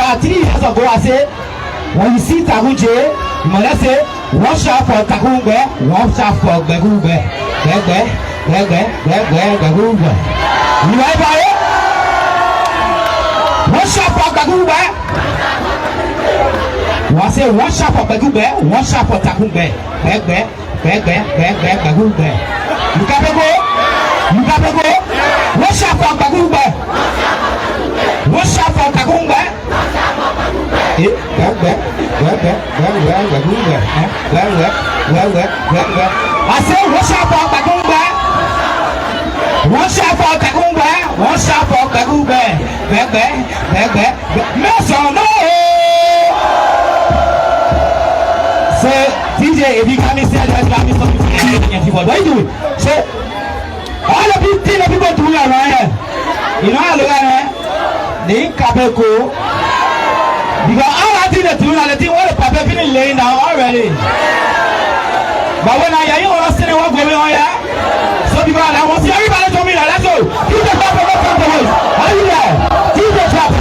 about 3 years ago, I said, when you see Tagunje, you must say, watch out for Tagunbe, watch out for Begube. You ever hear? Watch out for Begube. I say, watch out for Begube, watch out for Tagunbe. Begube. You gotta go. You gotta go. Watch out for Begube. Watch out for Tagunbe. I say, watch out for Tagunbe. Watch out for Tagunbe. Watch out for Tagunbe. Mason, no. Say, DJ, if you come inside, just grab me something. What are you doing? Say, all of these things that people do around here, you know how to look at it? They can't go. Because all I think that you know, the thing what the papa been laying down already. But when I hear you understand what's going on here, so people I want to see everybody to me now. Let's go. Keep the papa up from the voice. Are you there? Keep the papa.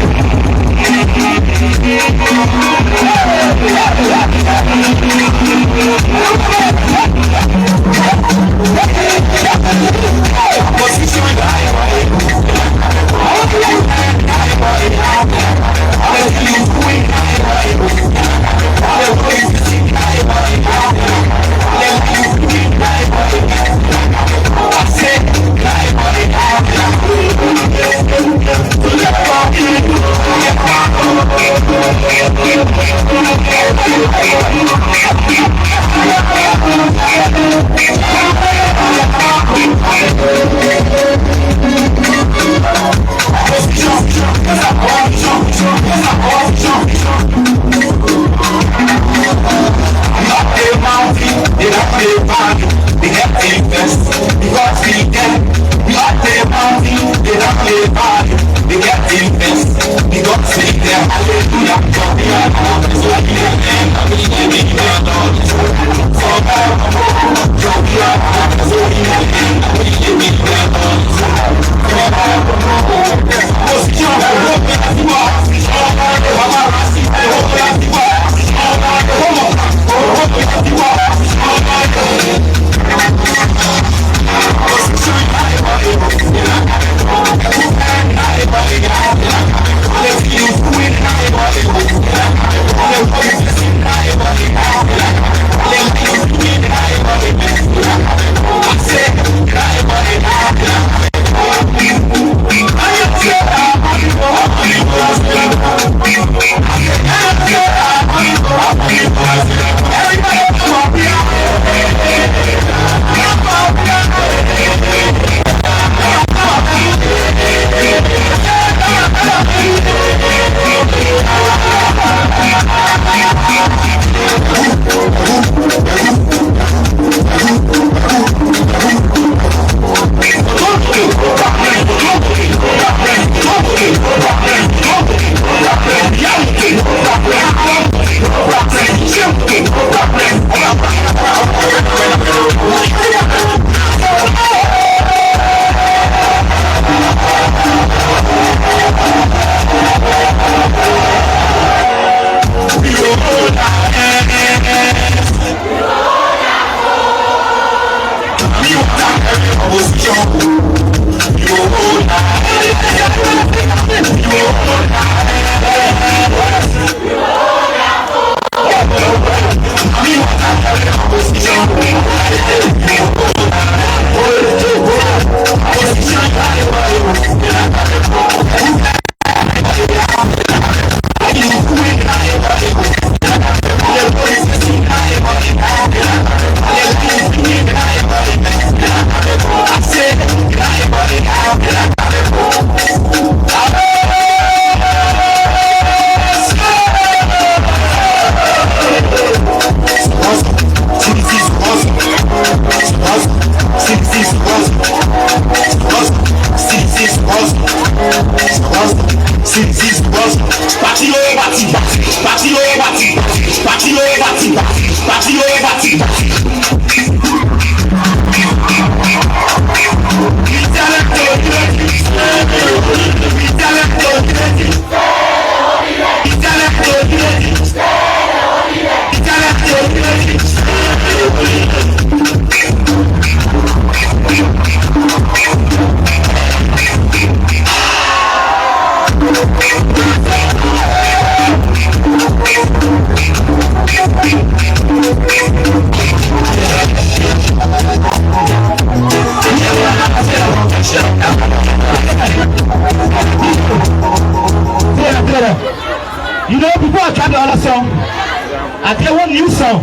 song.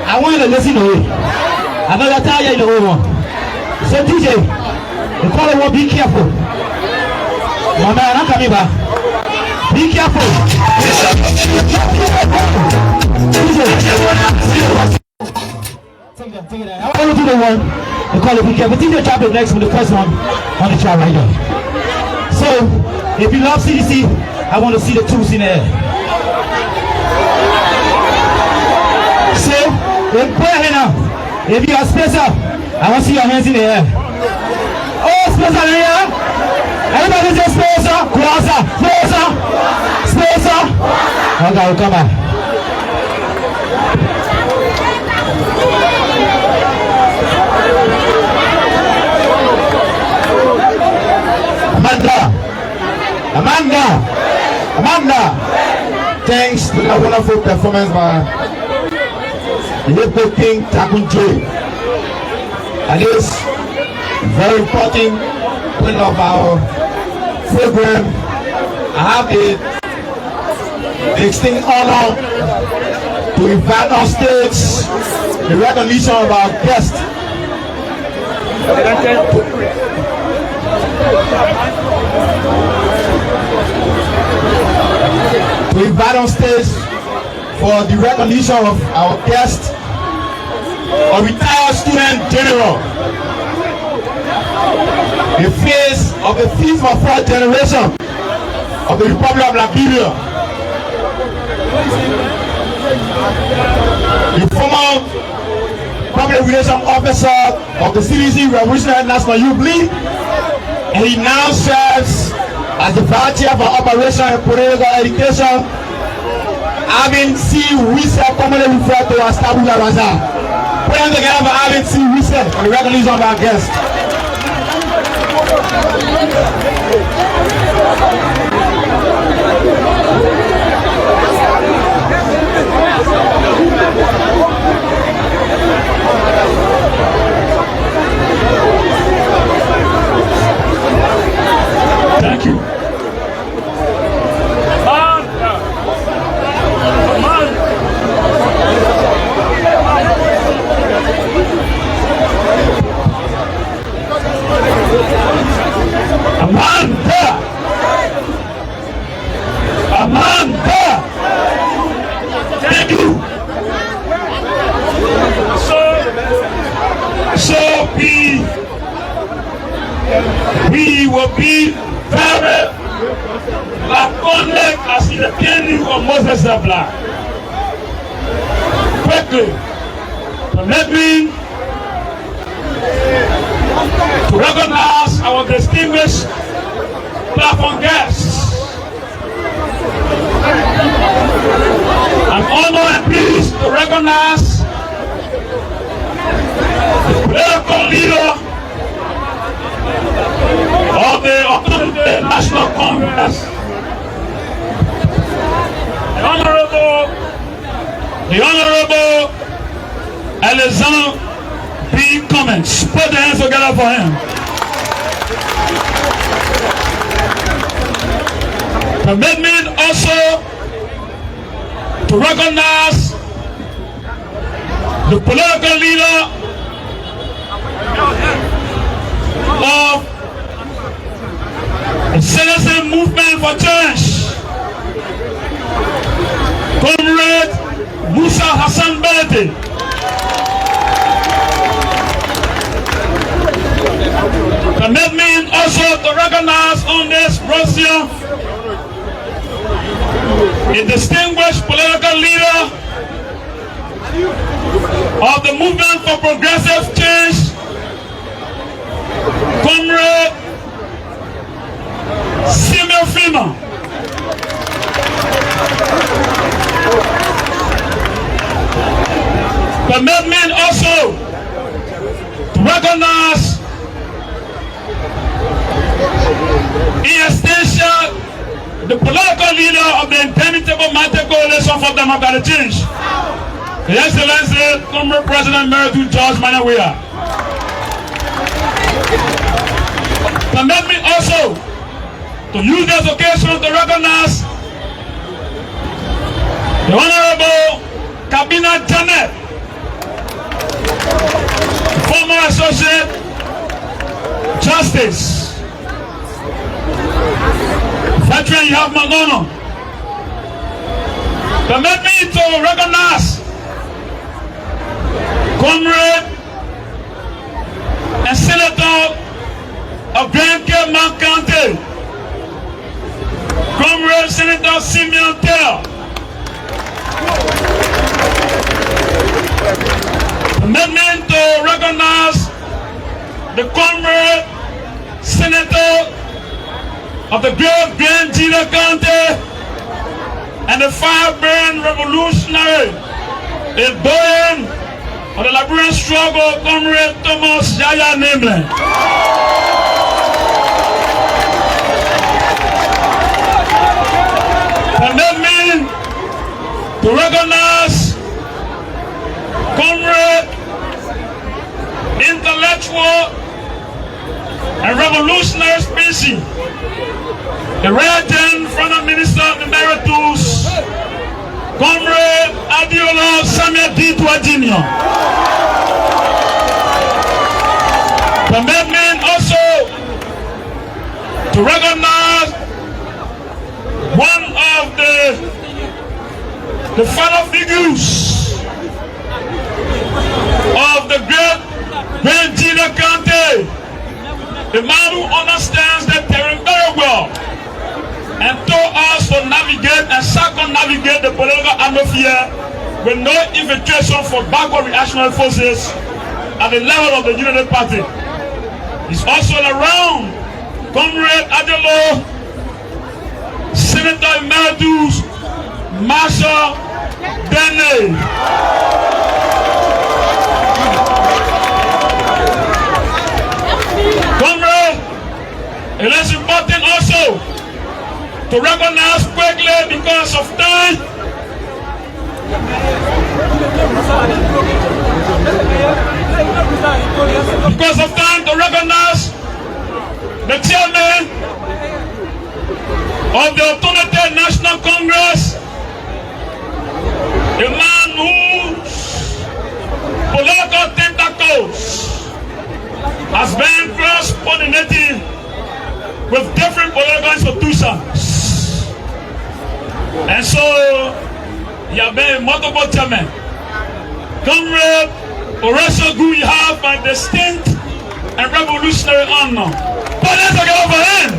I want you to listen to it. I'm going to tell you the whole one. So DJ, the caller will be careful. My man, I'm coming back. Be careful. DJ. Take it out. I want to do the one. The caller will be careful. DJ, drop the next one, the first one on the chart right there. So, if you love CDC, I want to see the twos in there. So, put your hand up. If you are space up, I want to see your hands in the air. Oh, space up in the air. Everybody say space up, closer, closer, space up. Okay, we'll come back. Amanda. Thanks to the wonderful performance by the Hip King Takunjo. And this very important point of our program, I have the distinct honor to invite on stage the recognition of our guest. To invite on stage for the recognition of our guest, a retired student general, the face of the fifth or fourth generation of the Republic of Liberia, the former public relations officer of the CDC Revolutionary National Youth League, and he now serves as the volunteer for operation and political education, having seen research commonly referred to as Tabula Rasa. Put them together for having seen research for the recognition of our guests. Thank you. Amanda. Thank you. So we will be very laconic as in the beginning of Moses the Black. Quickly, permit me to recognize our distinguished platform guests. I'm honored and pleased to recognize the political leader of the National Congress, the Honorable Alexander B. Cummins. Put the hands together for him. Permit me also to recognize the political leader of the Citizen Movement for Change, Comrade Musa Hassan Belete. Permit me also to recognize on this Russia a distinguished political leader of the Movement for Progressive Change, Comrade Simeon Fima. Permit me also to recognize in extension the political leader of the Interminable Mighty Coalition for Democratic Change, His Excellency Comrade President Emeritus George Monrovia. Permit me also to use this occasion to recognize the Honorable Kabina Janet, former Associate Justice, veteran Yav Magono. Permit me to recognize Comrade and Senator of Grand Cape County, Comrade Senator Simeon Taylor. Permit me to recognize the Comrade Senator of the Great Grand Gedeh County and the firebrand revolutionary, a boy of the Liberian struggle, Comrade Thomas Yaya Namely. Permit me to recognize Comrade intellectual and revolutionary species, the Regent Foreign Minister Emeritus, Comrade Adiola Samuel D. Jr. Permit me also to recognize one of the father figures of the great Grand Gedeh County, the man who understands the terrain very well and told us to navigate and circumnavigate the political atmosphere with no infiltration for backward reactionary forces at the level of the Unity Party. He's also around Comrade Adelo, Senator Emeritus Marshall Gedeh. Comrade, it is important also to recognize quickly because of time to recognize the chairman of the Alternative National Congress, a man whose political tentacles has been cross-pollinating with different political institutions. And so, you have been multiple chairmen. Comrade Oresogwu, you have a distinct and revolutionary honor. Put hands together for him.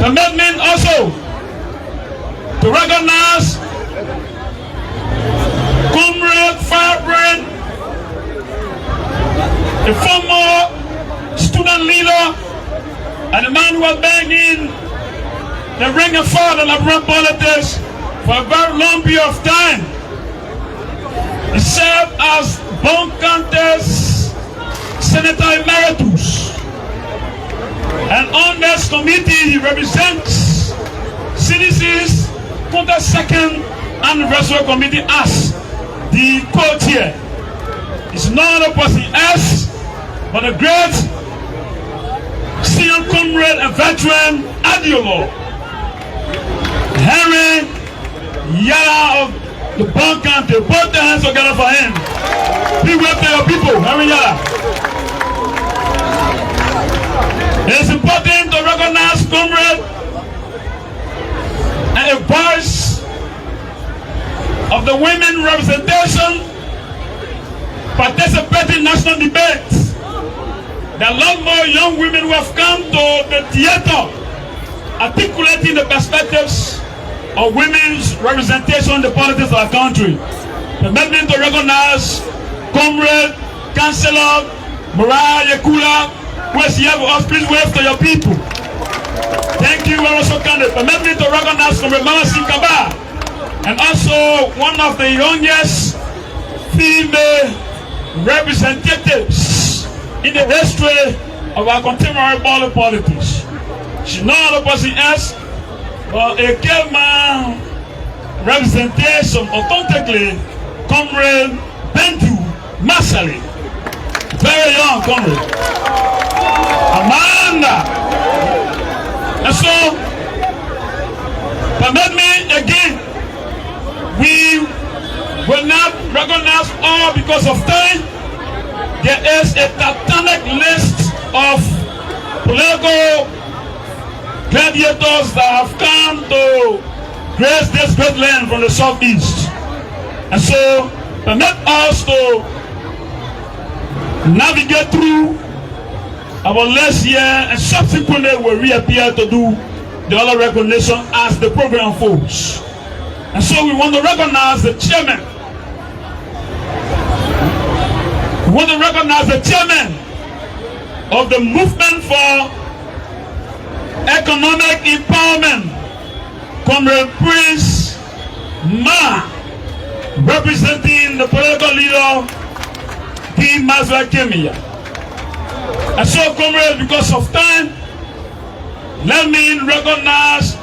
Permit me also to recognize Comrade Firebrand, a former student leader and a man who has been in the ring and fire of Liberian politics for a very long period of time. He served as Bon County's Senator Emeritus, and on this committee he represents CDC's 22nd Anniversary Committee as the co-chair. It's not a person else but a great senior comrade and veteran Adiola Henry Yala of the Bon County. Put their hands together for him. Be with your people, Henry Yala. It is important to recognize comrade and a voice of the women representation participating in national debates. There are a lot more young women who have come to the theater articulating the perspectives of women's representation in the politics of our country. Permit me to recognize Comrade Councillor Mariah Yakula, who is here for us. Please wave to your people. Thank you very much for coming. Permit me to recognize Comrade Mama Sinkaba, and also one of the youngest female representatives in the history of our contemporary politics. She's not a person else but a Kelman representation authentically Comrade Bendu Masali. Very young comrade. Amanda. And so, permit me again, we will not recognize all because of time. There is a titanic list of political gladiators that have come to grace this great land from the southeast. And so, permit us to navigate through our last year and subsequently will reappear to do the other recognition as the program unfolds. And so we want to recognize the chairman. We want to recognize the chairman of the movement for economic empowerment, Comrade Prince Ma, representing the political leader King Mazwa Kemia. And so, comrades, because of time, let me recognize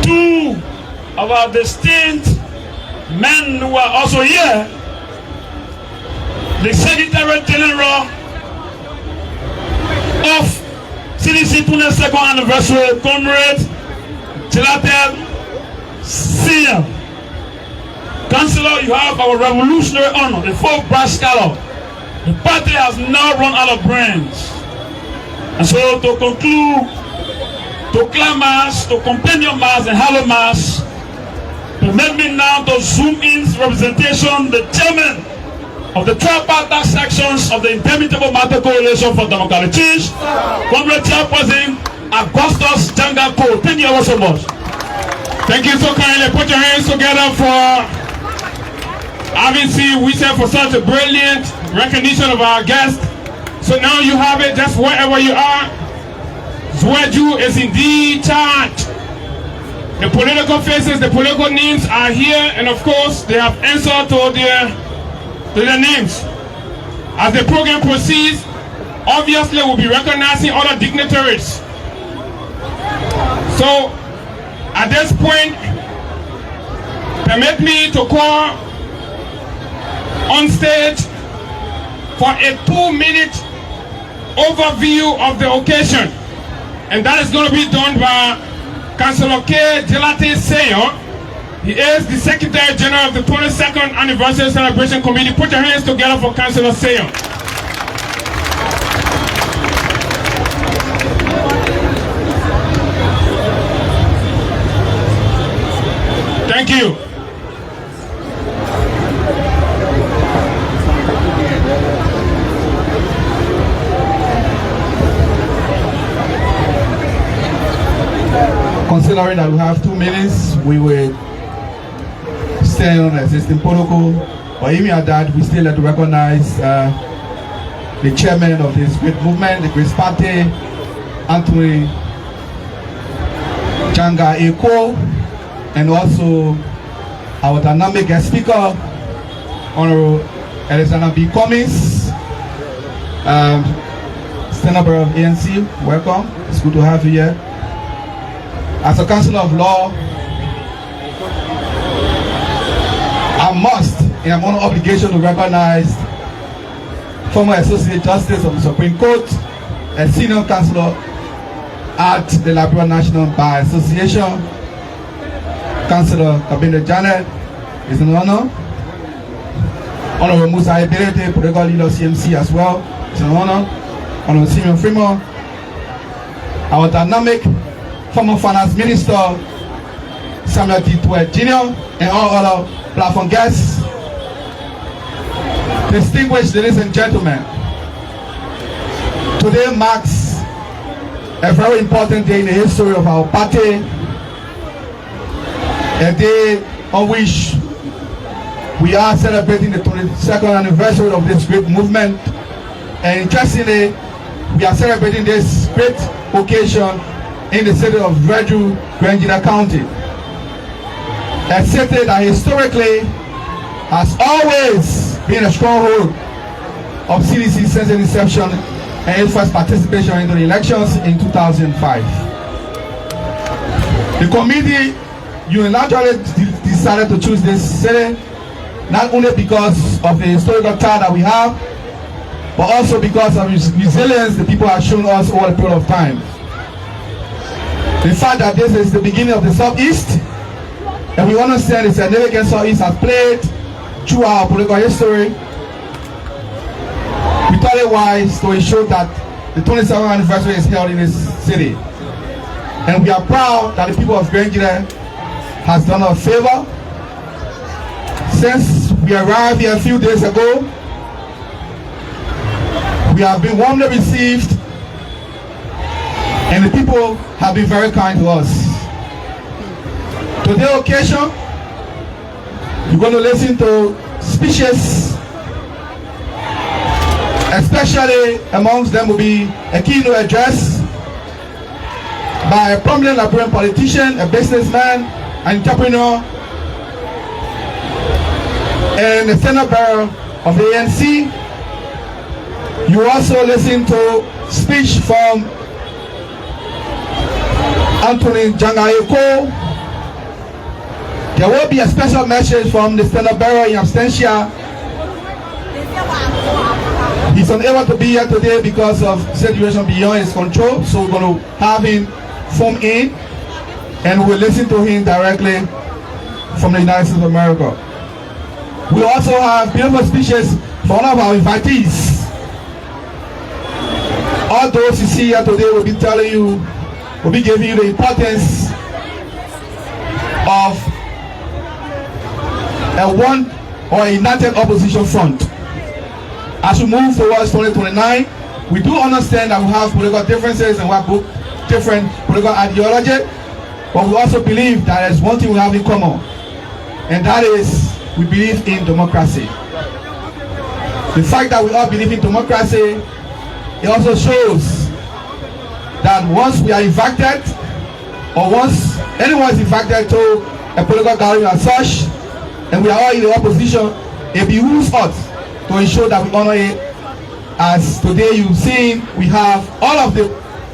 two of our distinct men who are also here. The Secretary General of CDC 22nd anniversary, Comrade Gedeh Senior. Councillor, you have our revolutionary honor, the full brass color. The party has now run out of brains. And so to conclude, to climax, to companion mass and hallow mass, permit me now to zoom in representation, the chairman of the tripartite sections of the Interminable Matter Coalition for Democratic Change, Comrade Chairperson Augustus Jangako. Thank you so much. Thank you so kindly. Put your hands together for obviously we said for such a brilliant recognition of our guest. So now you have it just wherever you are. Zwedru is indeed charged. The political faces, the political names are here, and of course they have answered to their names. As the program proceeds, obviously we'll be recognizing other dignitaries. So at this point, permit me to call on stage for a 2-minute overview of the occasion, and that is going to be done by Councillor Gedeh Senior. He is the Secretary General of the 22nd Anniversary Celebration Committee. Put your hands together for Councillor Senior. Thank you. Considering that we have 2 minutes, we will stay on the existing protocol. But even at that, we still have to recognize the chairman of this great movement, the great party, Anthony Janga Eko, and also our dynamic guest speaker, Honorable Alexander B. Cummings, stand-up of ANC. Welcome. It's good to have you here. As a Councillor of Law, I must, and I'm under obligation to recognize former Associate Justice of the Supreme Court, a senior councillor at the Liberia National Bar Association, Councillor Kabinde Janet. It's an honor. Honorable Musa Ebelete, political leader of CMC as well. It's an honor. Honorable Simeon Fremont, our dynamic former Finance Minister Samuel T. Tuet Jr. and all other platform guests. Distinguished ladies and gentlemen, today marks a very important day in the history of our party, a day on which we are celebrating the 22nd anniversary of this great movement. And interestingly, we are celebrating this great occasion in the city of Zwedru, Gedeh County. A city that historically has always been a stronghold of CDC since its inception and its first participation in the elections in 2005. The committee unilaterally decided to choose this city not only because of the historical tie that we have, but also because of resilience the people have shown us over a period of time. The fact that this is the beginning of the Southeast, and we understand the significant Southeast has played through our political history, we thought it wise to ensure that the 27th anniversary is held in this city. And we are proud that the people of Gedeh has done us a favor. Since we arrived here a few days ago, we have been warmly received, and the people have been very kind to us. Today's occasion, you're going to listen to speeches, especially amongst them will be a keynote address by a prominent Liberian politician, a businessman, an entrepreneur, and a Senate bearer of the ANC. You also listen to speech from Anthony Jangayeko. There will be a special message from the Senate bearer in absentia. He's unable to be here today because of situation beyond his control, so we're going to have him phone in and we'll listen to him directly from the United States of America. We also have beautiful speeches for one of our invitees. All those you see here today will be telling you, will be giving you the importance of a one or a united opposition front. As we move towards 2029, we do understand that we have political differences and we have different political ideology, but we also believe that there's one thing we have in common, and that is we believe in democracy. The fact that we all believe in democracy, it also shows that once we are invited, or once anyone is invited to a political gathering as such, and we are all in the opposition, it behooves us to ensure that we honor it. As today you've seen, we have all of the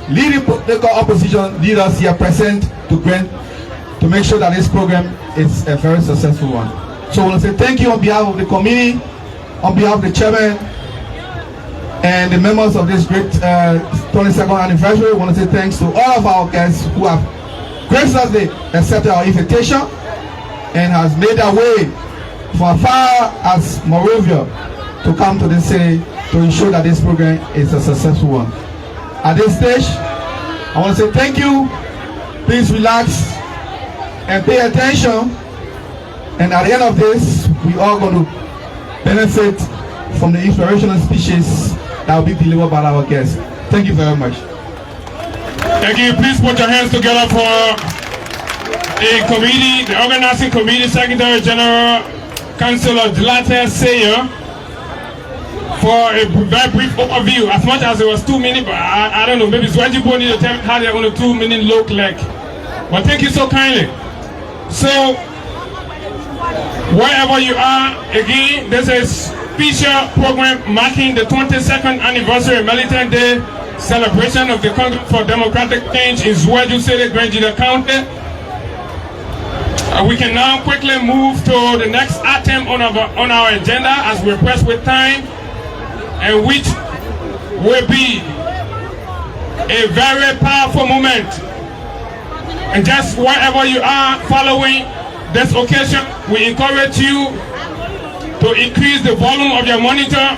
leading political opposition leaders here present to make sure that this program is a very successful one. So I want to say thank you on behalf of the committee, on behalf of the chairman, and the members of this great 22nd anniversary. I want to say thanks to all of our guests who have graciously accepted our invitation and has made their way from far as Monrovia to come to this city to ensure that this program is a successful one. At this stage, I want to say thank you. Please relax and pay attention. And at the end of this, we are going to benefit from the inspirational speeches that will be delivered by our guests. Thank you very much. Thank you. Please put your hands together for the committee, the organizing committee, Secretary General, Councilor Gedeh Sayer, for a very brief overview. As much as it was 2 minutes, but I don't know, maybe Zwedru need to tell me how they're going to 2 minutes look like. But thank you so kindly. So, wherever you are, again, this is feature program marking the 22nd anniversary Militant Day celebration of the Congress for Democratic Change in Zwedru City, Gedeh County. We can now quickly move to the next item on our agenda as we're pressed with time, and which will be a very powerful moment. And just wherever you are following this occasion, we encourage you to increase the volume of your monitor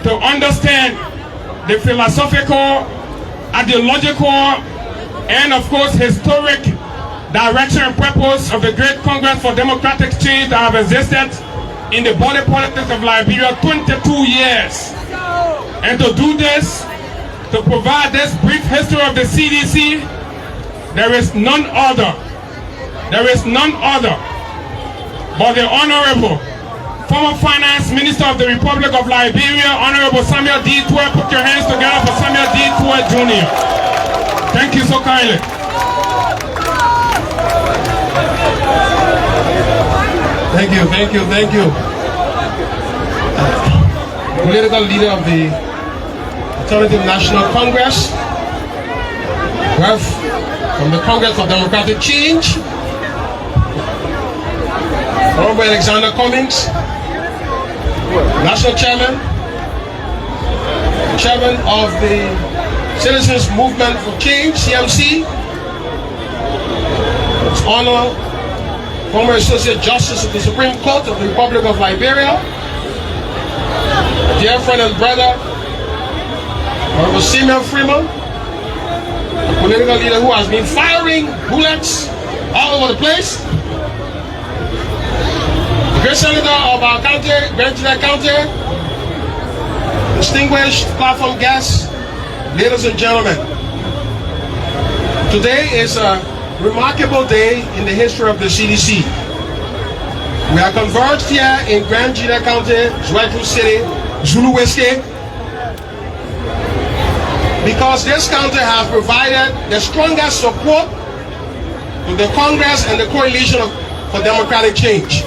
to understand the philosophical, ideological, and of course historic direction and purpose of the great Congress for Democratic Change that have existed in the body politics of Liberia 22 years. And to do this, to provide this brief history of the CDC, there is none other but the Honorable former Finance Minister of the Republic of Liberia, Honorable Samuel D. Twe. Put your hands together for Samuel D. Twe Jr. Thank you so kindly. Thank you. Political leader of the Alternative National Congress, ref from the Congress for Democratic Change, Honorable Alexander Cummings, National Chairman of the Citizens Movement for Change, CMC. His Honor, former Associate Justice of the Supreme Court of the Republic of Liberia, dear friend and brother, Honorable Simeon Freeman, a political leader who has been firing bullets all over the place. The great senator of our county, Gedeh County, distinguished platform guests, ladies and gentlemen. Today is a remarkable day in the history of the CDC. We are converged here in Gedeh County, Zwedru City, Zulu Whiskey, because this county has provided the strongest support to the Congress and the Coalition for Democratic Change.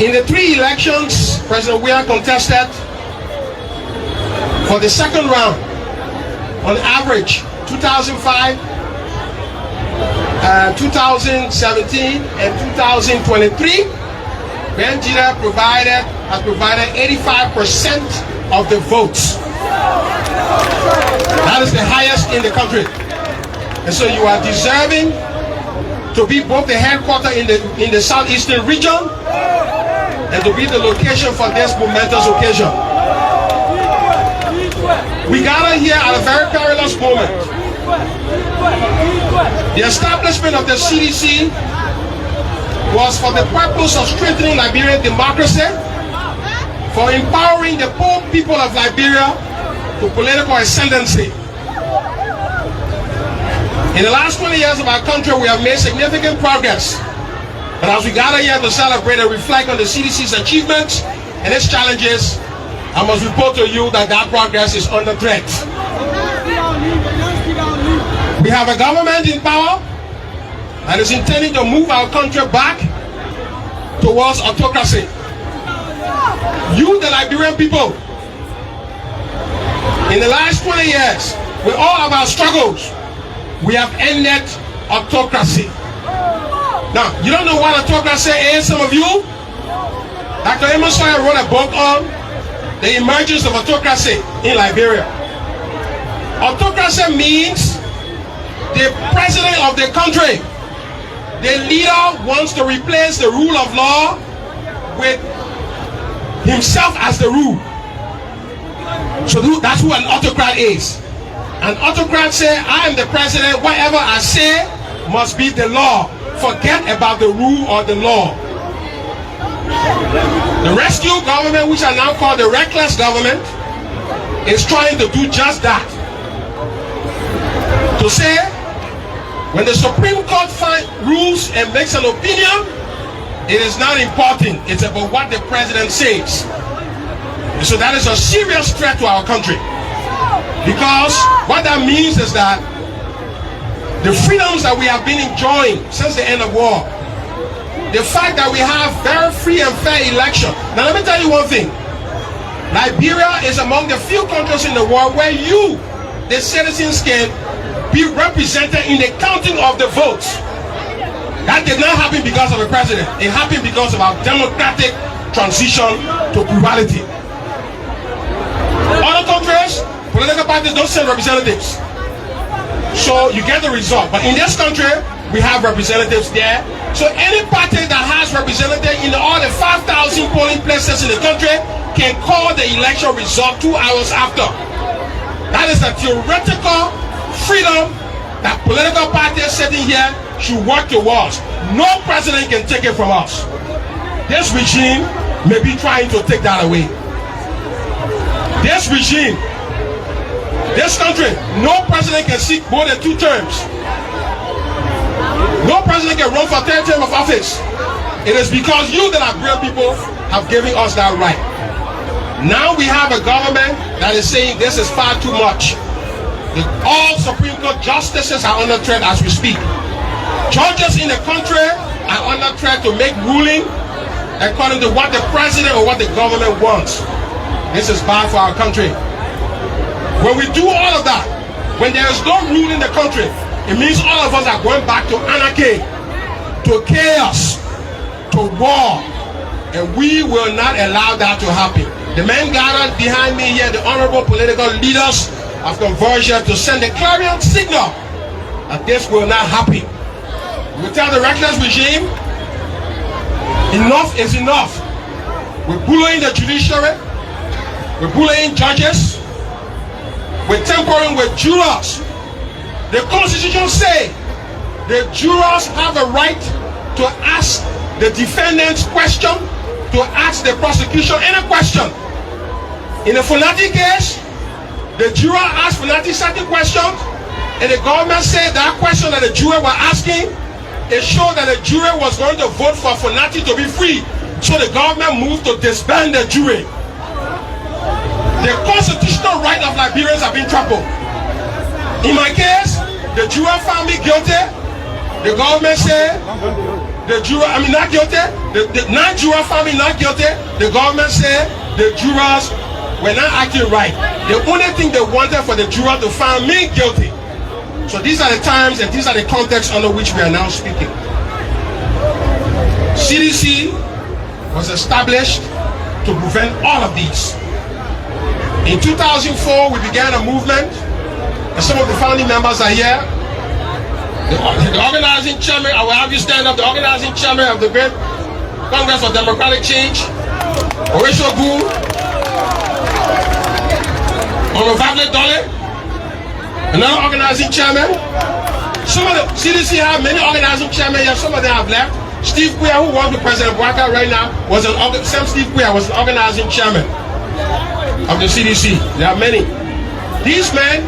In the 3 elections President Weah contested, for the second round, on average, 2005, 2017, and 2023, Gedeh has provided 85% of the votes. That is the highest in the country. And so you are deserving to be both the headquarters in the southeastern region and to be the location for this momentous occasion. We gather here at a very perilous moment. The establishment of the CDC was for the purpose of strengthening Liberian democracy, for empowering the poor people of Liberia to political ascendancy. In the last 20 years of our country, we have made significant progress. But as we gather here to celebrate and reflect on the CDC's achievements and its challenges, I must report to you that that progress is under threat. We have a government in power that is intending to move our country back towards autocracy. You, the Liberian people, in the last 20 years, with all of our struggles, we have ended autocracy. Now, you don't know what autocracy is, some of you? Dr. Amos Sawyer wrote a book on the emergence of autocracy in Liberia. Autocracy means the president of the country, the leader, wants to replace the rule of law with himself as the rule. So that's who an autocrat is. An autocrat says, I am the president, whatever I say must be the law. Forget about the rule or the law. The rescue government, which are now called the reckless government, is trying to do just that. To say, when the Supreme Court rules and makes an opinion, it is not important. It's about what the president says. And so that is a serious threat to our country. Because what that means is that the freedoms that we have been enjoying since the end of war, the fact that we have very free and fair election. Now let me tell you one thing. Liberia is among the few countries in the world where you, the citizens, can be represented in the counting of the votes. That did not happen because of a president. It happened because of our democratic transition to plurality. Other countries, political parties don't send representatives. So you get the result. But in this country, we have representatives there. So any party that has representatives in all the 5,000 polling places in the country can call the election result 2 hours after. That is a theoretical freedom that political parties sitting here should work towards. No president can take it from us. This regime may be trying to take that away. This regime, this country, no president can seek more than 2 terms. No president can run for 3rd term of office. It is because you, the Liberian people, have given us that right. Now we have a government that is saying this is far too much. All Supreme Court justices are under threat as we speak. Judges in the country are under threat to make ruling according to what the president or what the government wants. This is bad for our country. When we do all of that, when there is no rule in the country, it means all of us are going back to anarchy, to chaos, to war. And we will not allow that to happen. The men gathered behind me here, the honorable political leaders of Conversion, to send a clarion signal that this will not happen. We tell the reckless regime, enough is enough. We're bullying the judiciary, we're bullying judges, we're tampering with jurors. The Constitution says the jurors have a right to ask the defendant's question, to ask the prosecution any question. In the Funati case, the juror asked Funati certain questions, and the government said that question that the juror was asking, it showed that the jury was going to vote for Funati to be free. So the government moved to disband the jury. The constitutional right of Liberians have been trampled. In my case, the juror found me guilty. The government said the juror, not guilty. The non-juror found me not guilty. The government said the jurors were not acting right. The only thing they wanted for the juror to find me guilty. So these are the times and these are the contexts under which we are now speaking. CDC was established to prevent all of these. In 2004, we began a movement, and some of the founding members are here. The organizing chairman, I will have you stand up, the organizing chairman of the Great Congress for Democratic Change, Horatio Gould, Monrovia Dole, another organizing chairman. Some of the CDC have many organizing chairmen here, some of them have left. Steve Queer, who works with President Bwaka right now, Steve Queer was the organizing chairman of the CDC. There are many. These men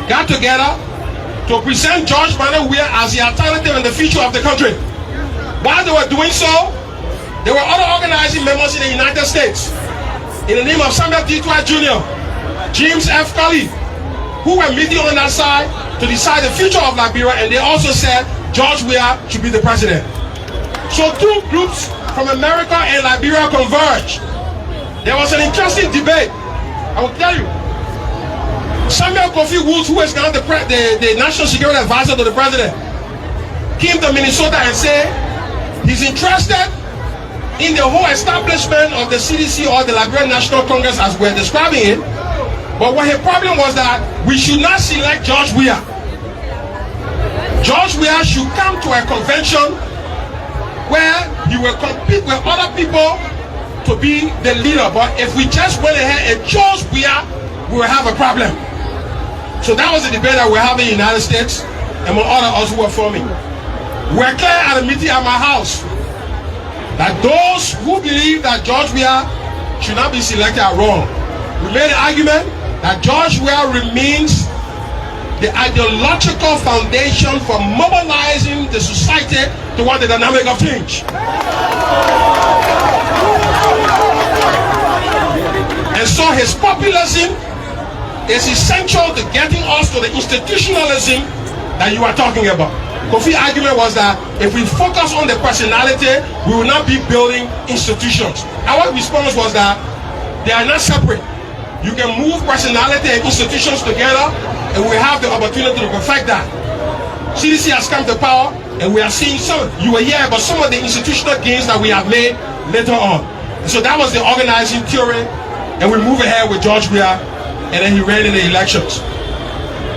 got together to present George Monrovia as the alternative and the future of the country. While they were doing so, there were other organizing members in the United States, in the name of Samuel D. Dwight Jr., James F. Colley, who were meeting on that side to decide the future of Liberia, and they also said George Weah should be the president. So two groups from America and Liberia converged. There was an interesting debate. I will tell you. Samuel Kofi Woods, who is now the National Security Advisor to the President, came to Minnesota and said he's interested in the whole establishment of the CDC or the Liberian National Congress as we're describing it. But what his problem was that we should not select George Weah. George Weah should come to a convention where he will compete with other people to be the leader. But if we just went ahead and chose Weah, we will have a problem. So that was the debate that we're having in the United States, and among other us who were forming. We're clear at a meeting at my house that those who believe that George Weah should not be selected are wrong. We made an argument that George Weah remains the ideological foundation for mobilizing the society toward the dynamic of change. And so his populism is essential to getting us to the institutionalism that you are talking about. Kofi's argument was that if we focus on the personality, we will not be building institutions. Our response was that they are not separate. You can move personality and institutions together, and we have the opportunity to perfect that. CDC has come to power, and we are seeing some, you were here, but some of the institutional gains that we have made later on. And so that was the organizing theory, and we move ahead with George Weah, and then he ran in the elections.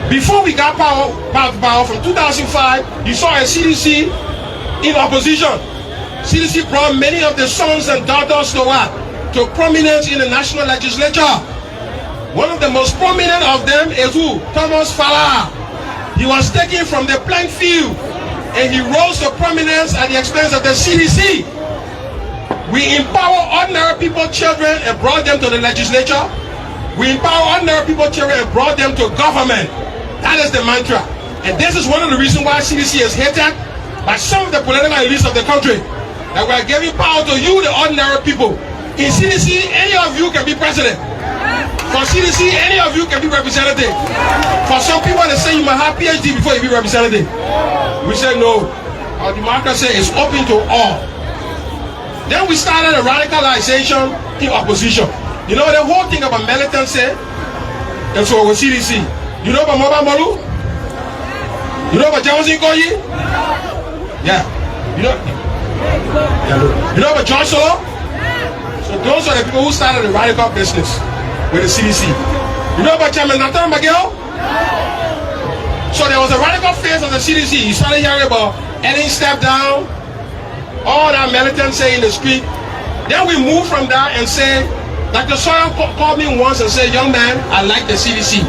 Before we got power from 2005, you saw a CDC in opposition. CDC brought many of the sons and daughters to what? To prominence in the national legislature. One of the most prominent of them is who? Thomas Fala. He was taken from the playing field and he rose to prominence at the expense of the CDC. We empower ordinary people, children, and brought them to the legislature. We empower ordinary people, children, and brought them to government. That is the mantra. And this is one of the reasons why CDC is hated by some of the political elites of the country. That we are giving power to you, the ordinary people. In CDC, any of you can be president. For CDC, any of you can be representative. For some people, they say you must have PhD before you be representative. We say no. Our democracy is open to all. Then we started a radicalization in opposition. You know the whole thing about militancy, and so with CDC. You know about Moba Molu? You know about James Nkoyi? Yeah. You know about John Solo? So those are the people who started the radical business with the CDC. You know about Chairman Nathan McGill? So there was a radical phase of the CDC. You started hearing about any step down, all that militancy in the street. Then we moved from that and said, Dr. Sawyer called me once and said, young man, I like the CDC.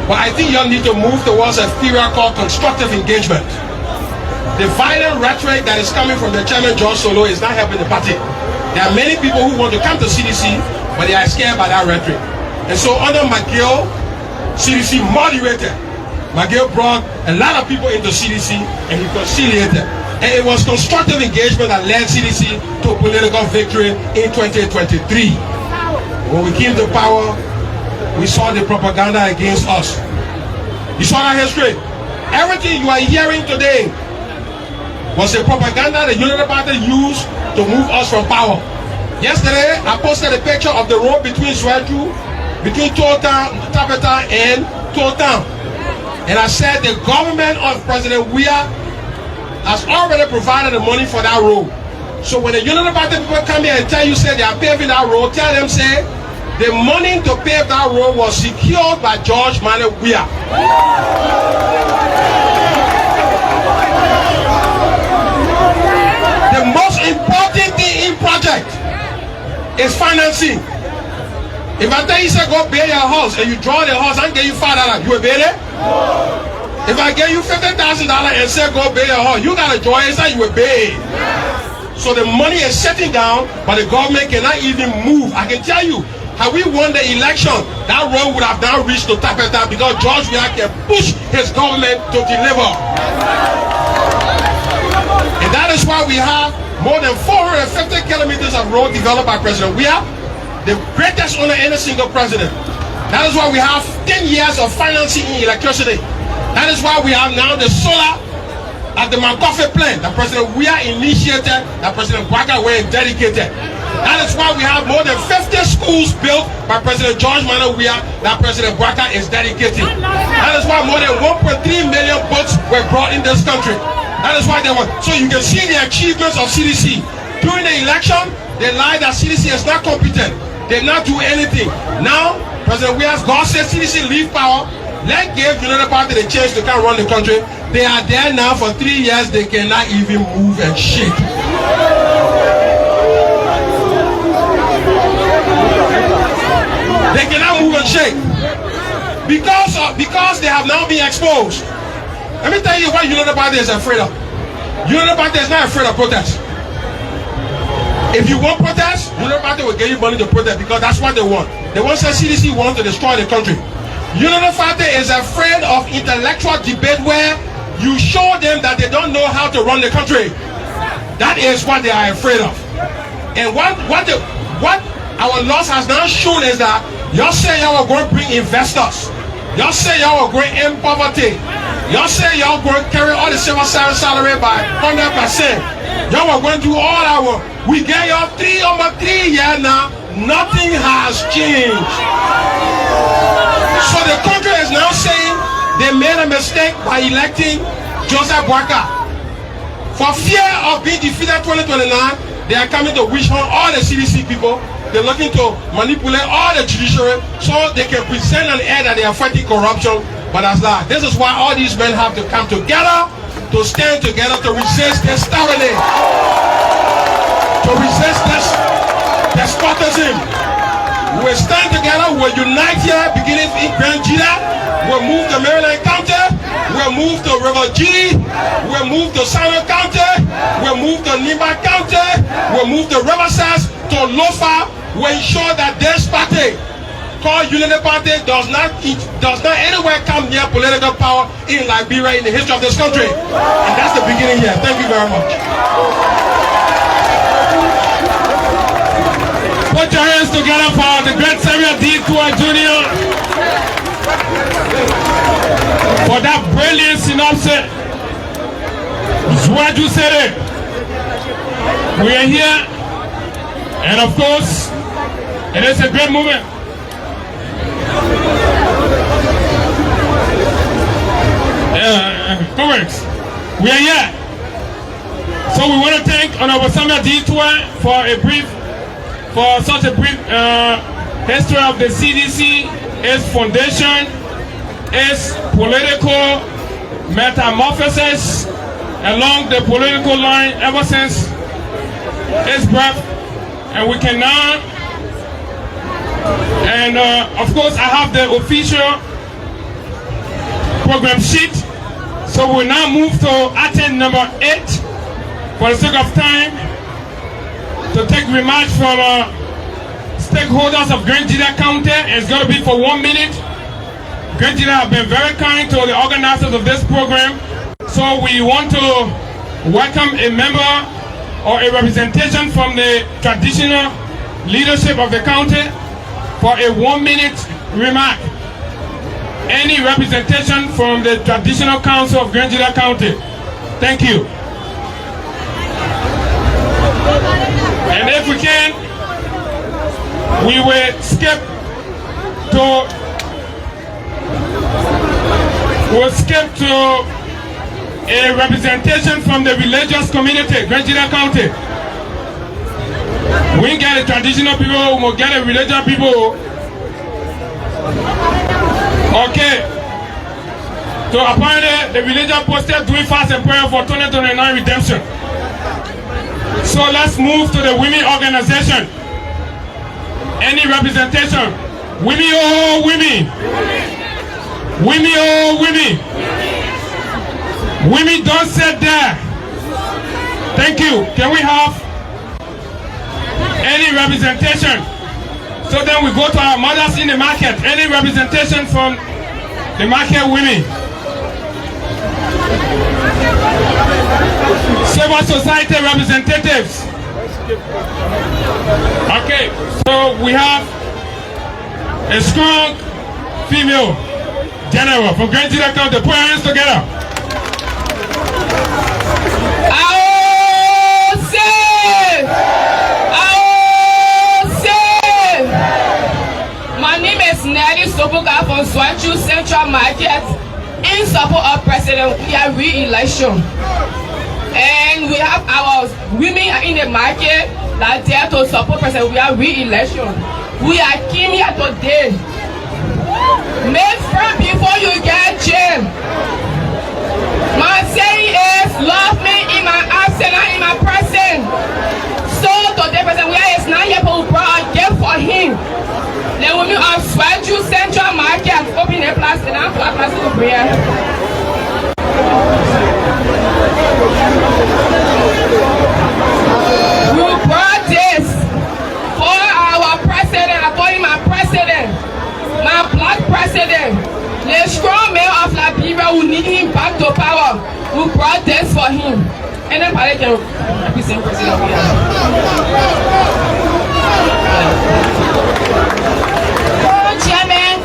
But I think y'all need to move towards a theory called constructive engagement. The violent rhetoric that is coming from the chairman, George Solo, is not helping the party. There are many people who want to come to CDC, but they are scared by that rhetoric. And so under McGill, CDC moderated. McGill brought a lot of people into CDC and he conciliated. And it was constructive engagement that led CDC to political victory in 2023. When we came to power, we saw the propaganda against us. You saw that history. Everything you are hearing today was the propaganda the Unity Party used to move us from power. Yesterday, I posted a picture of the road between Zwedru, between Totown, Tapeta, and Totown. And I said the government of President Weah has already provided the money for that road. So when the Unity Party people come here and tell you, say they are paving that road, tell them, say, the money to pave that road was secured by George Manuel Weah. The most important thing in project is financing. If I tell you, say, go build your house, and you draw the house, I can get you $5, you will build it? If I give you $50,000 and say, go build your house, you got to draw inside, you will build. So the money is sitting down, but the government cannot even move. I can tell you, had we won the election, that road would have now reached to Tapeta because George Weah can push his government to deliver. And that is why we have more than 450 kilometers of road developed by President Weah, the greatest on any single president. That is why we have 10 years of financing in electricity. That is why we have now the solar at the Monrovia plant that President Weah initiated, that President Bwaka went and dedicated. That is why we have more than 50 schools built by President George Manuel Weah that President Bwaka is dedicating. That is why more than 1.3 million books were brought in this country. That is why they were. So you can see the achievements of CDC. During the election, they lied that CDC is not competent. They did not do anything. Now, President Weah's God said CDC leave power. Let's give Unity Party the chance to come run the country. They are there now for 3 years. They cannot even move and shake. They cannot move and shake because they have now been exposed. Let me tell you what Unity Party is afraid of. Unity Party is not afraid of protest. If you want protest, Unity Party will give you money to protest because that's what they want. They want the CDC want to destroy the country. Unity Party is afraid of intellectual debate where you show them that they don't know how to run the country. That is what they are afraid of. And what our loss has now shown is that y'all say y'all are going to bring investors. Y'all say y'all are going to end poverty. Y'all say y'all going to carry all the civil service salary by 100%. Y'all are going to do all our. We get y'all over 3 years now. Nothing has changed. So the country is now saying they made a mistake by electing Joseph Bwaka. For fear of being defeated 2029, they are coming to wish on all the CDC people. They're looking to manipulate all the judiciary so they can present an air that they are fighting corruption. But as that, this is why all these men have to come together, to stand together to resist this tyranny, to resist this despotism. We'll stand together, we'll unite here, beginning in Grand Gedeh. We'll move to Maryland County, we'll move to River G, we'll move to Simon County, we'll move to Nimba County, we'll move to Riverside, to Lofa. We'll ensure that this party called Unity Party does not anywhere come near political power in Liberia in the history of this country. And that's the beginning here. Thank you very much. Put your hands together for the great Samuel D. Tua Jr. for that brilliant synopsis. Zwedru said it. We are here, and of course, it is a great moment. Congress, we are here. So we want to thank Honorable Samuel D. Tua for for such a brief history of the CDC, its foundation, its political metamorphosis along the political line ever since its birth. And we can now, and of course I have the official program sheet. So we'll now move to item number 8 for the sake of time, to take remarks from stakeholders of Gedeh County. It's going to be for 1 minute. Gedeh have been very kind to the organizers of this program. So we want to welcome a member or a representation from the traditional leadership of the county for a 1 minute remark. Any representation from the traditional council of Gedeh County? Thank you. And if we can, we will skip to a representation from the religious community, Gedeh County. We get a traditional people, we will get a religious people. Okay. So apparently the religious posted doing fast and prayer for 2029 redemption. So let's move to the women organization. Any representation? Women, oh women. Women, oh women. Women, don't sit there. Thank you. Can we have any representation? So then we go to our mothers in the market. Any representation from the market women? Civil society representatives. Okay, so we have a strong female general from Gedeh County. Put your hands together. My name is from Zwedru Central Market in support of President re-election. And we have our women in the market that dare to support President re-election. We are came here today. Make friends before you get jail. My saying is, love me in my absence and in my presence. So today President is not here, but we brought a gift for him. The women of Zwedru Central Market open a place and I'm for a place of prayer. We brought this for our president. I call him my president, my black president, the strong man of Liberia who need him back to power. We brought this for him. And then I can represent President here. Chairman,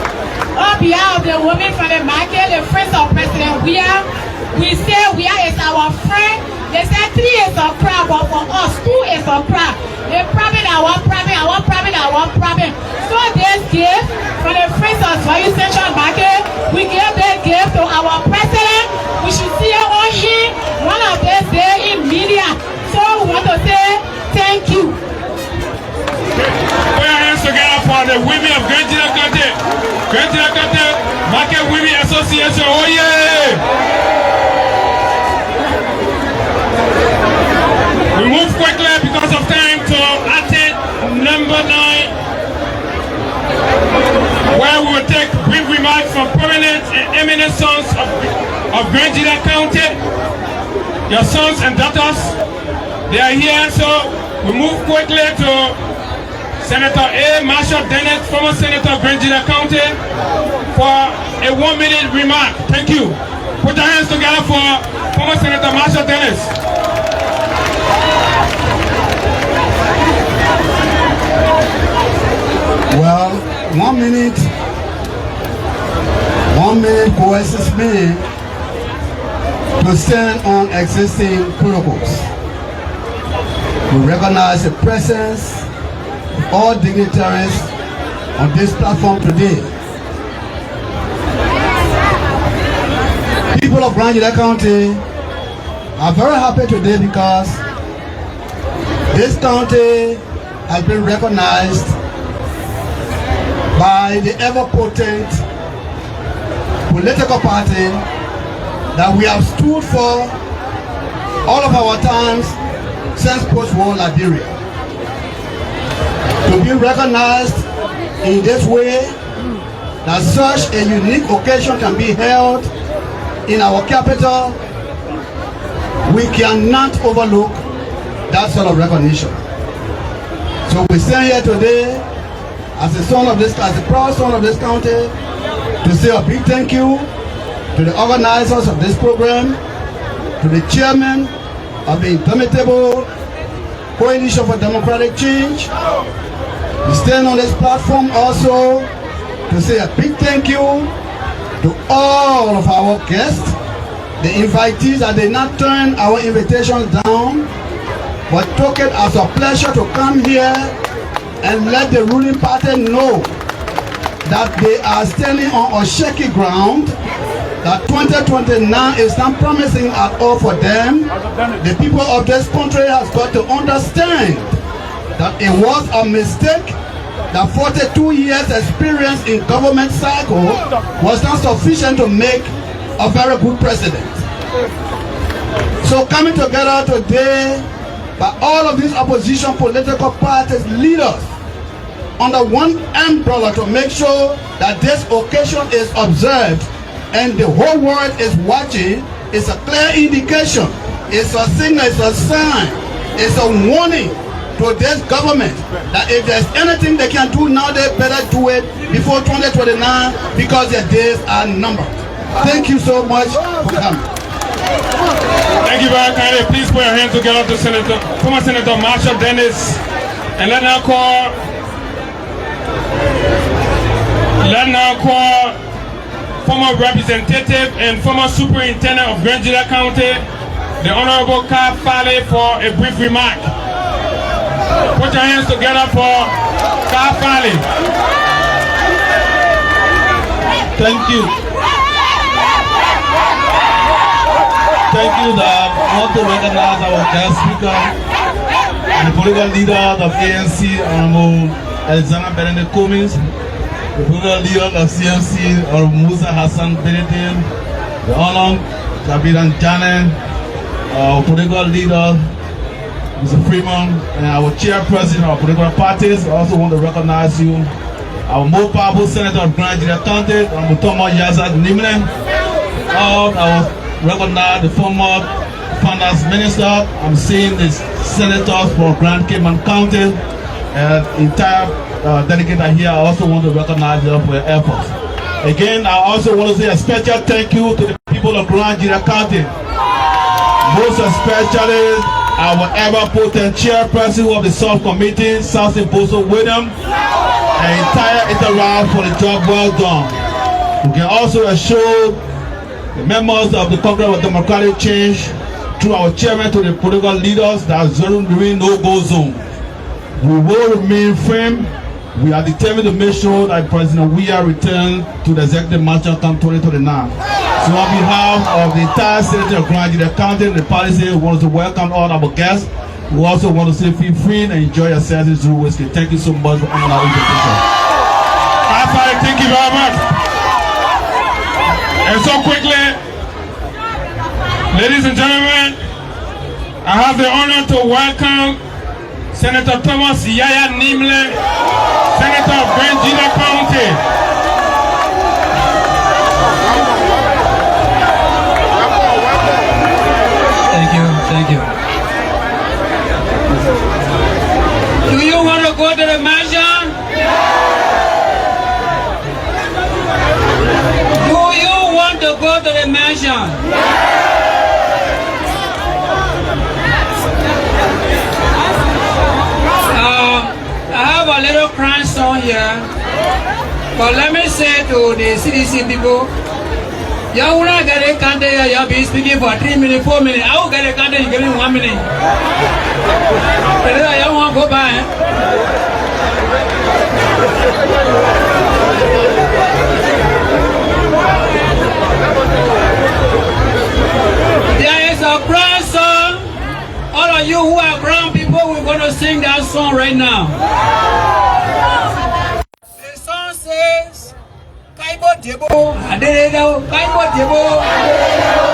on behalf of the women from the market, the friends of President we say is our friend. They say 3 is a crowd, but for us 2 is a crowd. They problem. So this gift from the friends of Zwedru Central Market, we give that gift to our president. We should see it on here one of these days in media. So we want to say thank you. Put your hands together for the women of Gedeh County. Gedeh County Market Women Association. Oh yeah! We move quickly because of time to item number 9, where we will take brief remarks from prominent and eminent sons of Gedeh County. Your sons and daughters, they are here. So we move quickly to Senator A. Marshall Dennis, former Senator of Gedeh County, for a 1 minute remark. Thank you. Put your hands together for former Senator Marshall Dennis. Well, 1 minute coerces me to stand on existing protocols. We recognize the presence of all dignitaries on this platform today. People of Gedeh County are very happy today because this county has been recognized by the ever-potent political party that we have stood for all of our times since post-war Liberia. To be recognized in this way, that such a unique occasion can be held in our capital, we cannot overlook that sort of recognition. So we stand here today as a proud son of this county to say a big thank you to the organizers of this program, to the chairman of the Indomitable Coalition for Democratic Change. We stand on this platform also to say a big thank you to all of our guests, the invitees that did not turn our invitations down, but took it as a pleasure to come here and let the ruling party know that they are standing on a shaky ground, that 2029 is not promising at all for them. The people of this country has got to understand that it was a mistake, that 42 years experience in government cycle was not sufficient to make a very good president. So coming together today by all of these opposition political parties leaders under one umbrella to make sure that this occasion is observed and the whole world is watching is a clear indication, it's a signal, it's a sign, it's a warning to this government that if there's anything they can do now, they better do it before 2029 because their days are numbered. Thank you so much for coming. Thank you very kindly. Please put your hands together to former Senator Marshall Dennis, and let now call former representative and former superintendent of Gedeh County, the Honorable Ka Fale, for a brief remark. Put your hands together for Ka Fale. Thank you. Thank you. I want to recognize our guest speaker, the political leader of ANC, Honorable Alexander Benedict Cummings, the political leader of CMC, Honorable Musa Hassan Benedict, the Honorable Jabiran Janen, our political leader, Mr. Freeman, and our chairperson of our political parties. I also want to recognize you, our most powerful senator of Gedeh County, Honorable Thomas Yazad Nimlen. I recognize the former finance minister. I'm seeing the senators from Grand Cayman County and entire delegate here. I also want to recognize them for your efforts. Again, I also want to say a special thank you to the people of Gedeh County, most especially our ever-potent chairperson of the subcommittee, South Imposo William, and entire interact for the job well done. We can also assure the members of the Congress of Democratic Change, through our chairman, to the political leaders, that Zwedru remain no-go zone. We will remain firm. We are determined to make sure that President Weah return to the executive mansion come 2029. So on behalf of the entire city of Gedeh County, the policy, we want to welcome all our guests. We also want to say feel free and enjoy yourselves in Zwedru whiskey. Thank you so much for honoring our invitation. Thank you very much. And so quickly, ladies and gentlemen, I have the honor to welcome Senator Thomas Yaya Nimle, Senator of Gedeh County. Thank you. Do you want to go to the mansion? Do you want to go to the mansion? I have a little crime song here, but let me say to the CDC people, you will not get a country, you'll be speaking for 3 minutes, 4 minutes. I will get a country, you give me 1 minute. But I don't want to go by. There is a grand song. All of you who are brown people, people, we're going to sing that song right now. The song says, Kaibo Debo, Adego, Kaibo Debo,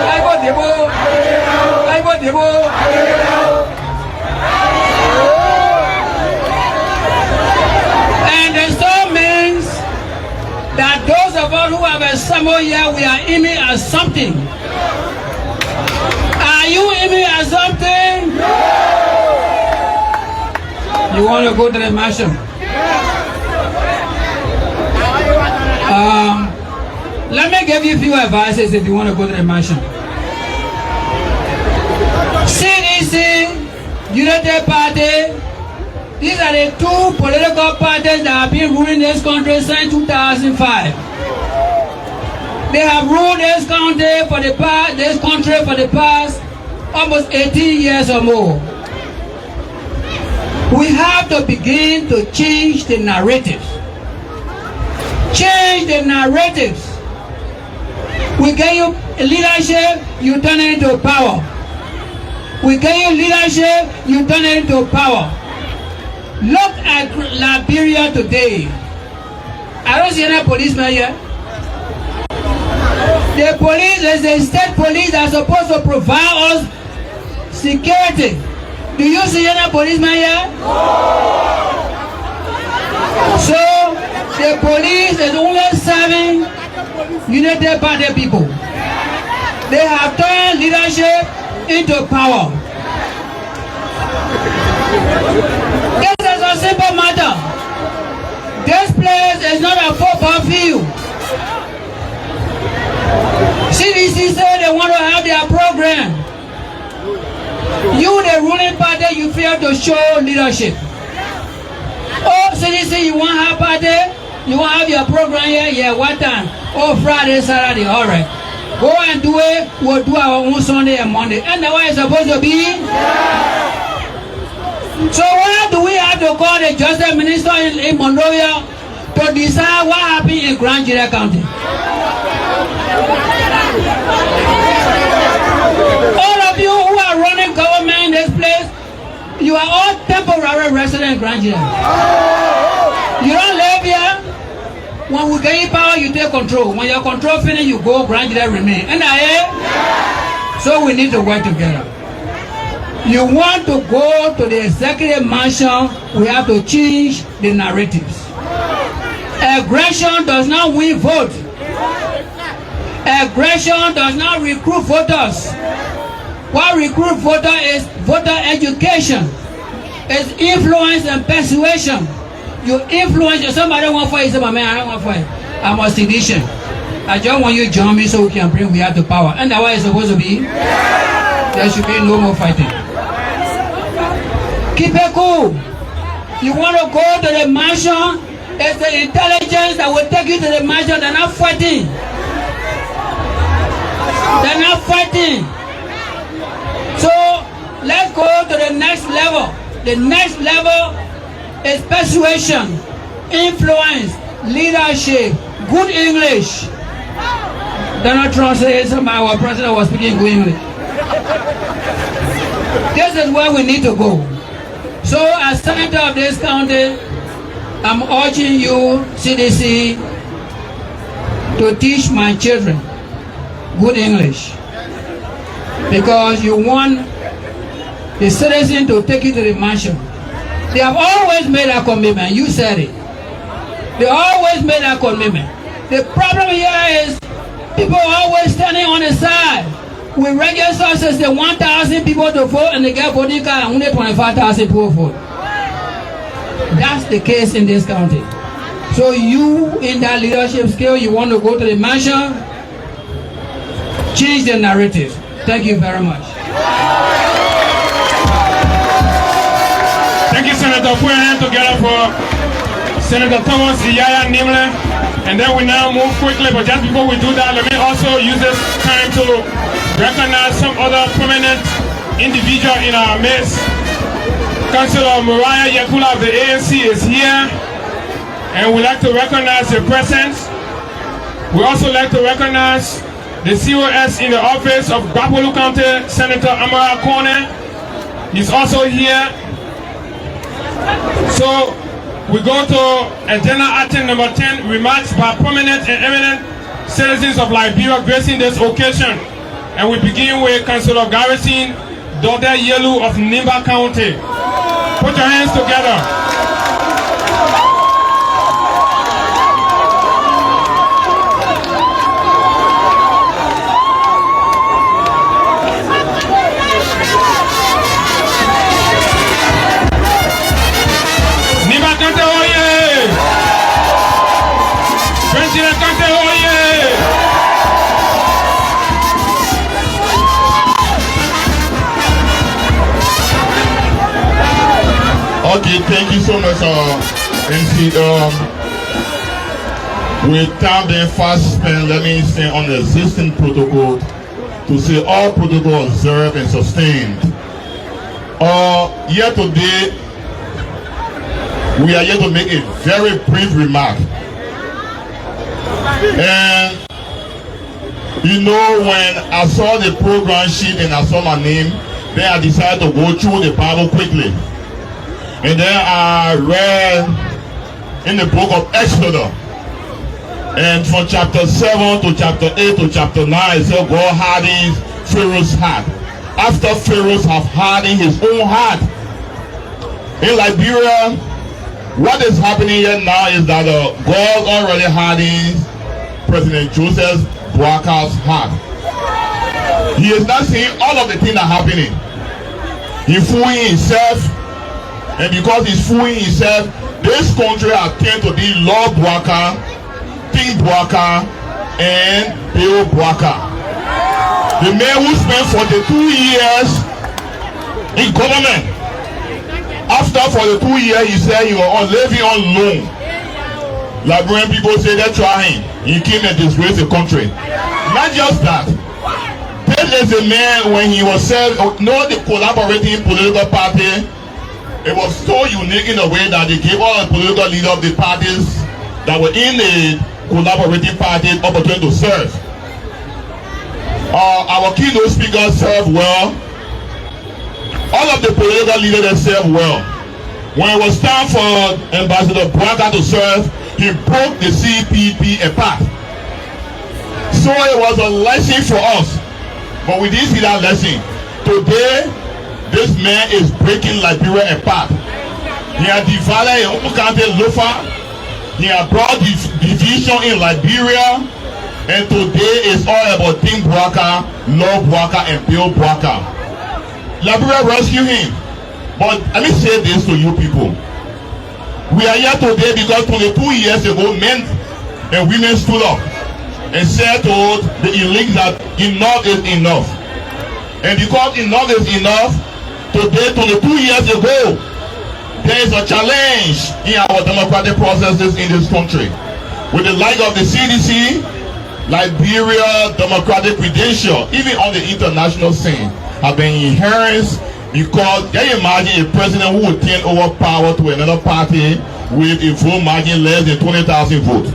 Kaibo Debo, Kaibo Debo. And the song means that those of us who have a Samoa here, we are aiming at something. Are you aiming at something? You want to go to the mansion? Let me give you a few advices if you want to go to the mansion. CDC, United Party, these are the two political parties that have been ruling this country since 2005. They have ruled this country for the past almost 18 years or more. We have to begin to change the narratives. Change the narratives. We give you leadership, you turn it into power. We give you leadership, you turn it into power. Look at Liberia today. I don't see any policemen here. The police is the state police that are supposed to provide us security. Do you see any policemen here? So the police is only serving United Party people. They have turned leadership into power. This is a simple matter. This place is not a football field. CDC said they want to have their program. You, the ruling party, you fail to show leadership. Oh, CDC, you want to have party? You want to have your program here? Yeah, what time? Oh, Friday, Saturday, all right. Go and do it. We'll do our own Sunday and Monday. And that's what it's supposed to be? So why do we have to call the justice minister in Monrovia to decide what happened in Gedeh County? All of you who are running government in this place, you are all temporary residents in Gedeh. You don't live here. When we get power, you take control. When your control finish, you go, Gedeh remain. And so we need to work together. You want to go to the executive mansion, we have to change the narratives. Aggression does not win vote. Aggression does not recruit voters. What recruit voter is voter education. It's influence and persuasion. You influence somebody want for it, say, man, I don't want for it. I'm a sedition. I just want you to join me so we can bring we have the power. And that's what it's supposed to be. There should be no more fighting. Keep it cool. You want to go to the mansion, it's the intelligence that will take you to the mansion. They're not fighting. They're not fighting. So let's go to the next level. The next level is persuasion, influence, leadership, good English. Donald Trump said our president was speaking good English. This is where we need to go. So as senator of this county, I'm urging you, CDC, to teach my children good English. Because you want the citizen to take you to the mansion. They have always made that commitment. You said it. They always made that commitment. The problem here is people are always standing on the side. We register says the 1,000 people to vote and they get voting card and only 25,000 people vote. That's the case in this county. So you, in that leadership skill, you want to go to the mansion, change the narrative. Thank you very much. Thank you, Senator. Put your hands together for Senator Thomas Iyaya Nimle. And then we now move quickly, but just before we do that, let me also use this time to recognize some other prominent individual in our midst. Councilor Mariah Yakula of the ANC is here, and we'd like to recognize your presence. We also like to recognize the COS in the office of Gbapolu County, Senator Amara Kone. He's also here. So we go to agenda item number 10, remarks by prominent and eminent citizens of Liberia gracing this occasion. And we begin with Councilor Garrison Dode Yelu of Nimba County. Put your hands together. Okay, thank you so much, MC. With time being fast spent, let me say on the existing protocol to say all protocol observed and sustained. Here today, we are here to make a very brief remark. And you know, when I saw the program sheet and I saw my name, then I decided to go through the Bible quickly. And then I read in the book of Exodus, and from chapter 7 to chapter 8 to chapter 9, it said God hardened Pharaoh's heart. After Pharaoh have hardened his own heart. In Liberia, what is happening here now is that God already hardened President Joseph Boakar's heart. He is not seeing all of the things that are happening. He's fooling himself. And because he's fooling himself, this country has turned to be Lord Boakar, King Boakar, and Bill Boakar. The man who spent 42 years in government. After 42 years, he said he was living on loan. Liberian people say they're trying. He came and disgraced the country. Not just that. This is a man when he was said, no, the collaborating political party. It was so unique in a way that they gave all the political leaders of the parties that were in the collaborating party opportunity to serve. Our keynote speakers served well. All of the political leaders that served well. When it was time for Ambassador Boakar to serve, he broke the CPP apart. So it was a lesson for us. But we didn't see that lesson. Today, this man is breaking Liberia apart. He has divided his own country, Lofa. He has brought division in Liberia. And today is all about Tim Boakar, Lord Boakar, and Bill Boakar. Liberia rescued him. But let me say this to you people. We are here today because 22 years ago, men and women stood up and said to the elite that enough is enough. And because enough is enough, today, 22 years ago, there is a challenge in our democratic processes in this country. With the like of the CDC, Liberia democratic credential, even on the international scene, have been inherited because can you imagine a president who would turn over power to another party with a vote margin less than 20,000 votes?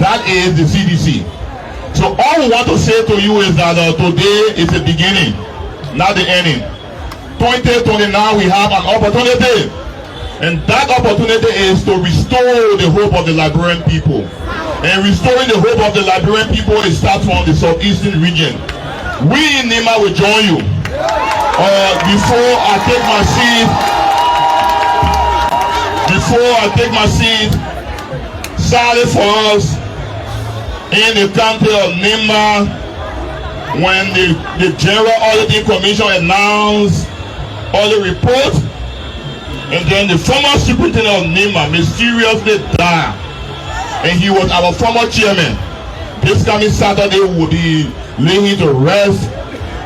That is the CDC. So all we want to say to you is that today is the beginning, not the ending. 2029 we have an opportunity, and that opportunity is to restore the hope of the Liberian people. And restoring the hope of the Liberian people is start from the southeastern region. We in Nima will join you. Before I take my seat, sadly for us in the county of Nima, when the General Auditing Commission announced all the report, and then the former superintendent of Nima mysteriously died, and he was our former chairman. This coming Saturday we will be laying to rest,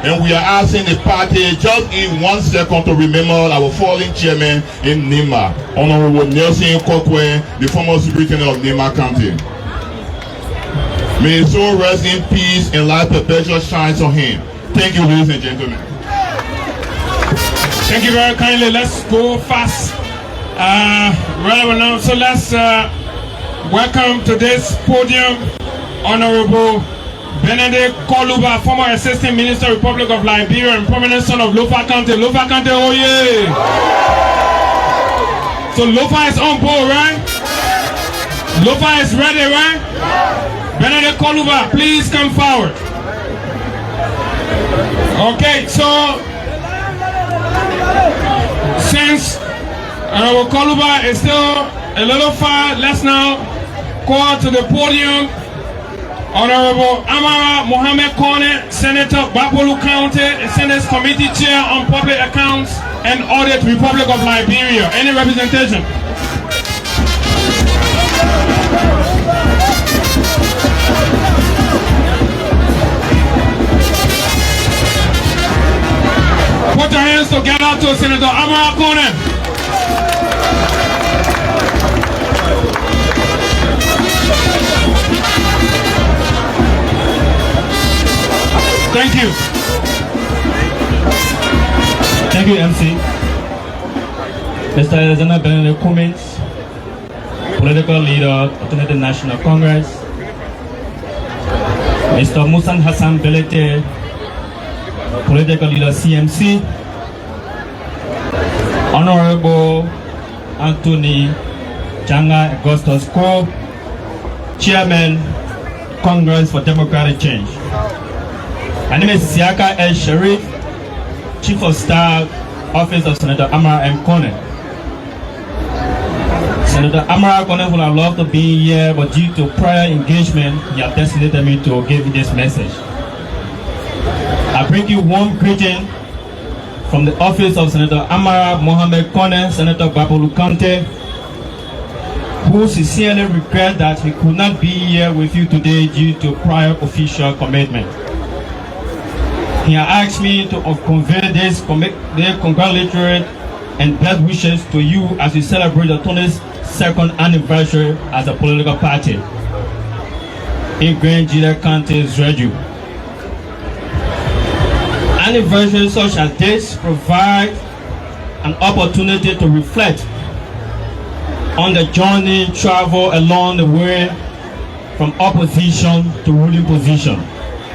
and we are asking the party just in 1 second to remember our fallen chairman in Nima, Honorable Nelson Kokwe, the former superintendent of Nima County. May his soul rest in peace and light perpetual shines on him. Thank you, ladies and gentlemen. Thank you very kindly. Let's go fast. Relevant now. So let's welcome to this podium Honorable Benedict Koluba, former Assistant Minister, Republic of Liberia, and prominent son of Lofa County. Lofa County, oh yeah! So Lofa is on board, right? Lofa is ready, right? Benedict Koluba, please come forward. Okay, so since our Koluba is still a little far, let's now call to the podium Honorable Amara Mohammed Kone, Senator Babolu County, Senate Committee Chair on Public Accounts and Audit, Republic of Liberia. Any representation? Put your hands together to Senator Amara Kone. Thank you. Thank you, MC. Mr. Alexander Benedict Cummins, political leader of the United National Congress. Mr. Musan Hassan Belete, political leader CMC. Honorable Anthony Changa Augustus Ko, Chairman, Congress for Democratic Change. My name is Siaka El Sharif, Chief of Staff, Office of Senator Amara M. Kone. Senator Amara Kone would have loved to be here, but due to prior engagement, he has designated me to give you this message. I bring you warm greeting from the office of Senator Amara Mohammed Kone, Senator Babolu County, who sincerely regret that he could not be here with you today due to prior official commitment. He asked me to convey this congratulatory and best wishes to you as we celebrate the 22nd anniversary as a political party in Gedeh County, Zwedru. Anniversaries such as this provide an opportunity to reflect on the journey traveled along the way from opposition to ruling position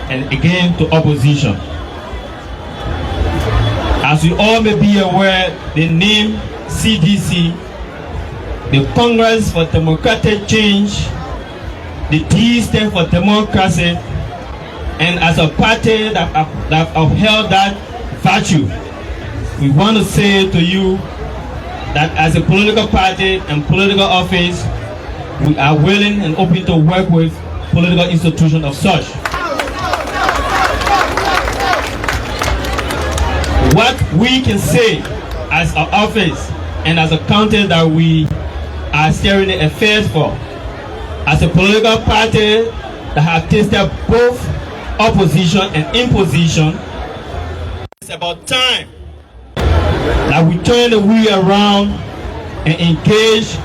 and again to opposition. As we all may be aware, the name CDC, the Congress for Democratic Change, the D stands for democracy, and as a party that upheld that virtue, we want to say to you that as a political party and political office, we are willing and open to work with political institutions of such. What we can say as an office and as a county that we are steering the affairs for, as a political party that have tasted both opposition and imposition, it's about time that we turn the wheel around and engage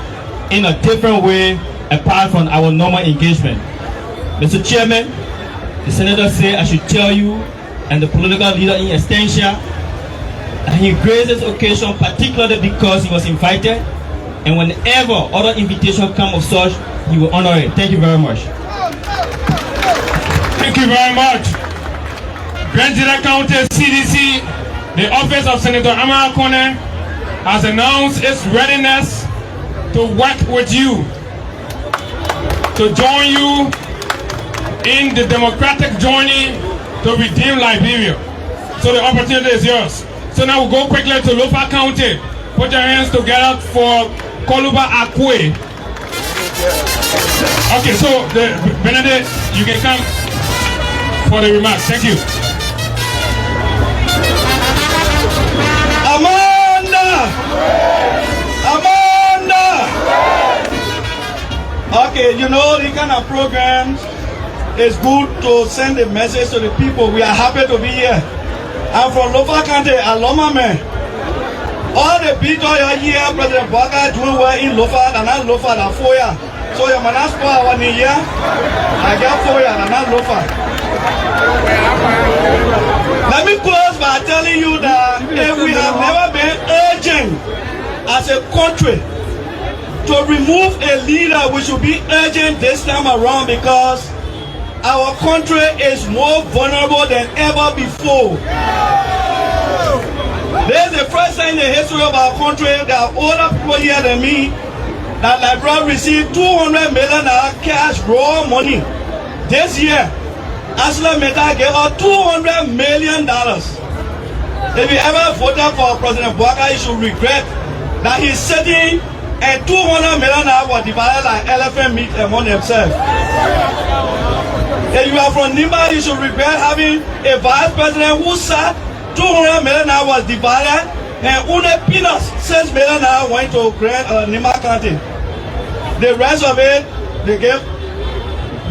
in a different way apart from our normal engagement. Mr. Chairman, the Senator said I should tell you and the political leader in extension that he graced this occasion particularly because he was invited, and whenever other invitation come of such, he will honor it. Thank you very much. Thank you very much. Gedeh County CDC, the office of Senator Amara Kone, has announced its readiness to work with you, to join you in the democratic journey to redeem Liberia. So the opportunity is yours. So now we'll go quickly to Lofa County. Put your hands together for Koluba Akwe. Okay, so Benedict, you can come for the remarks. Thank you. Amanda! Okay, you know, the kind of programs, it's good to send a message to the people. We are happy to be here. I'm from Lofa County, Aloma man. All the people are here, President Baka doing well in Lofa, and not Lofa, and Foya. So your man asked for our new year, I got Foya, and not Lofa. Let me close by telling you that if we have never been urgent as a country to remove a leader, we should be urgent this time around because our country is more vulnerable than ever before. This is the first time in the history of our country, there are older people here than me, that Liberia received $200 million cash raw money. This year, Asla Meta gave us $200 million. If you ever voted for President Bouaka, you should regret that he's sitting and $200 million was divided like elephant meat among themselves. If you are from Nimba, you should regret having a vice president who sat $200 million was divided and only peanuts, $6 million went to Nimba County. The rest of it, they gave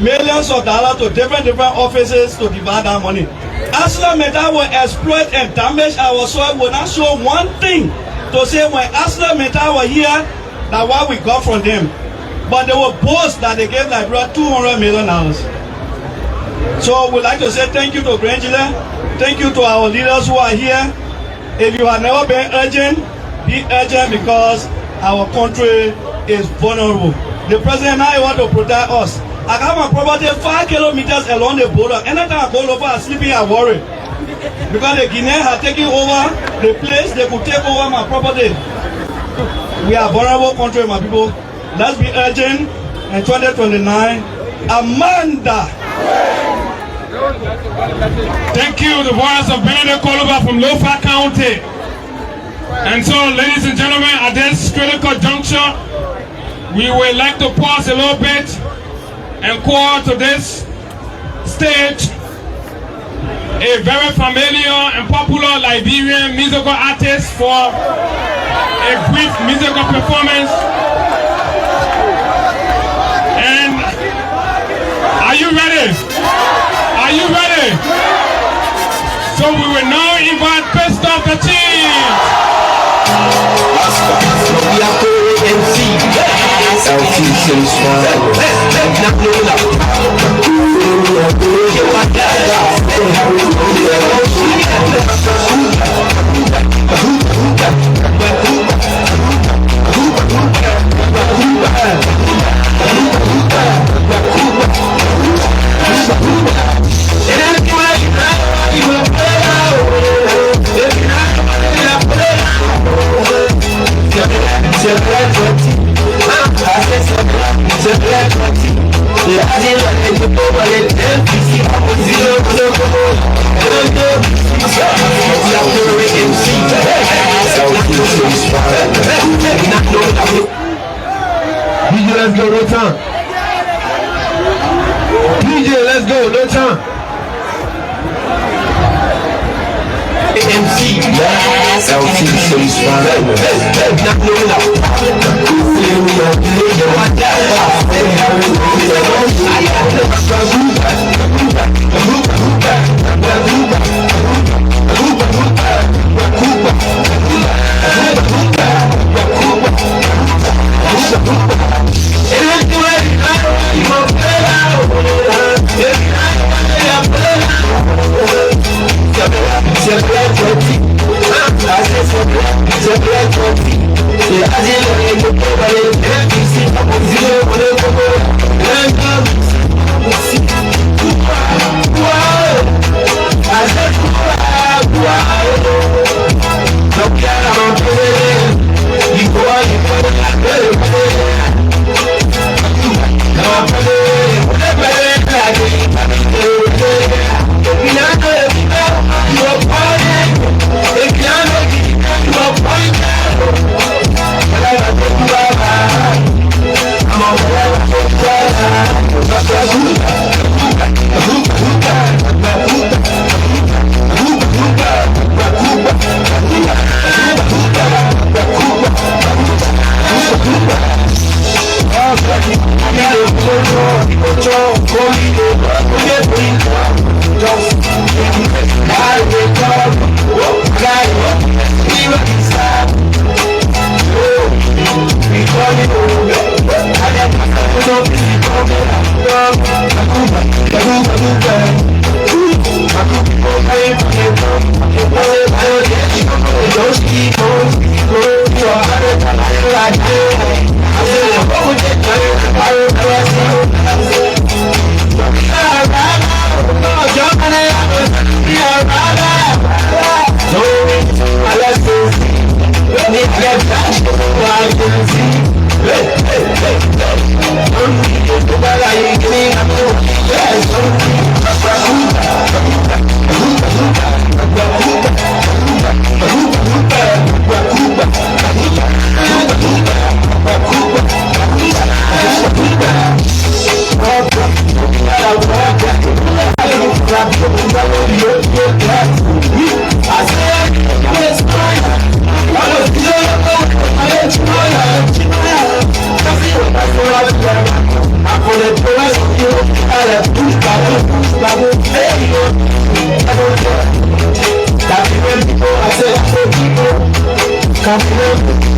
millions of dollars to different offices to divide that money. Asla Meta will exploit and damage our soil, will not show one thing to say when Asla Meta were here, that what we got from them. But they will boast that they gave Liberia $200 million. So we'd like to say thank you to Gedeh. Thank you to our leaders who are here. If you have never been urgent, be urgent because our country is vulnerable. The president now wants to protect us. I got my property 5 kilometers along the border. Anytime I go over, I'm sleeping, I worry. Because the Guineans are taking over the place, they could take over my property. We are a vulnerable country, my people. Let's be urgent. In 2029, Amanda. Thank you, the voice of Benedict Koluba from Lofa County. And so, ladies and gentlemen, at this critical juncture, we would like to pause a little bit and call to this stage a very familiar and popular Liberian musical artist for a brief musical performance. And are you ready? Are you ready? So we will now invite best of the team. DJ, let's go, no time. DJ, let's go, no time. MC, I'm Thank you.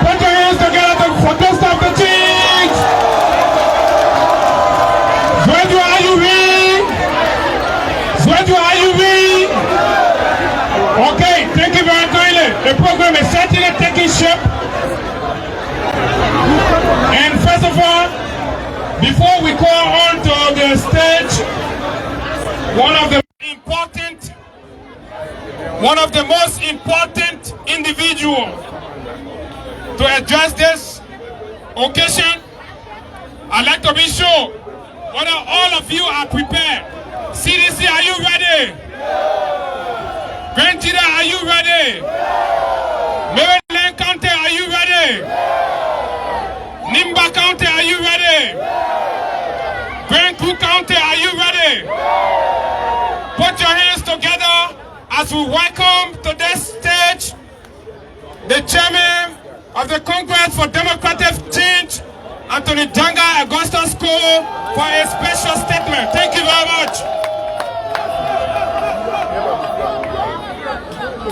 Put your hands together for the stop the change. Zwedru, are you ready? Zwedru, are you ready? Okay, thank you very much. The program is certainly taking shape. And first of all, before we go on to the stage, one of the most important individuals to address this occasion, I'd like to be sure whether all of you are prepared. CDC, are you ready? Grand Gedeh, are you ready? Maryland County, are you ready? Nimba County, are you ready? Grand Coup County, are you ready? Put your hands together as we welcome to this stage the chairman of the Congress for Democratic Change, Anthony Janga Augustus Cole, for a special statement. Thank you very much.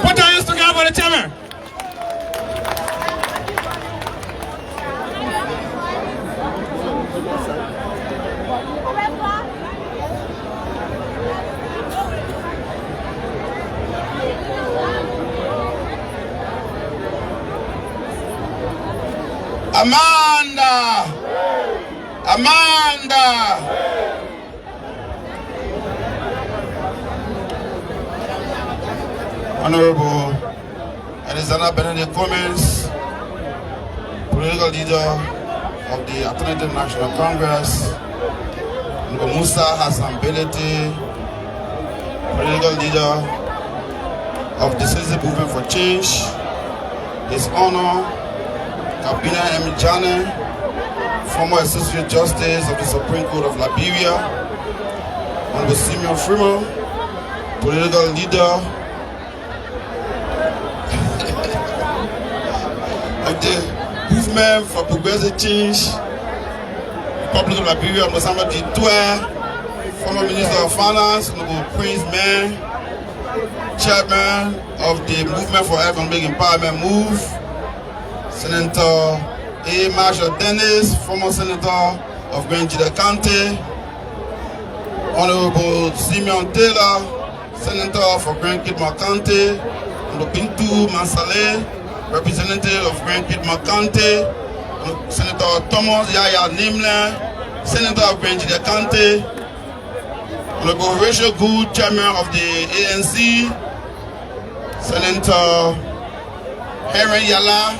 Put your hands together for the chairman. Amanda. Honorable Alexander Benedict Cummings, political leader of the Alternative National Congress, Honorable Musa Hassan Belete, political leader of the Citizen Movement for Change, His Honor Kabina Emijane, former Associate Justice of the Supreme Court of Liberia, Honorable Simeon Freeman, political leader of the Movement for Progressive Change, Republic of Liberia, Mosamba Ditoué, former Minister of Finance, Honorable Prince Man, Chairman of the Movement for Economic Empowerment MOVE, Senator A. Marshall Dennis, former Senator of Gedeh County, Honorable Simeon Taylor, Senator for Grand Kidman County, Honorable Bintu Mansale, Representative of Grand Kidman County, Senator Thomas Yaya Nimle, Senator of Gedeh County, Honorable Horatio Good, Chairman of the ANC, Senator Henry Yala,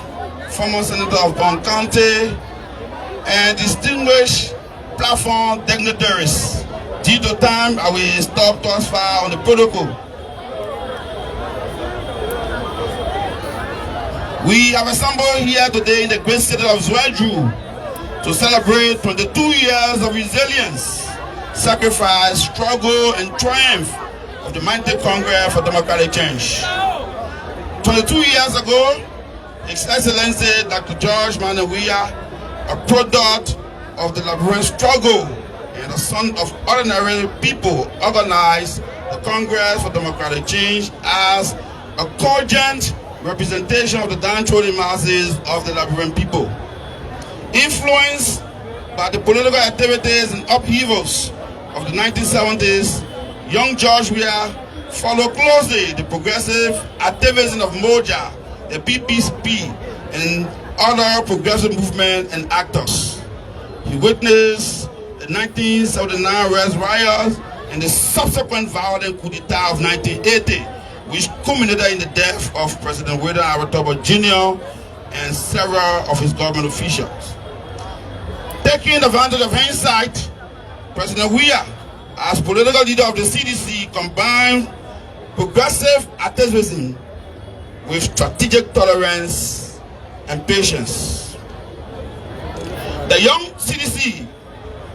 former Senator of Bon County, and distinguished platform dignitaries. Due to time, I will stop thus far on the protocol. We have assembled here today in the great city of Zwedru to celebrate 22 years of resilience, sacrifice, struggle, and triumph of the mighty Congress for Democratic Change. 22 years ago, His Excellency Dr. George Monrovia, a product of the Liberian struggle and a son of ordinary people, organized the Congress for Democratic Change as a cogent representation of the downtrodden masses of the Liberian people. Influenced by the political activities and upheavals of the 1970s, young George Weah followed closely the progressive activism of Moja, the PPP, and other progressive movement and actors. He witnessed the 1979 Red Riots and the subsequent violent coup d'etat of 1980, which culminated in the death of President Zwedru Jr. and several of his government officials. Taking advantage of hindsight, President Weah, as political leader of the CDC, combined progressive activism with strategic tolerance and patience. The young CDC,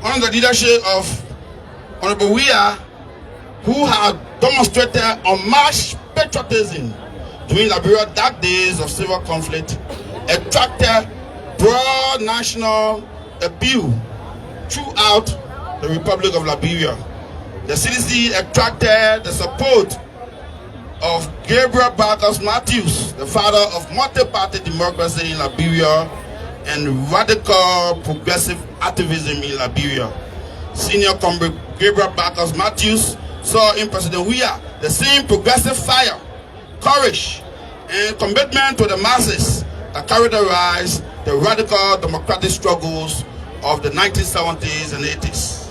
under the leadership of Honorable Weah, who had demonstrated unmatched patriotism during Liberia's dark days of civil conflict, attracted broad national appeal throughout the Republic of Liberia. The CDC attracted the support of Gabriel Barkas Matthews, the father of multi-party democracy in Liberia and radical progressive activism in Liberia. Senior Comrade Gabriel Barkas Matthews saw in President Weah the same progressive fire, courage, and commitment to the masses that characterized the radical democratic struggles of the 1970s and 80s.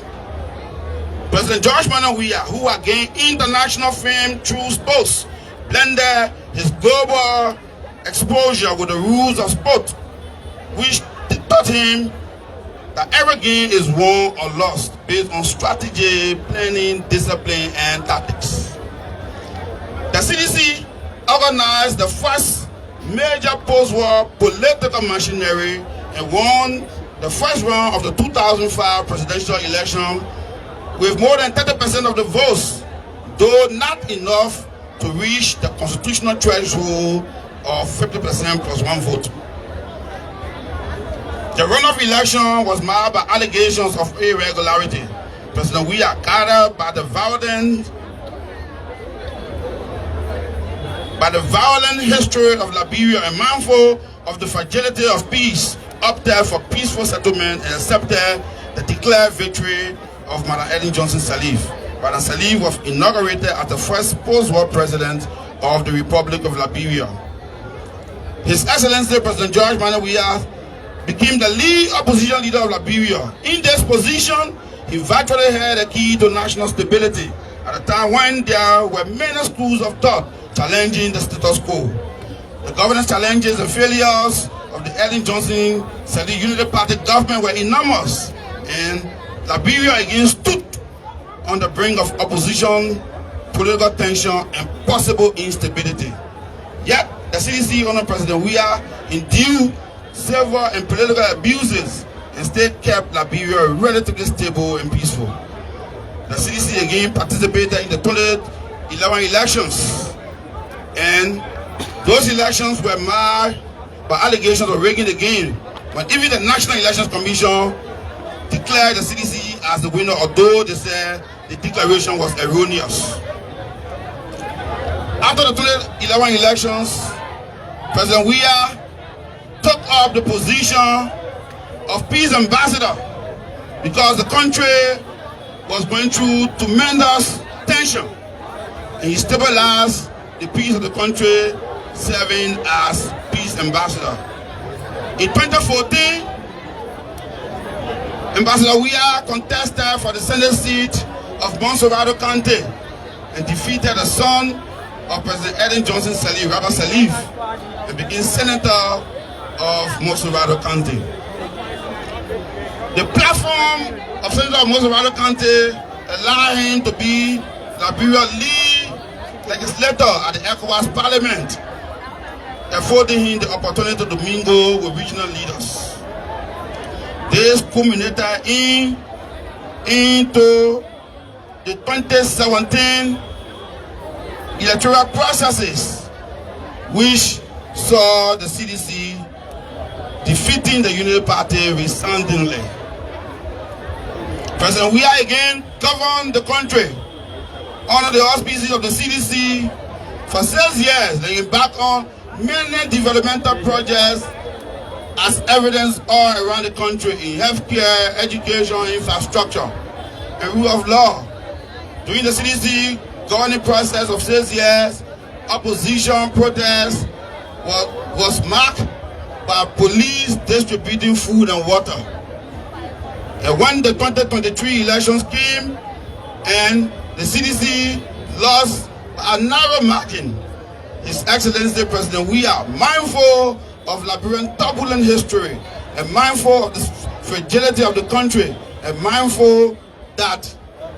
President George Monrovia, who had gained international fame through sports, blended his global exposure with the rules of sport, which taught him that every game is won or lost based on strategy, planning, discipline, and tactics. The CDC organized the first major post-war political machinery and won the first round of the 2005 presidential election with more than 30% of the votes, though not enough to reach the constitutional threshold of 50% plus one vote. The runoff election was marred by allegations of irregularity. President Weah, guided by the violent history of Liberia and mindful of the fragility of peace, opted for peaceful settlement and accepted the declared victory of Madam Ellen Johnson Sirleaf. Madam Sirleaf was inaugurated as the first post-war president of the Republic of Liberia. His Excellency President George Monrovia became the lead opposition leader of Liberia. In this position, he virtually held a key to national stability at a time when there were many schools of thought challenging the status quo. The governance challenges and failures of the Ellen Johnson Sirleaf Unity Party government were enormous, and Liberia again stood on the brink of opposition, political tension, and possible instability. Yet, the CDC under President Weah endured several and political abuses and still kept Liberia relatively stable and peaceful. The CDC again participated in the 2011 elections, and those elections were marred by allegations of rigging the game, when even the National Elections Commission declared the CDC as the winner, although they said the declaration was erroneous. After the 2011 elections, President Weah took up the position of peace ambassador because the country was going through tremendous tension, and he stabilized the peace of the country, serving as peace ambassador. In 2014, Ambassador Weah contested for the Senate seat of Monrovia County and defeated the son of President Ellen Johnson Sirleaf, and became senator of Monrovia County. The platform of Senator of Monrovia County allowed him to be Liberia's lead legislator at the ECOWAS Parliament, affording him the opportunity to mingle with regional leaders. This culminated into the 2017 electoral processes, which saw the CDC defeating the Unity Party resoundingly. President Weah again governed the country under the auspices of the CDC for 6 years. They embarked on many developmental projects as evidence all around the country in healthcare, education, infrastructure, and rule of law. During the CDC governing process of 6 years, opposition protests was marked by police distributing food and water. And when the 2023 elections came and the CDC lost a narrow margin, His Excellency President Weah, mindful of Liberian turbulent history and mindful of the fragility of the country and mindful that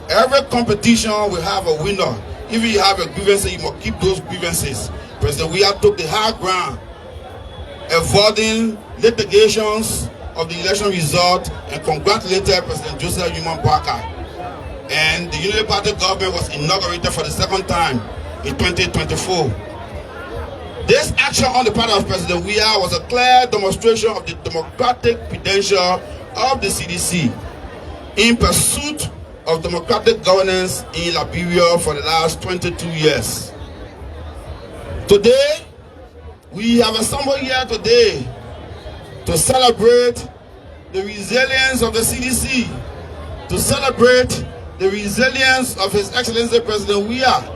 every competition will have a winner. If you have a grievance, you must keep those grievances. President Weah took the high ground, avoiding litigations of the election result, and congratulated President Joseph Newman Parker. And the Unity Party government was inaugurated for the second time in 2024. This action on the part of President Weah was a clear demonstration of the democratic credential of the CDC in pursuit of democratic governance in Liberia for the last 22 years. Today, we have assembled here today to celebrate the resilience of the CDC, to celebrate the resilience of His Excellency President Weah,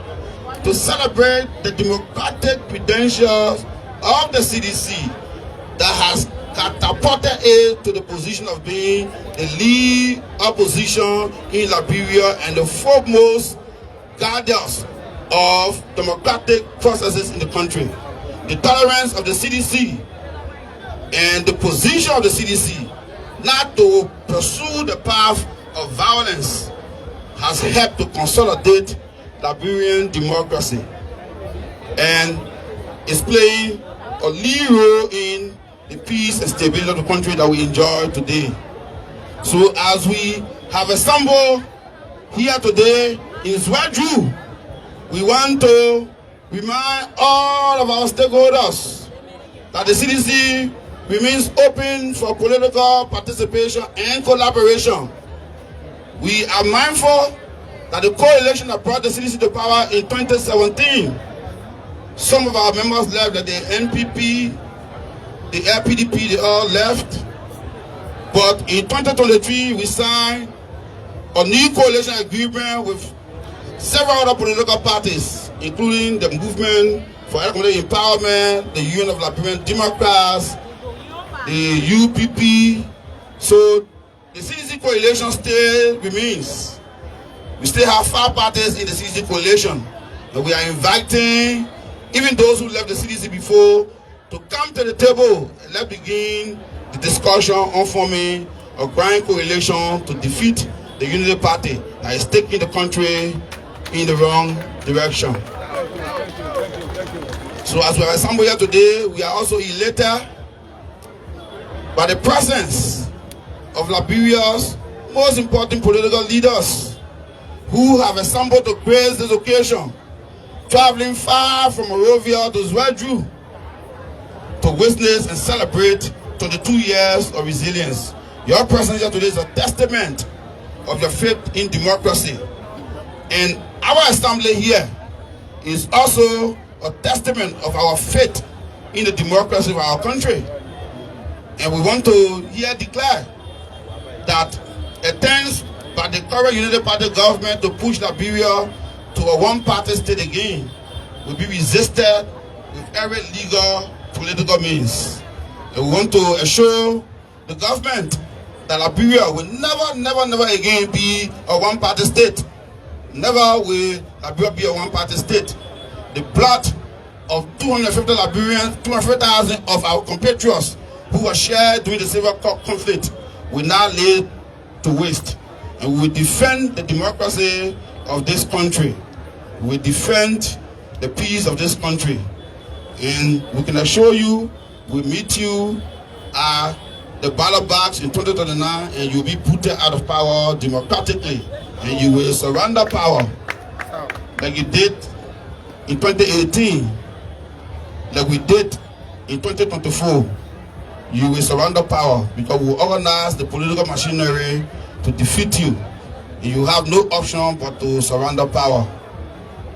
to celebrate the democratic credentials of the CDC that has catapulted it to the position of being the lead opposition in Liberia and the foremost guardians of democratic processes in the country. The tolerance of the CDC and the position of the CDC not to pursue the path of violence has helped to consolidate Liberian democracy and is playing a lead role in the peace and stability of the country that we enjoy today. So as we have assembled here today in Zwedru, we want to remind all of our stakeholders that the CDC remains open for political participation and collaboration. We are mindful that the coalition that brought the CDC to power in 2017, some of our members left, that the NPP, the LPDP, they all left. But in 2023, we signed a new coalition agreement with several other political parties, including the Movement for Economic Empowerment, the Union of Liberian Democrats, the UPP. So the CDC coalition still remains. We still have 5 parties in the CDC coalition. And we are inviting even those who left the CDC before to come to the table and let's begin the discussion on forming a grand coalition to defeat the Unity Party that is taking the country in the wrong direction. So as we are assembled here today, we are also elated by the presence of Liberia's most important political leaders who have assembled to grace this occasion, traveling far from Monrovia to Zwedru to witness and celebrate 22 years of resilience. Your presence here today is a testament of your faith in democracy. And our assembly here is also a testament of our faith in the democracy of our country. And we want to here declare that attempts by the current Unity Party government to push Liberia to a one-party state again will be resisted with every legal political means. And we want to assure the government that Liberia will never again be a one-party state. Never will Liberia be a one-party state. The blood of 250 Liberians, 250,000 of our compatriots who were shared during the civil conflict will now lay to waste. And we will defend the democracy of this country. We will defend the peace of this country. And we can assure you, we'll meet you at the ballot box in 2029 and you'll be put out of power democratically. And you will surrender power like you did in 2018, like we did in 2024. You will surrender power because we will organize the political machinery to defeat you. And you have no option but to surrender power.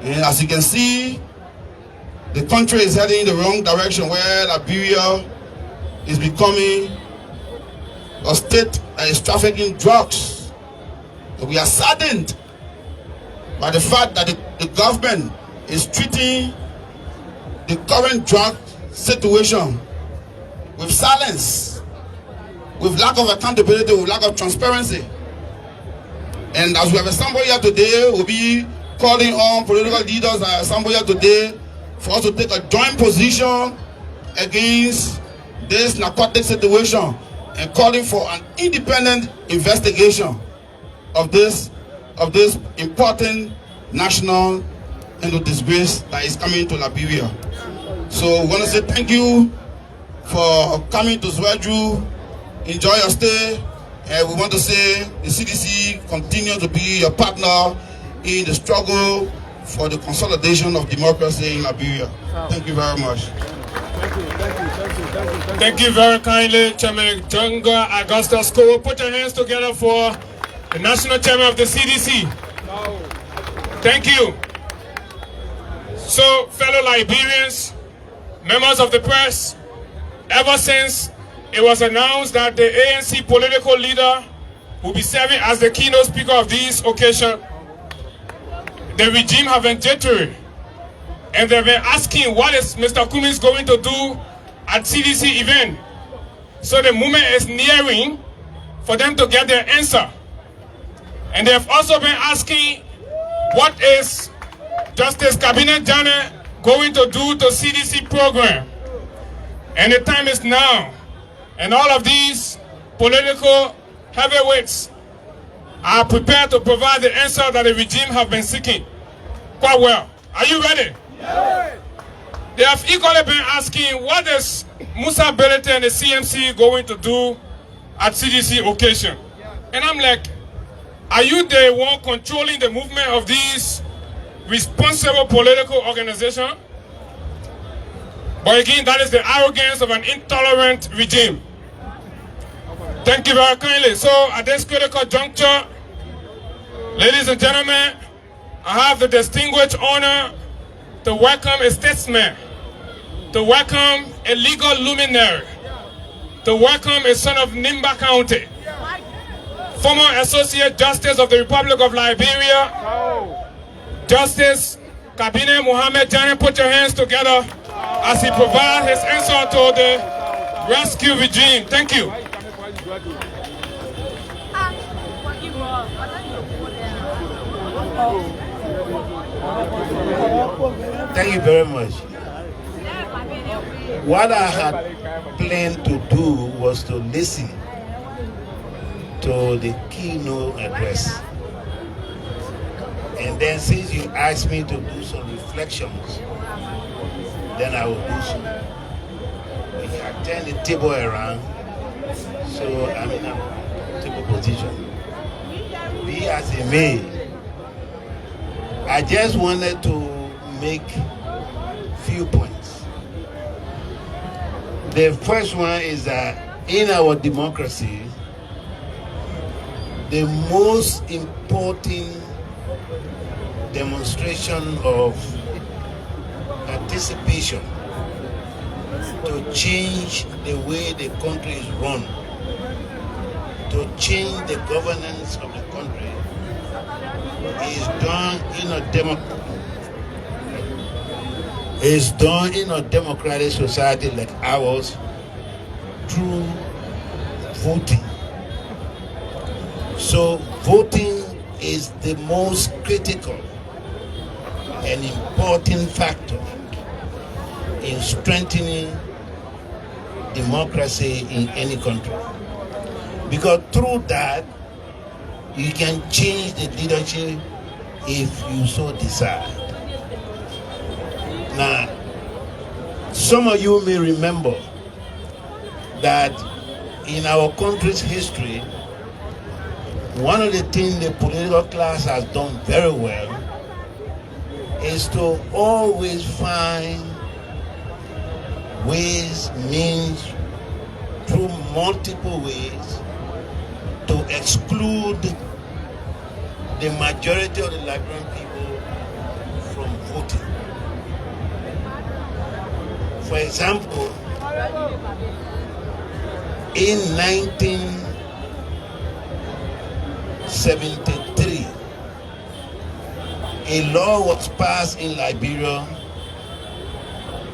And as you can see, the country is heading in the wrong direction where Liberia is becoming a state that is trafficking drugs. And we are saddened by the fact that the government is treating the current drug situation with silence, with lack of accountability, with lack of transparency. And as we have assembled here today, we'll be calling on political leaders that are assembled here today for us to take a joint position against this narcotic situation and calling for an independent investigation of this important national disgrace that is coming to Liberia. So we want to say thank you for coming to Zwedru. Enjoy your stay. And we want to say the CDC continues to be your partner in the struggle for the consolidation of democracy in Liberia. Thank you very much. Thank you very kindly, Chairman Junga Augustus Cole. Put your hands together for the National Chairman of the CDC. Thank you. So, fellow Liberians, members of the press, ever since it was announced that the ANC political leader will be serving as the keynote speaker of this occasion, the regime have been jittery, and they've been asking what is Mr. Cummings going to do at CDC event. So the moment is nearing for them to get their answer. And they've also been asking what is Justice Cabinet Janet going to do to CDC program. And the time is now. And all of these political heavyweights are prepared to provide the answer that the regime have been seeking. Quite well. Are you ready? Yes. They have equally been asking what is Musa Belete and the CMC going to do at CDC occasion. And I'm like, are you the one controlling the movement of these responsible political organizations? But again, that is the arrogance of an intolerant regime. Thank you very kindly. So at this critical juncture, ladies and gentlemen, I have the distinguished honor to welcome a statesman, to welcome a legal luminary, to welcome a son of Nimba County, former Associate Justice of the Republic of Liberia, Justice Cabinet Mohammed Janet. Put your hands together as he provides his answer to the rescue regime. Thank you. Thank you very much. What I had planned to do was to listen to the keynote address. And then since you asked me to do some reflections, then I will do so. We can turn the table around, so I'm in a table position. Be as it may, I just wanted to make few points. The first one is that in our democracy, the most important demonstration of participation to change the way the country is run, to change the governance of the country, is done in a democratic society like ours through voting. So voting is the most critical and important factor in strengthening democracy in any country. Because through that, you can change the leadership if you so decide. Now, some of you may remember that in our country's history, one of the things the political class has done very well is to always find ways, means, through multiple ways, to exclude the majority of the Liberian people from voting. For example, in 1973, a law was passed in Liberia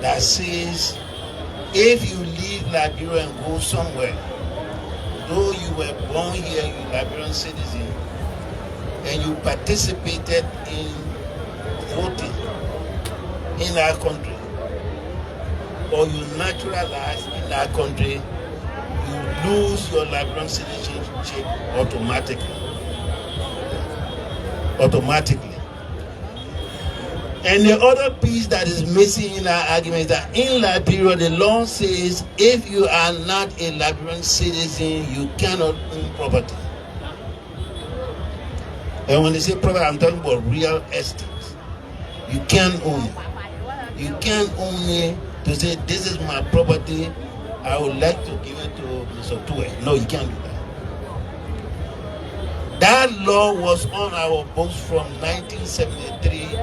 that says if you leave Liberia and go somewhere, though you were born here, you're a Liberian citizen, and you participated in voting in our country, or you naturalized in our country, you lose your Liberian citizenship automatically. And the other piece that is missing in our argument is that in Liberia, the law says if you are not a Liberian citizen, you cannot own property. And when they say property, I'm talking about real estate. You can't own it. You can't own it to say, this is my property, I would like to give it to Mr. Tue. No, you can't do that. That law was on our books from 1973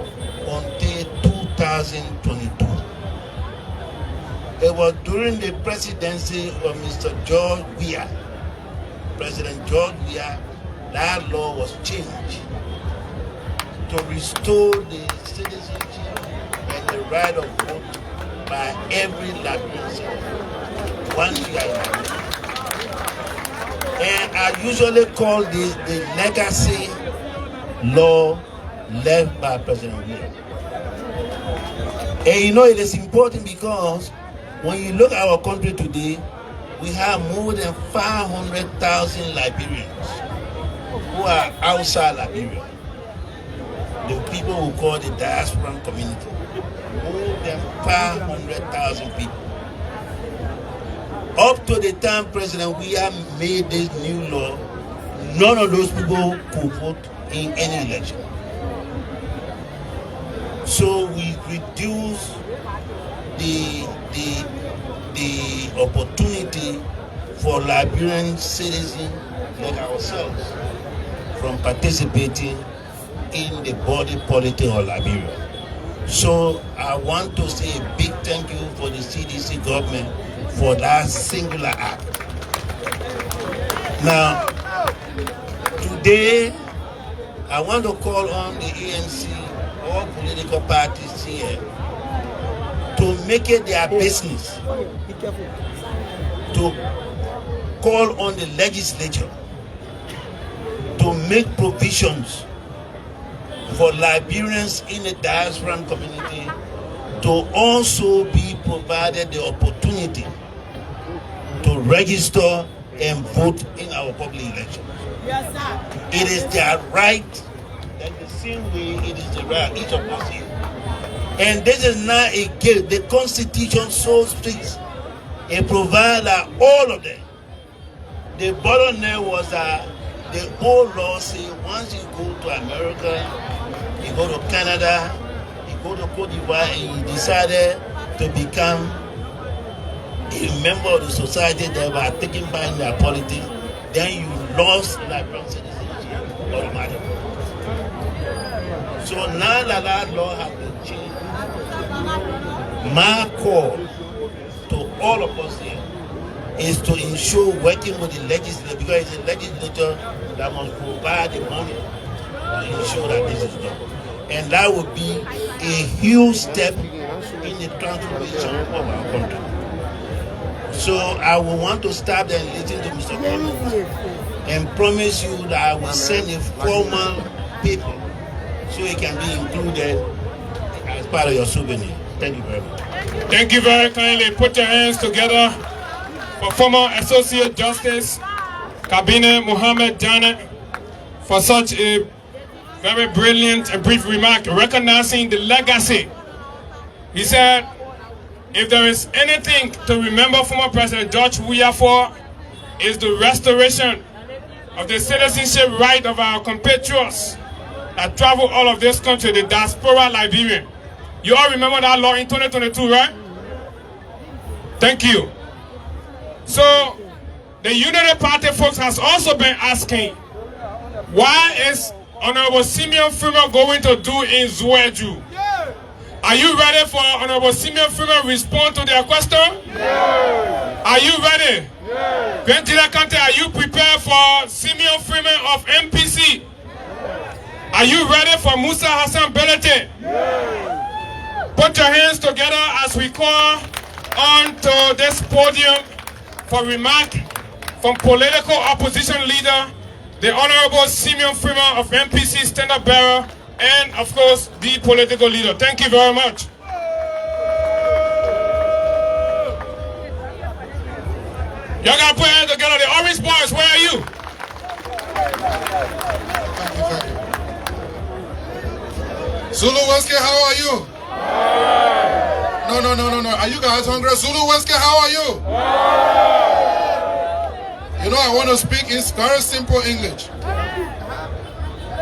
until 2022. It was during the presidency of Mr. George Weah, President George Weah, that law was changed to restore the citizenship and the right of vote by every Liberian citizen. Once you are in Liberia. And I usually call this the legacy law left by President Weah. And you know it is important because when you look at our country today, we have more than 500,000 Liberians who are outside Liberia. The people who call the diaspora community. More than 500,000 people. Up to the time President Weah made this new law, none of those people could vote in any election. So we reduce the opportunity for Liberian citizens like ourselves from participating in the body politic of Liberia. So I want to say a big thank you for the CDC government for that singular act. Now, today, I want to call on the ANC, all political parties here, to make it their business to call on the legislature to make provisions for Liberians in the diaspora community to also be provided the opportunity to register and vote in our public elections. Yes, sir. It is their right, and the same way it is the right of each of us here. And this is not a gift. The Constitution so speaks. It provides that all of them. The bottleneck was that the old law says once you go to America, you go to Canada, you go to Cote d'Ivoire, and you decided to become a member of the society that were taken by in their politics, then you lost Liberian citizenship automatically. So now that law has been changed, my call to all of us here is to ensure working with the legislature, because it's the legislature that must provide the money to ensure that this is done. And that would be a huge step in the transformation of our country. So I will want to start and listen to Mr. Collins and promise you that I will send a formal paper so it can be included as part of your souvenir. Thank you very much. Thank you very kindly. Put your hands together for former Associate Justice Kabine Mohammed Janet for such a very brilliant and brief remark recognizing the legacy. He said, if there is anything to remember former President George Weah for, is the restoration of the citizenship right of our compatriots that travel all of this country, the diaspora Liberian. You all remember that law in 2022, right? Thank you. So, the Unity Party folks has also been asking, why is Honorable Simeon Freeman going to do in Zwedru? Are you ready for Honorable Simeon Freeman to respond to their question? Are you ready? Grand Kante, are you prepared for Simeon Freeman of MPC? Are you ready for Musa Hassan Belete? Put your hands together as we call on to this podium for remark from political opposition leader, the Honorable Simeon Freeman of MPC, standard bearer, and of course, the political leader. Thank you very much. Y'all gotta put your hands together. The orange boys, where are you? Zulu Wenske, how are you? No. Are you guys hungry? Zulu Wenske, how are you? You know, I want to speak in very simple English.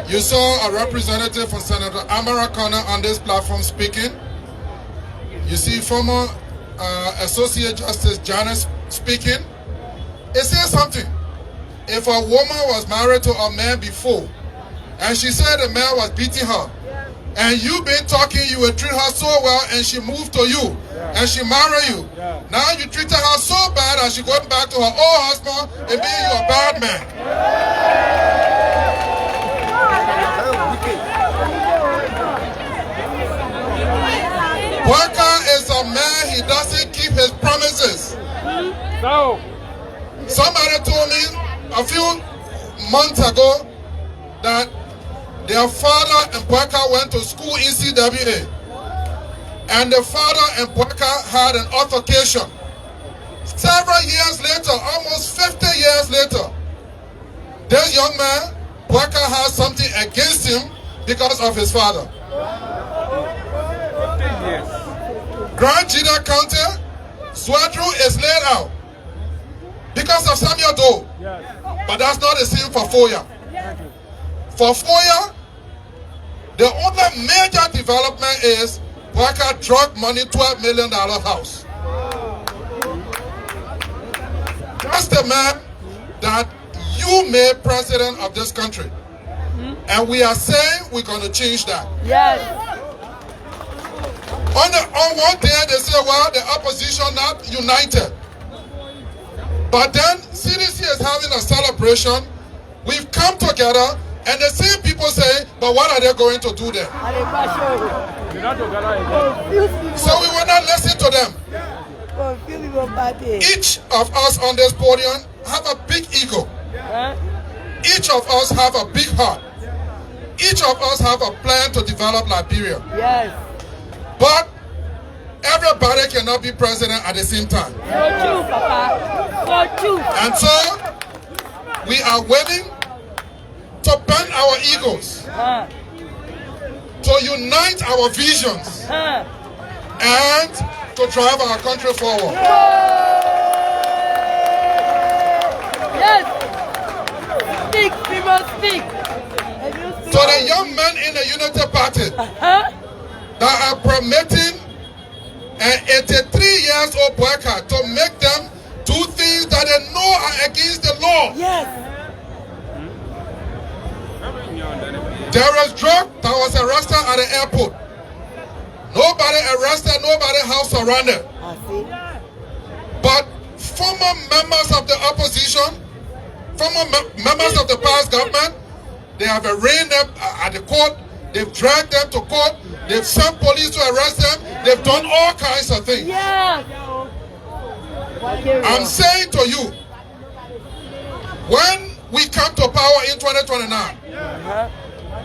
You saw a representative from Senator Amarakona on this platform speaking. You see former Associate Justice Janice speaking. It says something. If a woman was married to a man before, and she said the man was beating her, and you been talking, you would treat her so well, and she moved to you, and she married you. Now you treated her so bad that she going back to her old husband and being you a bad man. Walker is a man, he doesn't keep his promises. Somebody told me a few months ago that their father and Pwaka went to school in CWA. And the father and Pwaka had an altercation. Several years later, almost 50 years later, this young man, Pwaka, has something against him because of his father. Grand Gedeh County, Zwedru is laid out because of Samuel Doe. But that's not the same for Foya. For Foya, the only major development is Pwaka drug money $12 million house. That's the man that you made president of this country. And we are saying we're going to change that. On one day they say, well, the opposition not united. But then CDC is having a celebration. We've come together And the same people say, but what are they going to do there? So we will not listen to them. Each of us on this podium have a big ego. Each of us have a big heart. Each of us have a plan to develop Liberia. Yes. But everybody cannot be president at the same time. And so we are willing to bend our egos, to unite our visions, and to drive our country forward. Yes. Speak, we must speak. So the young men in the Unity Party that are permitting an 83-year-old worker to make them do things that they know are against the law. Yes. There was drug that was arrested at the airport. Nobody arrested, nobody house surrounded. But former members of the opposition, former members of the past government, they have arraigned them at the court. They've dragged them to court. They've sent police to arrest them. They've done all kinds of things. Yeah. I'm saying to you, when we come to power in 2029,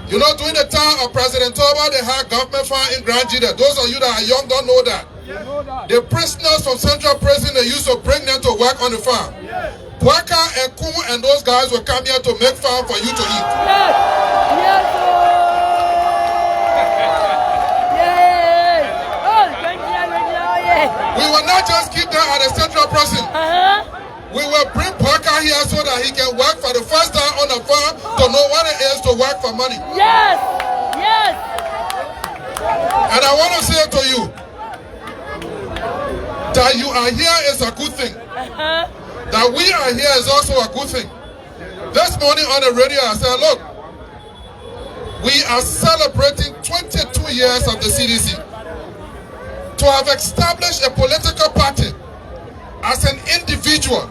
you know, during the time of President Toba, they had government farm in Grand Gedeh. Those of you that are young don't know that. The prisoners from Central Prison, they used to bring them to work on the farm. Kwaka and Kum and those guys will come here to make farm for you to eat. Yes. Yes. We will not just keep them at the Central Prison. We will bring Kwaka here so that he can work for the first time on the farm to know what it is to work for money. Yes. Yes. And I want to say to you that you are here is a good thing. That we are here is also a good thing. This morning on the radio I said, look, we are celebrating 22 years of the CDC. To have established a political party as an individual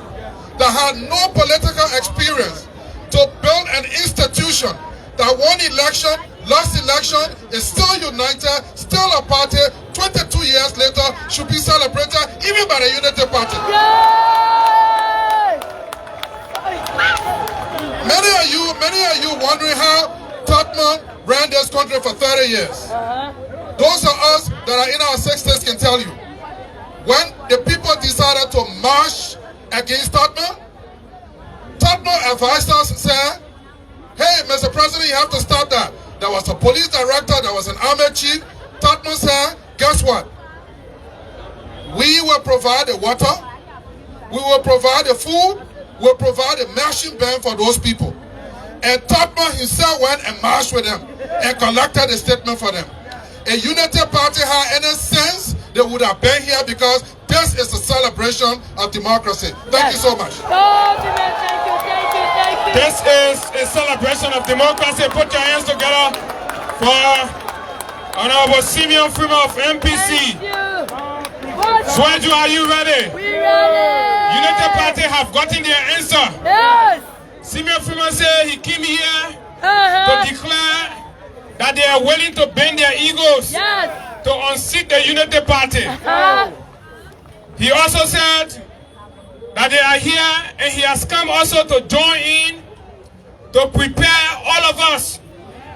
that had no political experience, to build an institution that won election, lost election, is still united, still a party, 22 years later should be celebrated even by the Unity Party. Many of you wondering how Totman ran this country for 30 years. Those of us that are in our 60s can tell you, when the people decided to march against Totman advised us, said, hey, Mr. President, you have to stop that. There was a police director, there was an army chief. Totman said, guess what? We will provide the water, we will provide the food, we'll provide a marching band for those people. And Totman himself went and marched with them and collected a statement for them. A Unity Party had any sense, they would have been here because this is a celebration of democracy. Thank you so much. Thank you. This is a celebration of democracy. Put your hands together for Honorable Simeon Freeman of MPC. Zwedru, are you ready? We're ready. Unity Party have gotten their answer. Yes. Simeon Freeman said he came here to declare that they are willing to bend their egos to unseat the Unity Party. He also said that they are here and he has come also to join in to prepare all of us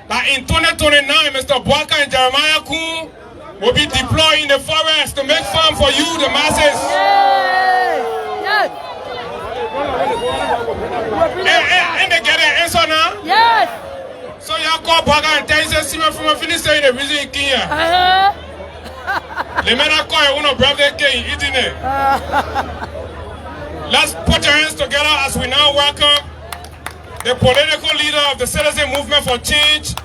that in 2029 Mr. Bwaka and Jeremiah Kun will be deployed in the forest to make farm for you, the masses. Yes. And they get an answer now? Yes. So y'all call Bwaka and tell you Simeon from a finish saying the reason he came here. The men are calling one of brother King eating it. Let's put your hands together as we now welcome the political leader of the Citizen Movement for Change,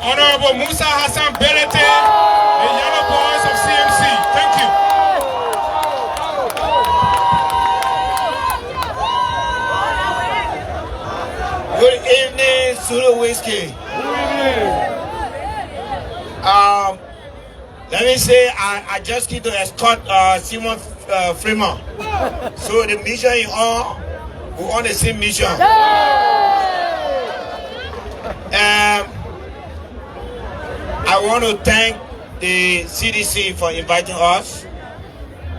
Honorable Musa Hassan Berete, the Yellow Boys of CMC. Thank you. Good evening, Zulu Whiskey. Let me say, I just need to escort Simon Freeman. So the mission is on. We're on the same mission. I want to thank the CDC for inviting us.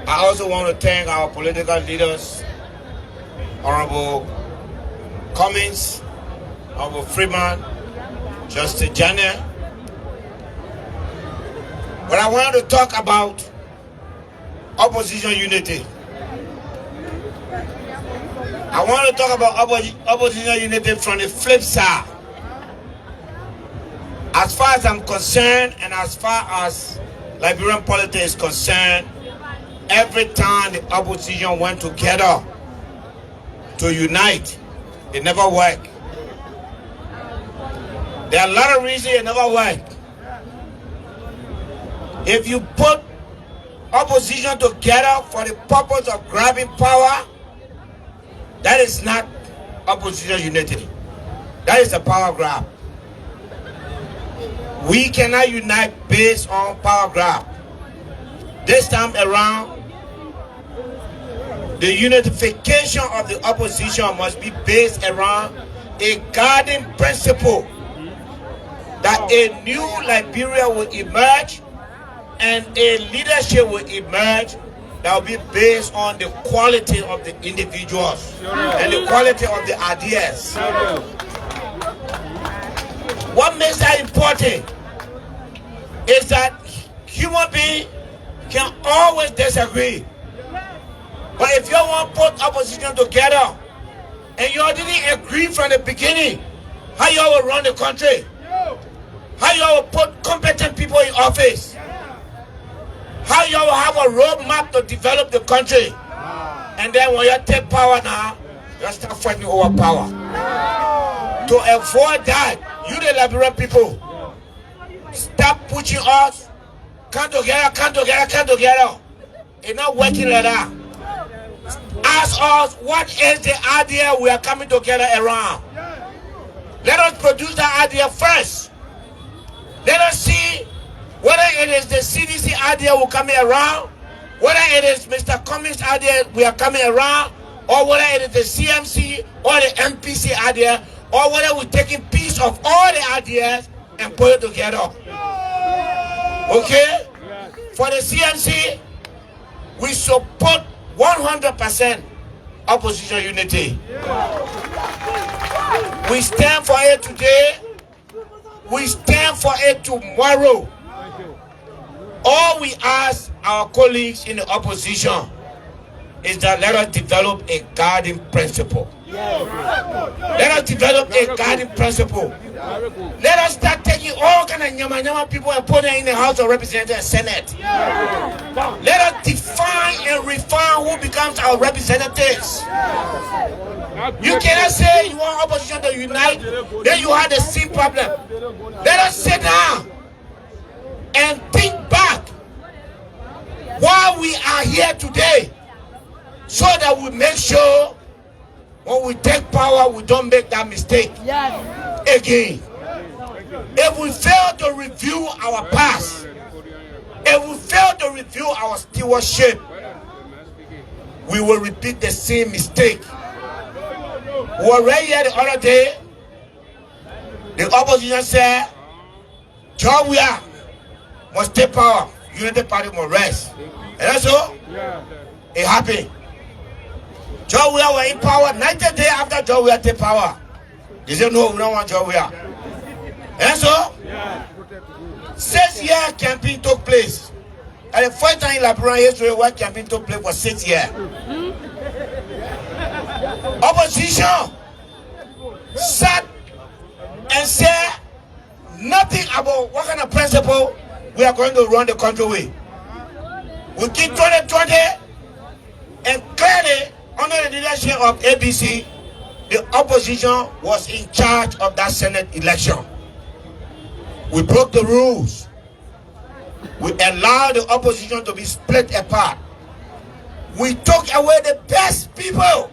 I also want to thank our political leaders, Honorable Cummings, Honorable Freeman, Justice Gedeh. But I want to talk about opposition unity. I want to talk about opposition unity from the flip side. As far as I'm concerned, and as far as Liberian politics is concerned, every time the opposition went together to unite, it never worked. There are a lot of reasons it never worked. If you put opposition together for the purpose of grabbing power, that is not opposition unity. That is a power grab. We cannot unite based on power grab. This time around, the unification of the opposition must be based around a guiding principle that a new Liberia will emerge and a leadership will emerge that will be based on the quality of the individuals and the quality of the ideas. What makes that important is that human beings can always disagree. But if you want to put opposition together and you didn't agree from the beginning how you will run the country, how you will put competent people in office, how you will have a roadmap to develop the country, and then when you take power now, you start fighting over power. To avoid that, you the Liberian people, stop pushing us, come together. It's not working like that. Ask us, what is the idea we are coming together around? Let us produce that idea first. Let us see whether it is the CDC idea we're coming around, whether it is Mr. Cummings' idea we are coming around, or whether it is the CMC or the MPC idea, or whether we're taking piece of all the ideas and put it together. Okay? For the CMC, we support 100% opposition unity. We stand for it today. We stand for it tomorrow. All we ask our colleagues in the opposition is that let us develop a guiding principle. Let us develop a guiding principle. Let us start taking all kind of nyama people and put them in the House of Representatives and Senate. Let us define and refine who becomes our representatives. You cannot say you want opposition to unite, then you have the same problem. Let us sit down and think back why we are here today, so that we make sure when we take power, we don't make that mistake again. If we fail to review our past, if we fail to review our stewardship, we will repeat the same mistake. We were right here the other day. The opposition said, Georgia must take power. United Party must rest. And that's all. It happened. Georgia were in power 90 days after Georgia take power. They said, no, we don't want Georgia. And so, 6-year campaign took place. And the first time in Liberian history where campaign took place for 6 years. Opposition sat and said nothing about what kind of principle we are going to run the country with. We keep 2020, and clearly under the leadership of ABC, the opposition was in charge of that Senate election. We broke the rules. We allowed the opposition to be split apart. We took away the best people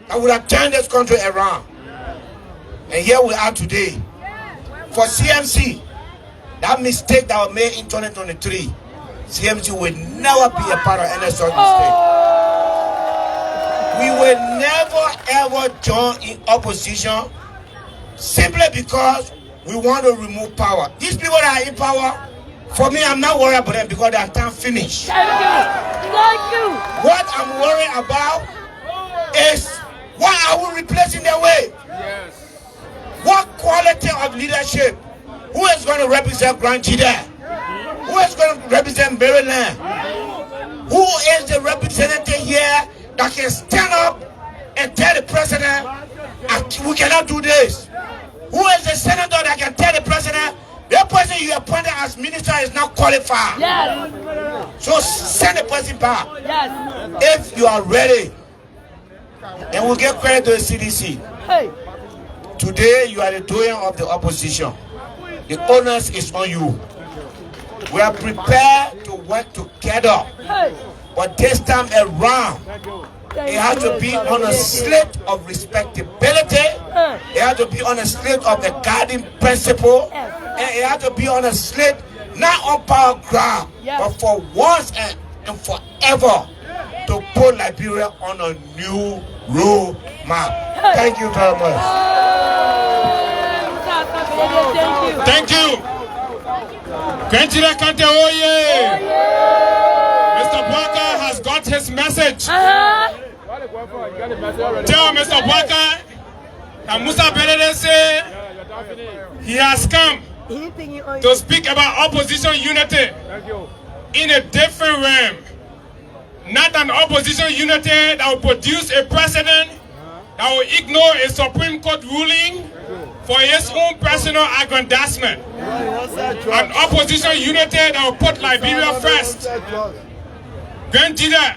that would have turned this country around. And here we are today. For CMC, that mistake that was made in 2023, CMC will never be a part of any such mistake. We will never ever join in opposition simply because we want to remove power. These people that are in power, for me, I'm not worried about them because their time finished. Thank you. What I'm worried about is what are we replacing their way? What quality of leadership? Who is going to represent Grand Gedeh? Who is going to represent Maryland? Who is the representative here that can stand up and tell the president, we cannot do this? Who is the senator that can tell the president, the person you appointed as minister is not qualified? Yes. So send the person back. Yes. If you are ready, and we'll give credit to the CDC. Hey. Today you are the doyen of the opposition. The onus is on you. We are prepared to work together. Hey. But this time around, it has to be on a slate of respectability. It has to be on a slate of the guiding principle. And it has to be on a slate not on power grab, but for once and forever to put Liberia on a new road map. Thank you very much. Thank you. Gedeh Kante Oye. Mr. Bwaka has got his message. Tell Mr. Bwaka that Musa Bedede say he has come to speak about opposition unity in a different realm. Not an opposition unity that will produce a president that will ignore a Supreme Court ruling for his own personal aggrandizement. An opposition unity that will put Liberia first. Grand Gedeh,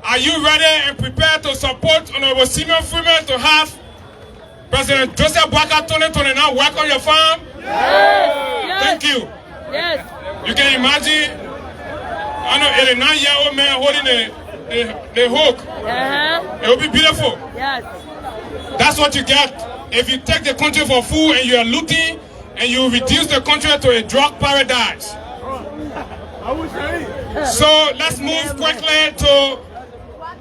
are you ready and prepared to support Honorable Simeon Freeman to have President Joseph Bwaka 2029 work on your farm? Yes. Thank you. Yes. You can imagine, I know a 9-year-old man holding the hook. It will be beautiful. Yes. That's what you get if you take the country for food and you are looting and you reduce the country to a drug paradise. So let's move quickly to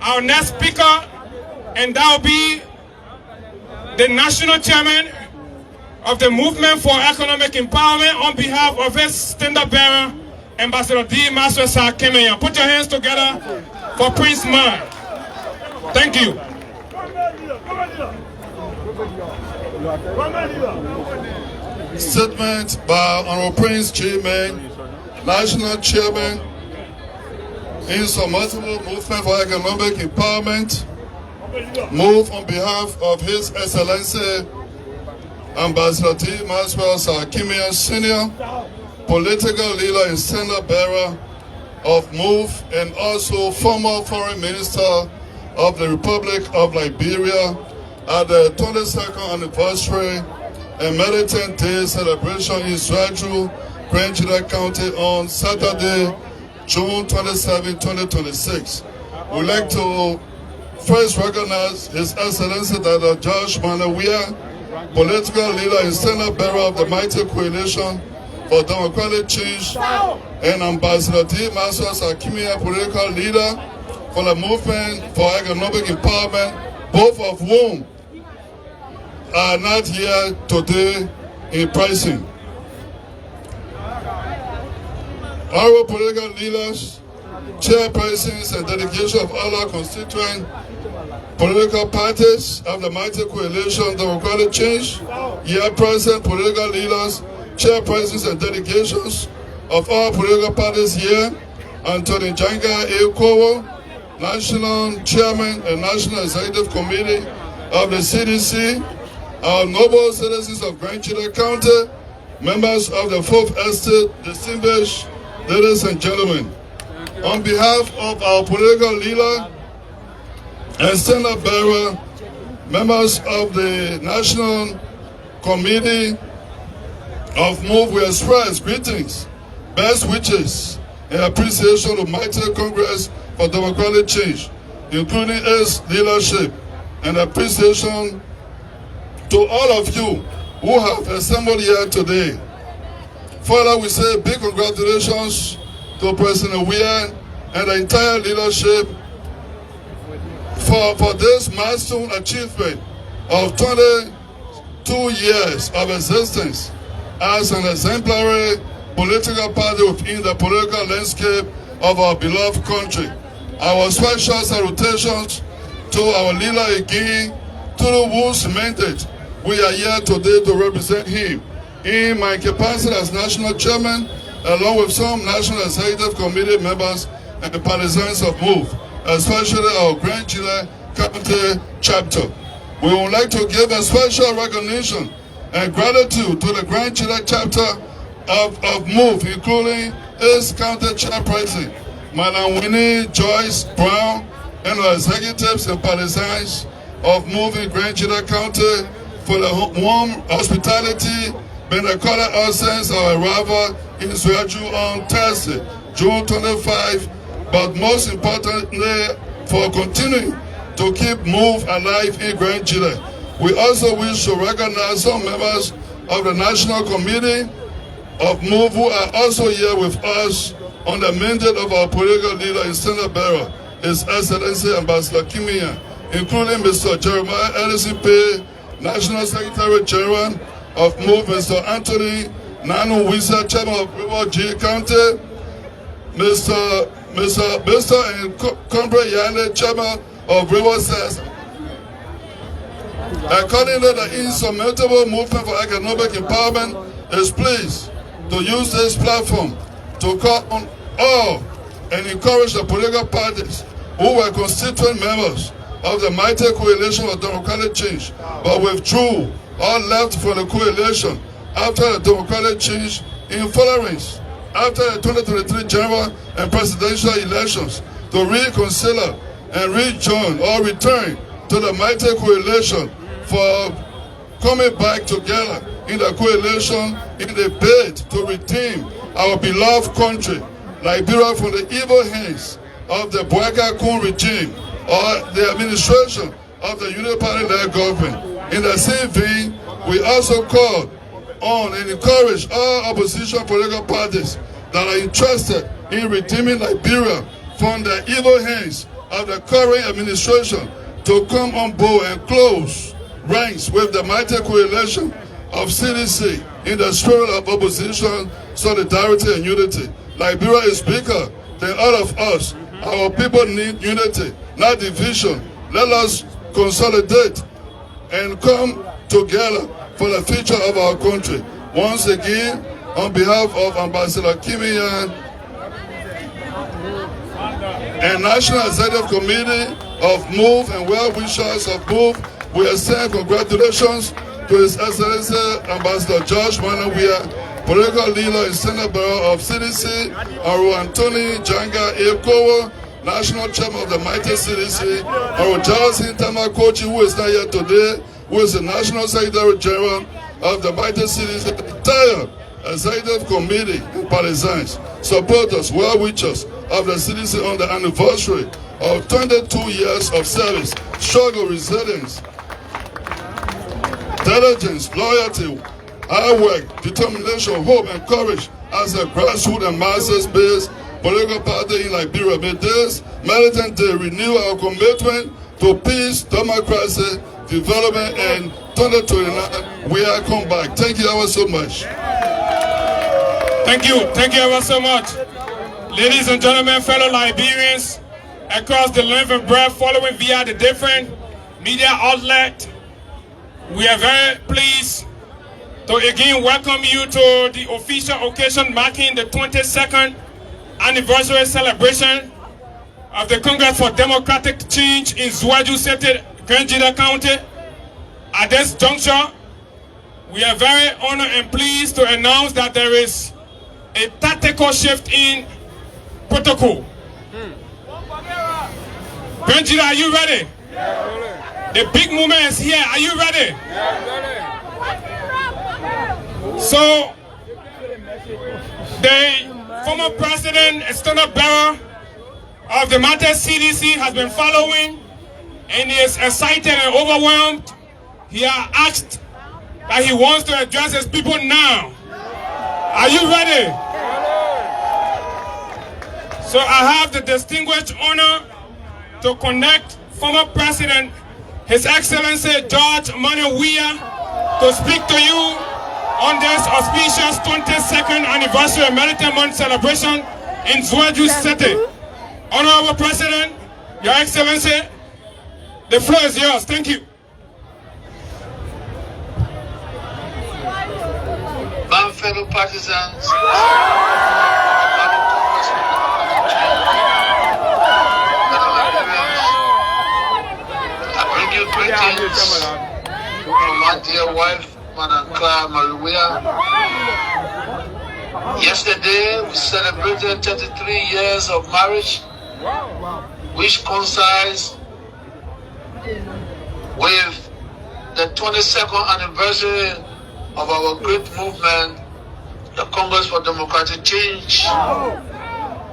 our next speaker, and that will be the national chairman of the Movement for Economic Empowerment on behalf of his standard bearer, Ambassador D. Maswe Sakemenya. Put your hands together for Prince Man. Thank you. Statement by Honorable Prince Chairman, National Chairman, Insurmountable Movement for Economic Empowerment, move on behalf of His Excellency Ambassador D. Maswe Sakemenya Senior, political leader and standard bearer of MOVE, and also former Foreign Minister of the Republic of Liberia, at the 22nd anniversary and Militant Day celebration in Zwedru, Grand Gedeh County on Saturday, June 27, 2026. We'd like to first recognize His Excellency Dr. George Monrovia, political leader and standard bearer of the Mighty Coalition for Democratic Change, and Ambassador D. Maswe Sakemenya, political leader for the Movement for Economic Empowerment, both of whom are not here today in person. Our political leaders, chairpersons, and delegation of all our constituent political parties of the Mighty Coalition Democratic Change, here present political leaders, chairpersons, and delegations of all political parties here, Anthony Janga A. Kowo, National Chairman and National Executive Committee of the CDC, our noble citizens of Grand Gedeh County, members of the 4th Estate, distinguished ladies and gentlemen. On behalf of our political leader and standard bearer, members of the National Committee of MOVE, we express greetings, best wishes, and appreciation of Mighty Congress for Democratic Change, including its leadership, and appreciation to all of you who have assembled here today. Further, we say big congratulations to President Weah and the entire leadership for this milestone achievement of 2 years of existence as an exemplary political party within the political landscape of our beloved country. Our special salutations to our leader again, through whose mandate we are here today to represent him. In my capacity as national chairman, along with some national executive committee members and the partisans of MOVE, especially our Grand Gedeh County chapter. We would like to give a special recognition and gratitude to the Grand Gedeh chapter of MOVE, including its county chairperson, Madam Winnie Joyce Brown, and our executives and partisans of MOVE in Grand Gedeh County for the warm hospitality been recorded us since our arrival in Zwedru on Thursday, June 25, but most importantly, for continuing to keep MOVE alive in Grand Gedeh. We also wish to recognize some members of the National Committee of MOVE who are also here with us on the mandate of our political leader and Senate bearer, His Excellency Ambassador Kimian, including Mr. Jeremiah Ellison P., National Secretary General of MOVE, Mr. Anthony Nanu Wisa, Chairman of River G County, Mr. and Comrade Yale, Chairman of River Sas. Accordingly, the Insurmountable Movement for Economic Empowerment is pleased to use this platform to call on all and encourage the political parties who were constituent members of the mighty coalition for democratic change, but withdrew or left from the coalition after the democratic change intolerance after the 2023 general and presidential elections to reconsider and rejoin or return to the mighty coalition for coming back together in the coalition in the bid to redeem our beloved country, Liberia, from the evil hands of the Boaga Kun regime or the administration of the unipart-led government. In the same vein, we also call on and encourage all opposition political parties that are interested in redeeming Liberia from the evil hands of the current administration to come on board and close ranks with the mighty coalition of CDC in the spirit of opposition, solidarity, and unity. Liberia is bigger than all of us. Our people need unity, not division. Let us consolidate and come together for the future of our country. Once again, on behalf of Ambassador Kimian and National Executive Committee of MOVE and well-wishers of MOVE, we extend congratulations to His Excellency Ambassador George Monrovia, political leader and Senate bearer of CDC, Aru Anthony Janga Ekowo, National Chairman of the mighty CDC, Aru Charles Hintama Kochi, who is not here today, who is the National Secretary General of the mighty CDC, the entire Executive Committee and partisans, supporters, well-wishers of the CDC on the anniversary of 22 years of service, struggle, resilience, diligence, loyalty, hard work, determination, hope, and courage as a grassroots and masses-based political party in Liberia. May this militant day renew our commitment to peace, democracy, development, and 2029, we are come back. Thank you ever so much. Thank you ever so much. Ladies and gentlemen, fellow Liberians, across the length and breadth, following via the different media outlets, we are very pleased to again welcome you to the official occasion marking the 22nd anniversary celebration of the Congress for Democratic Change in Zwedru State, Grand Gedeh County. At this juncture, we are very honored and pleased to announce that there is a tactical shift in protocol. Grand Gedeh, are you ready? The big movement is here. Are you ready? So, the former president, external bearer of the matter CDC, has been following and is excited and overwhelmed. He has asked that he wants to address his people now. Are you ready? So I have the distinguished honor to connect former President, His Excellency George Monrovia, to speak to you on this auspicious 22nd anniversary Military Month celebration in Zwedru City. Honorable President, Your Excellency, the floor is yours. Thank you. My fellow partisans, I bring you greetings from my dear wife, Madam Monrovia. Yesterday, we celebrated 33 years of marriage, which coincides with the 22nd anniversary of our great movement, the Congress for Democratic Change.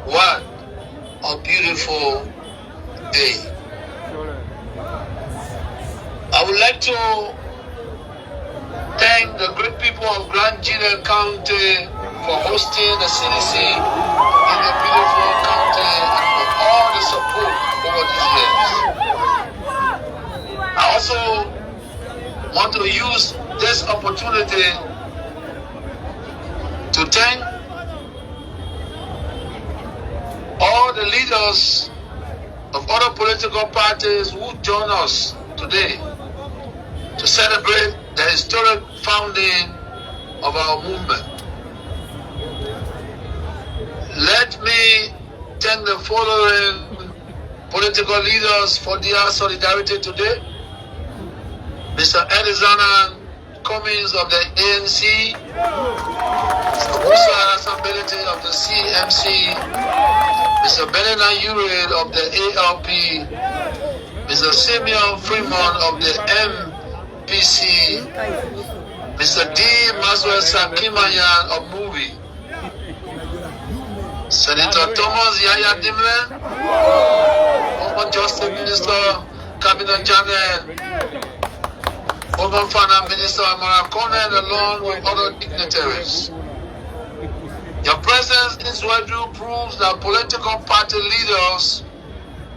What a beautiful day. I would like to thank the great people of Gedeh County for hosting the CDC in a beautiful county and for all the support over these years. I also want to use this opportunity to thank all the leaders of other political parties who join us today to celebrate the historic founding of our movement. Let me thank the following political leaders for their solidarity today. Mr. Alexander Cummings of the ANC, Mr. Musa Assembly of the CMC, Mr. Benena Urid of the ALP, Mr. Simeon Freeman of the MPC, Mr. D. Maswell Sakimayan of MOVI, Senator Thomas Yaya Dimle, former Justice Minister, Cabinet General, former Finance Minister Amara Conan, along with other dignitaries. Your presence in Zwedru proves that political party leaders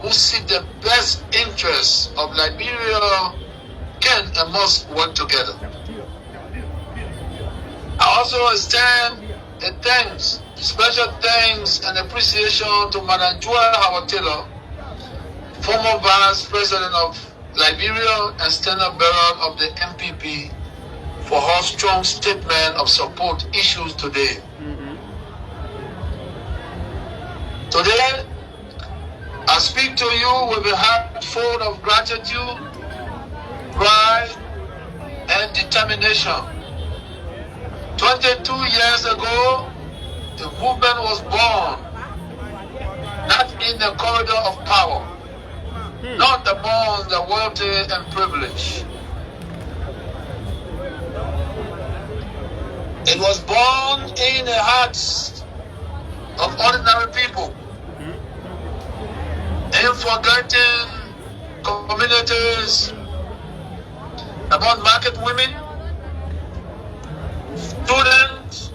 who seek the best interests of Liberia can and must work together. I also extend a thanks, special thanks and appreciation to Madam Joel Howard Taylor, former Vice President of Liberia and standard bearer of the MPP, for her strong statement of support issues today. Today, I speak to you with a heart full of gratitude, pride, and determination. 22 years ago, the movement was born, not in the corridor of power, not among the wealthy and privileged. It was born in the hearts of ordinary people, in forgotten communities, about market women, students,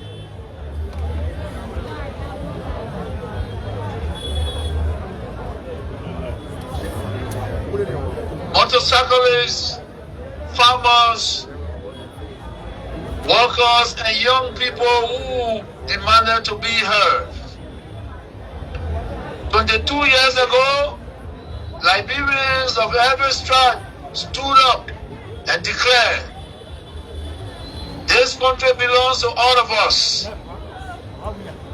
motorcyclists, farmers, workers, and young people who demanded to be heard. 22 years ago, Liberians of every stripe stood up and declared, this country belongs to all of us.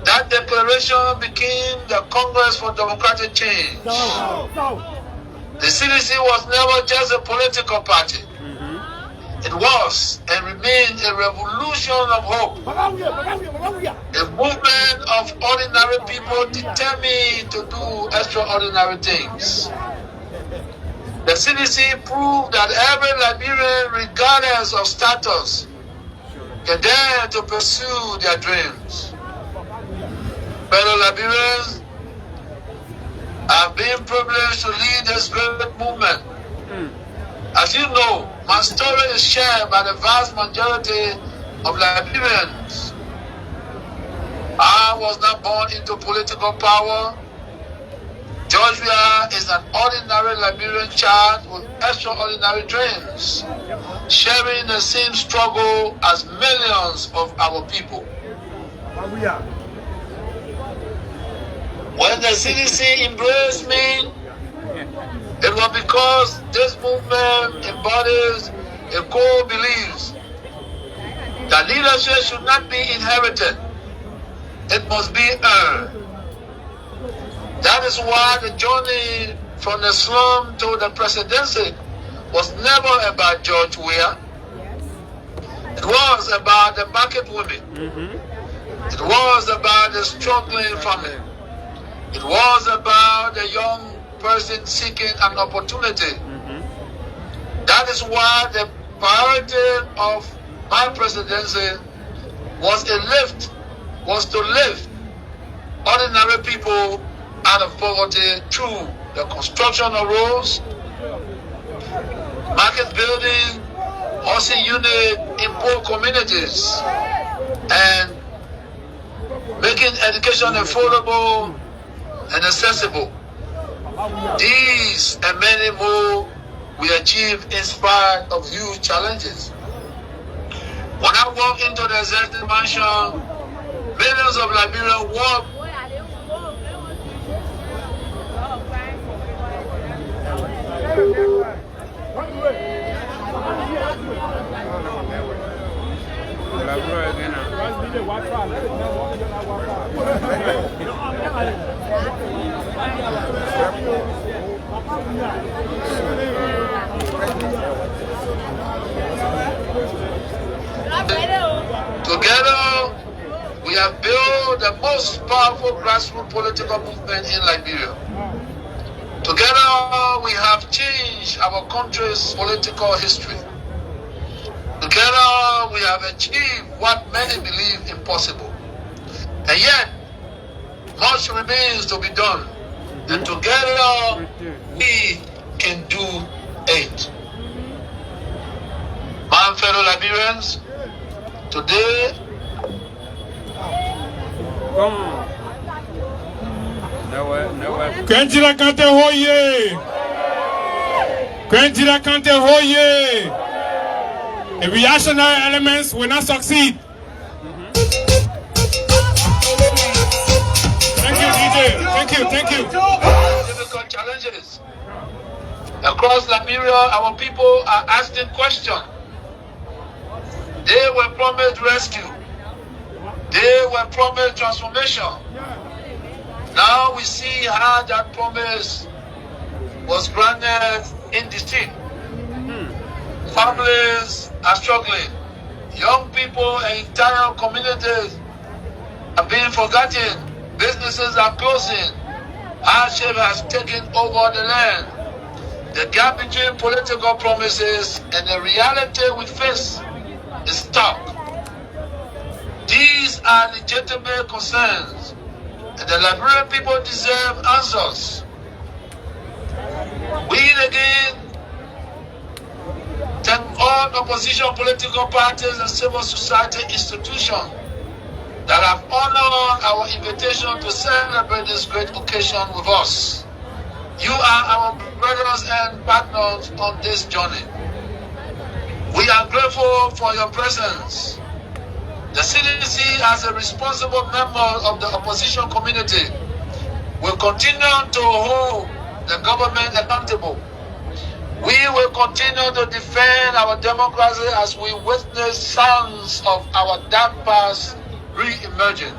That declaration became the Congress for Democratic Change. The CDC was never just a political party. It was and remains a revolution of hope. A movement of ordinary people determined to do extraordinary things. The CDC proved that every Liberian, regardless of status, can dare to pursue their dreams. Fellow Liberians, I've been privileged to lead this great movement. As you know, my story is shared by the vast majority of Liberians. I was not born into political power. Georgia is an ordinary Liberian child with extraordinary dreams. sharing the same struggle as millions of our people. When the CDC embraced me, it was because this movement embodies a core belief that leadership should not be inherited, it must be earned. That is why the journey from the slum to the presidency was never about George Weah. It was about the market women. It was about the struggling family. It was about the young person seeking an opportunity. That is why the priority of my presidency was to lift ordinary people out of poverty through the construction of roads, market building, housing unit in poor communities, and making education affordable and accessible. These and many more we achieved in spite of huge challenges. When I walked into the executive mansion, millions of Liberians walked Together, we have built the most powerful grassroots political movement in Liberia. Together, we have changed our country's political history. Together, we have achieved what many believe impossible. And yet, much remains to be done. And together, we can do it. My fellow Liberians, today, Kwentira Kante Hoye! Kwentira Kante Hoye! The reactionary elements will not succeed. Thank you, DJ. Thank you. Difficult challenges. Across Liberia, our people are asking questions. They were promised rescue. They were promised transformation. Now we see how that promise was granted indistinct. Families are struggling. Young people and entire communities are being forgotten. Businesses are closing. Hardship has taken over the land. The gap between political promises and the reality we face is stark. These are legitimate concerns, and the Liberian people deserve answers. We again thank all opposition political parties and civil society institutions that have honored our invitation to celebrate this great occasion with us. You are our brothers and partners on this journey. We are grateful for your presence. The CDC, as a responsible member of the opposition community, will continue to hold the government accountable. We will continue to defend our democracy as we witness signs of our dark past re-emerging.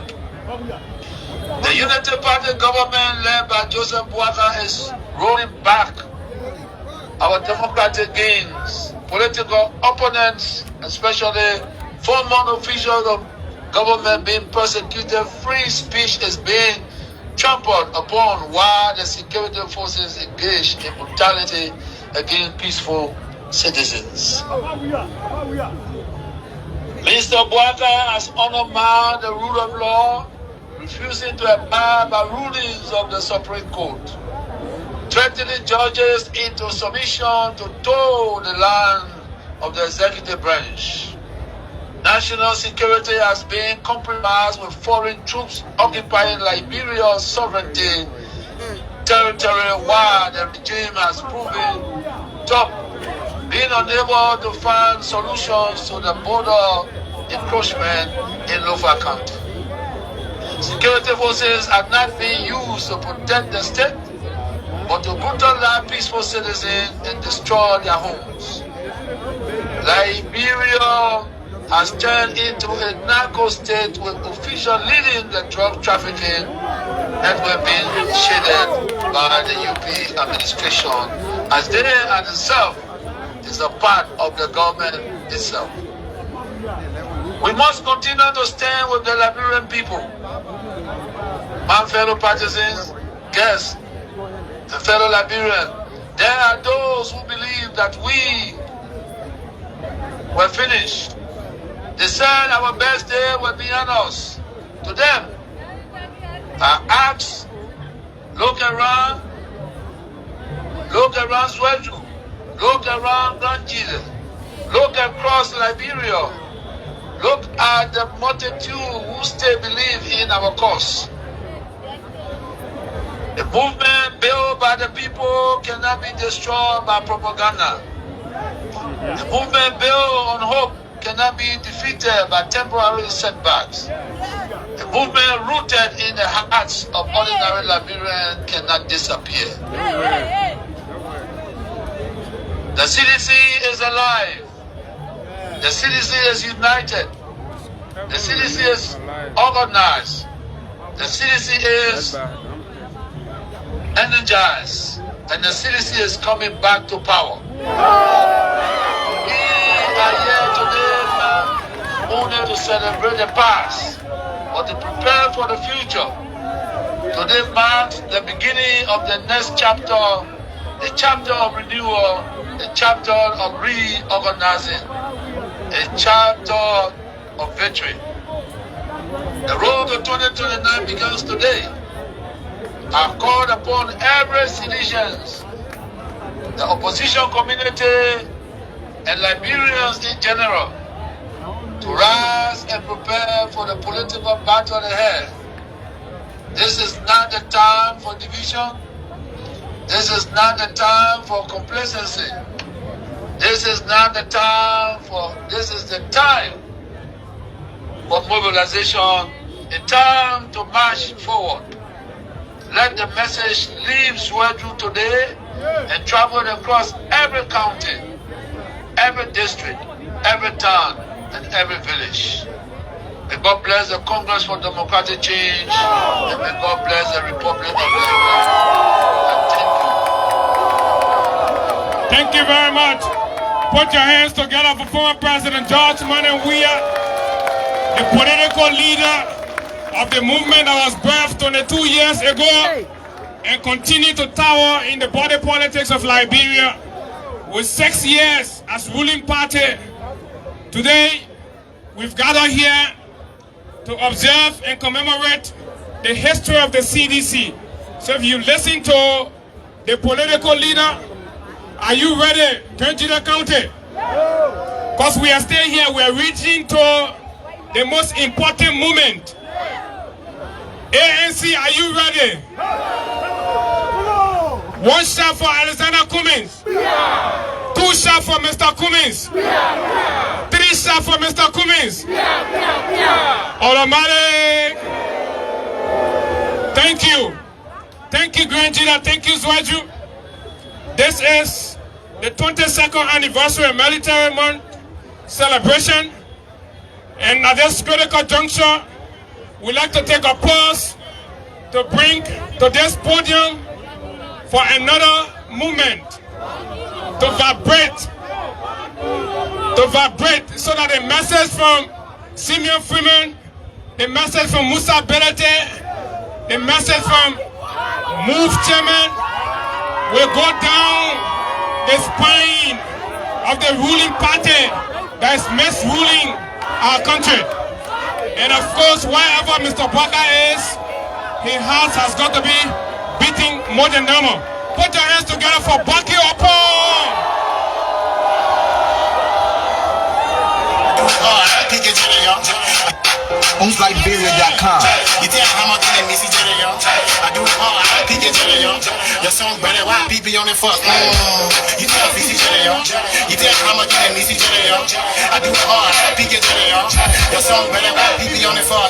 The Unity Party government led by Joseph Boakai is rolling back our democratic gains. Political opponents, especially former officials of government being persecuted, free speech is being trampled upon while the security forces engage in brutality against peaceful citizens. Mr. Boakai has undermined the rule of law, refusing to abide by rulings of the Supreme Court, threatening judges into submission to toe the line of the executive branch. National security has been compromised with foreign troops occupying Liberia's sovereignty territory while the regime has proven tough, being being unable to find solutions to the border encroachment in Lofa County. Security forces are not being used to protect the state, but to brutalize peaceful citizens and destroy their homes. Liberia has turned into a narco state with officials leading the drug trafficking that were being shaded by the UP administration, as they and itself is a part of the government itself. We must continue to stand with the Liberian people. My fellow partisans, guests, and fellow Liberians, there are those who believe that we were finished. They said our best day was behind us. To them, I ask, look around Zwedru, look around Gedeh, look across Liberia, look at the multitude who still believe in our cause. The movement built by the people cannot be destroyed by propaganda. The movement built on hope cannot be defeated by temporary setbacks. The movement rooted in the hearts of ordinary Liberians cannot disappear. The CDC is alive. The CDC is united. The CDC is organized. The CDC is energized. And the CDC is coming back to power. We are here today not only to celebrate the past, but to prepare for the future. Today marks the beginning of the next chapter, the chapter of renewal, the chapter of reorganizing, a chapter of victory. The road to 2029 begins today. I call upon every citizen, the opposition community, and Liberians in general to rise and prepare for the political battle ahead. This is not the time for division. This is not the time for complacency. This is not the time for, this is the time for mobilization, a time to march forward. Let the message leave Zwedru today and travel across every county, every district, every town, and every village. May God bless the Congress for Democratic Change, and may God bless the Republic of Liberia. Thank you very much. Put your hands together for former President George Monrovia, the political leader of the movement that was birthed 22 years ago and continue to tower in the body politics of Liberia with 6 years as ruling party. Today, we've gathered here to observe and commemorate the history of the CDC. So if you listen to the political leader, are you ready, Gedeh County? Because we are still here, we are reaching to the most important moment. ANC, are you ready? One shot for Alexander Cummings. 2 shots for Mr. Cummings. 3 shots for Mr. Cummings. Automatic. Thank you. Thank you, Gedeh. Thank you, Zwedru. This is the 22nd anniversary military month celebration. And at this critical juncture, we'd like to take a pause to bring to this podium for another movement to vibrate so that the message from Simeon Freeman, the message from Musa Belete, the message from Move Chairman will go down the spine of the ruling party that is misruling our country. And of course, wherever Mr. Baka is, his heart has got to be beating more than normal. Put your hands together for Baki Opo! Liberia.com. You tell how much in me, see Gedeh, yo. I do it all, I pick it, Gedeh, yo. Your song better, why people on it fuck? You tell me, see Gedeh, yo. You did how much you need to yo. I do it hard, I think it's yo. Your song better white people on it for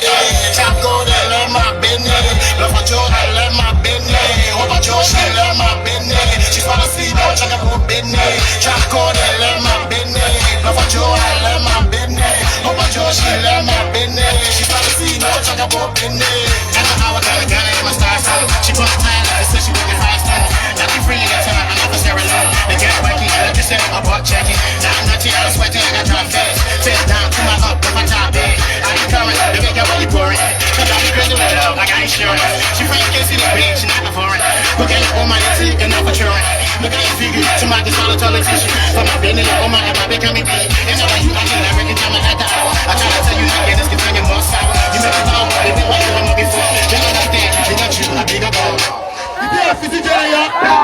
Chop go to let my business. Love for Joe, I let my business. Hope my Joe, she let my business. She's wanna see no check up her business. Chop go to let my business. Love for Joe, I let my business. Hope my Joe, she let my business. She's wanna see no check up her business. I know how I gotta get it in my style song. She put time like this, she make it fast too. Not be free in time, I'm not for Sarah Lou. They get wacky, I just said I'm butt checking. Now I'm not here, I'm sweating, I got drop fast. Sit down to my up, with my top bed. I ain't coming, they make it really boring. Cause I'm crazy with love, like I ain't sure. She friend can't see the big, she not foreign. Look at you on my teeth and not for children. Look at you figure, to my dissolve toilet tissue. For my business, on my and my big coming big. And now you, I can never get time at the hour. I try to tell you, not get this, can find more sour. You make it all, they been like you on my before. They don't understand, they got you, I big up all. You did a 50 Gedeh,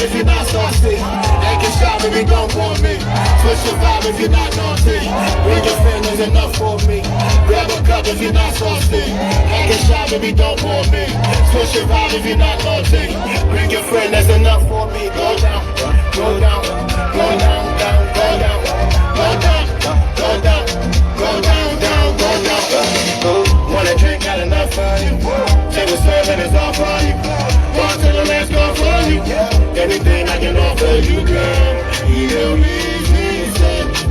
if you're not saucy, they can shop if you don't want me. Switch your vibe if you're not naughty. Bring your friend is enough for me. Grab a cup if you're not saucy. They can shop if you don't want me. Switch your vibe if you're not naughty. Bring your friend, that's enough for me. Go down, go down, go down, down, go down, go down, go down, go down, down, go down. Wanna drink, got enough for you. Say what's serving is all for you. Walk to the last go for you. Anything I can offer you, girl. You need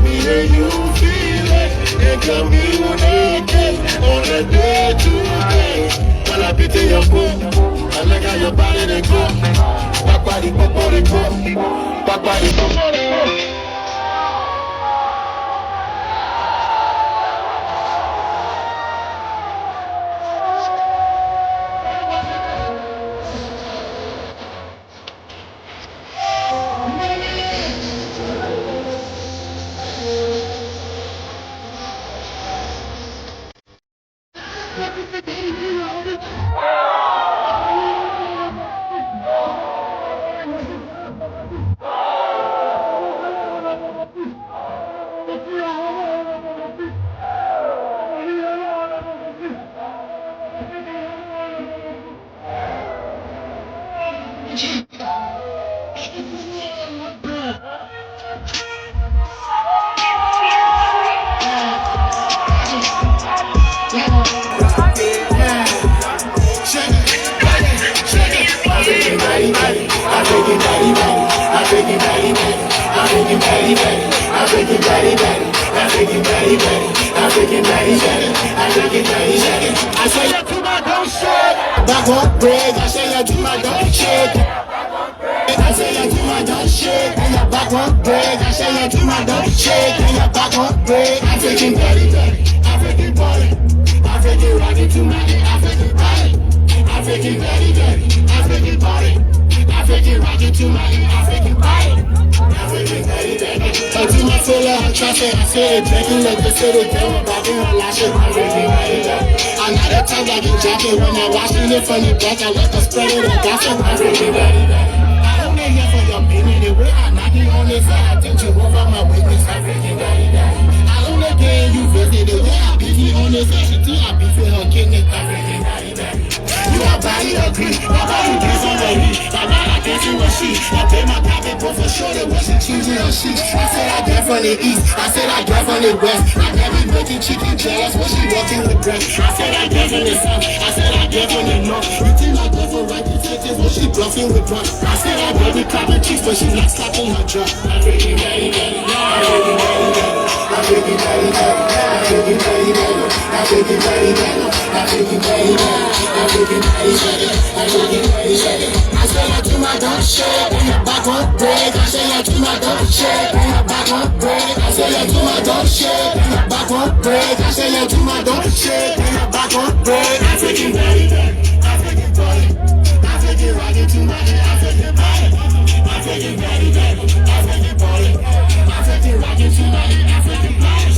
me and you feel it. And communicate on a day to day. When I pity your foot, I look at your body, they go. Back body, back body, back body, back body. I say you to my don't shake. Back up, break. I say you to my don't shake. I say you to my don't shake. And your back up, break. I say you to my don't shake. And your back up, break. African body, African body, African rocking to my African body, African body, African body, African rocking to my African body. Until my soul on traffic, I say it drinking like the city girl, rocking her lashes, another time I get jacket when I'm watching it from the back, I let the spread it and gossip. I only here for your baby, the way I knock it on this side, I think you over my witness, I only get you visit, the way I beat you on this side, she think I beat with her kidney, you are body agree, my body gets on the heat, my body gets in with she, I pay my pocket boy for sure that wasn't choosing her sheets. I said I get from the east, I said I get from the west, I never making chicken jealous when she walking with breath. I said I get from the south, I said I get from the north, you think I get from right detectives when she bluffing with drugs. I said I get with clapping cheeks but she not slapping her jaw. I'm freaking ready, I'm freaking ready, I'm freaking ready, I'm freaking ready, I'm freaking ready, I'm freaking ready, I'm freaking ready, I say I do my don't shake, and your back won't break. I say I do my don't shake, and your back won't break. I say I do my don't shake, and your back won't break. I say I do my don't shake, and your back won't break. African body, African body, African rocking to my African body, African body, African body, African rocking to my African body,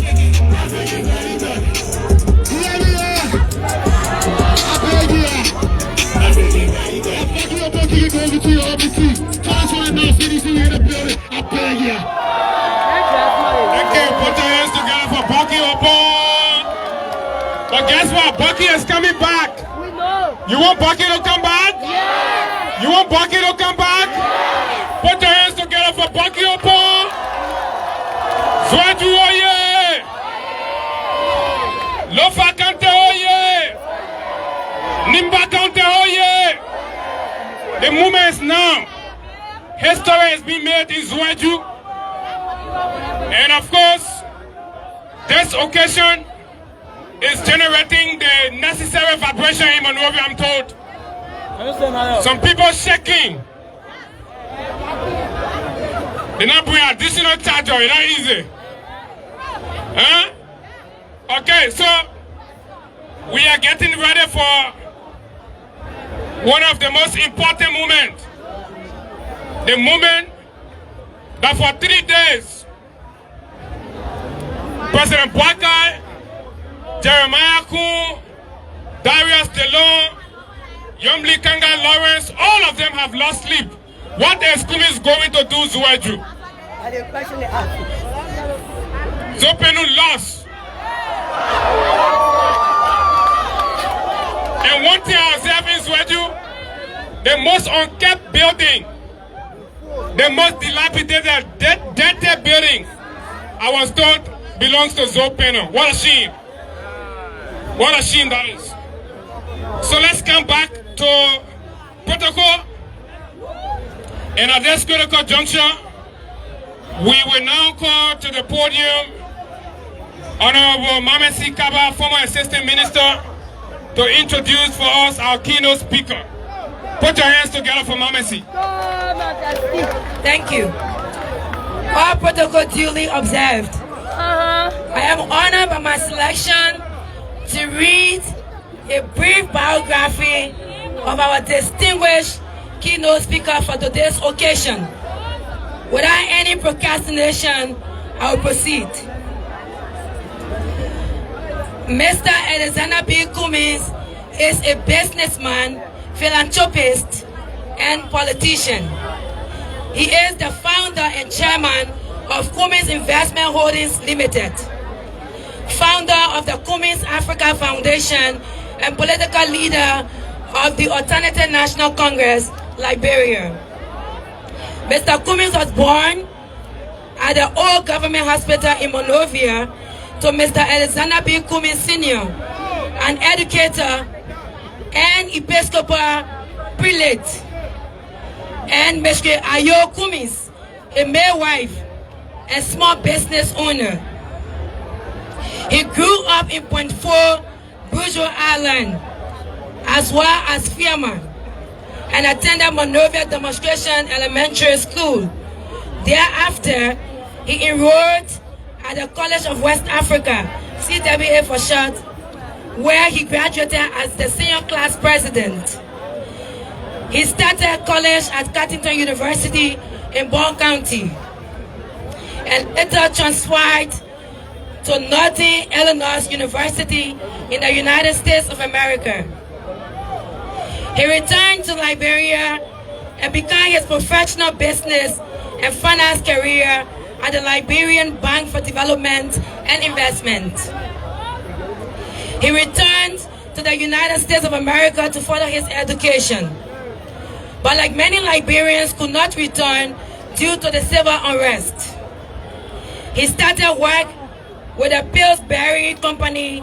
African body, African body, Thank you to your RBC. Tell us right now, CDC. the building. I beg you. Thank you. Put your hands together for Bucky Opon. But guess what? Bucky is coming back. We know. You want Bucky to come back? Yes. You want Bucky to come back? Yes. Put your hands together for Bucky Opon. Zwedru oye. Lofa Kante oye. Nimba Kante oye. The moment is now. History has been made in Zwedru. And of course, this occasion is generating the necessary vibration in Monrovia, I'm told. Some people shaking. They not bring additional charger, it's not easy. Huh? Okay, so we are getting ready for one of the most important moments. The moment that for 3 days, President Boakai, Jeremiah Kuhn, Darius DeLong, Yomli Kanga Lawrence, all of them have lost sleep. What is Kumis going to do, Zwedru? Zopenu lost. And one thing I observe in Zwedru, the most unkept building, the most dilapidated, dirty building, I was told, belongs to Zopenu. What a shame. What a shame that is. So let's come back to protocol. And at this critical juncture, we will now call to the podium Honorable Mamesi Kaba, former Assistant Minister, to introduce for us our keynote speaker. Put your hands together for Mamesi. Thank you. All protocol duly observed. I am honored by my selection to read a brief biography of our distinguished keynote speaker for today's occasion. Without any procrastination, I will proceed. Mr. Alexander B. Cummings is a businessman, philanthropist, and politician. He is the founder and chairman of Cummings Investment Holdings Limited, founder of the Cummings Africa Foundation, and political leader of the Alternative National Congress, Liberia. Mr. Cummings was born at the Old Government Hospital in Monrovia to Mr. Alexander B. Cummings Sr., an educator and Episcopal prelate, and Mr. Ayo Cummings, a midwife and small business owner. He grew up in Point 4, Bourgeois Island, as well as Fiamma, and attended Monrovia Demonstration Elementary School. Thereafter, he enrolled at the College of West Africa, CWA for short, where he graduated as the senior class president. He started college at Cottington University in Bond County, and later transferred to Northern Illinois University in the United States of America. He returned to Liberia and began his professional business and finance career at the Liberian Bank for Development and Investment. He returned to the United States of America to further his education, but like many Liberians, could not return due to the civil unrest. He started work with the Pillsbury Company,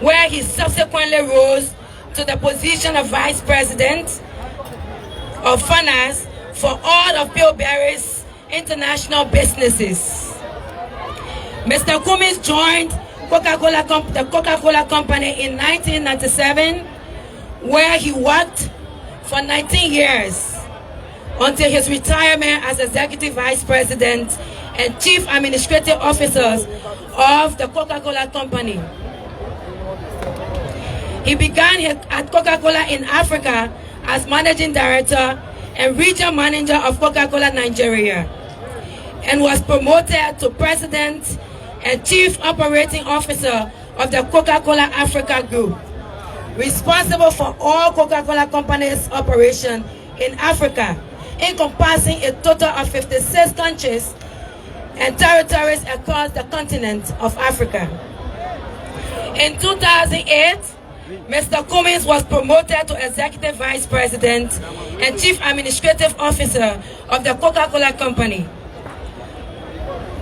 where he subsequently rose to the position of Vice President of Finance for all of Pillsbury's international businesses. Mr. Cummings joined the Coca-Cola Company in 1997, where he worked for 19 years until his retirement as Executive Vice President and Chief Administrative Officer of the Coca-Cola Company. He began at Coca-Cola in Africa as Managing Director and Regional Manager of Coca-Cola Nigeria, and was promoted to President and Chief Operating Officer of the Coca-Cola Africa Group, responsible for all Coca-Cola Company's operation in Africa encompassing a total of 56 countries and territories across the continent of Africa. In 2008, Mr. Cummings was promoted to Executive Vice President and Chief Administrative Officer of the Coca-Cola Company,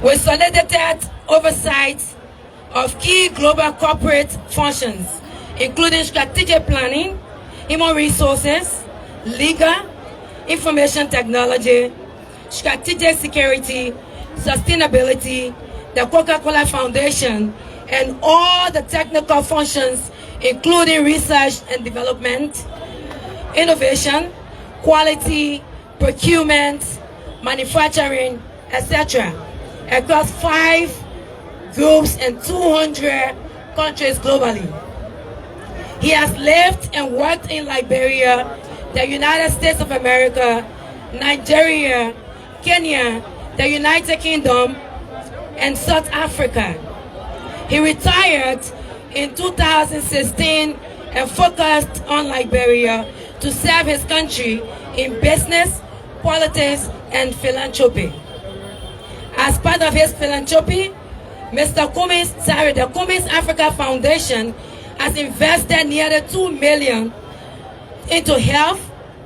with solicited oversight of key global corporate functions, including strategic planning, human resources, legal, information technology, strategic security, sustainability, the Coca-Cola Foundation, and all the technical functions, including research and development, innovation, quality, procurement, manufacturing, etc., across 5 groups and 200 countries globally. He has lived and worked in Liberia, the United States of America, Nigeria, Kenya, the United Kingdom, and South Africa. He retired in 2016 and focused on Liberia to serve his country in business, politics, and philanthropy. As part of his philanthropy, the Cummings Africa Foundation has invested nearly $2 million into health,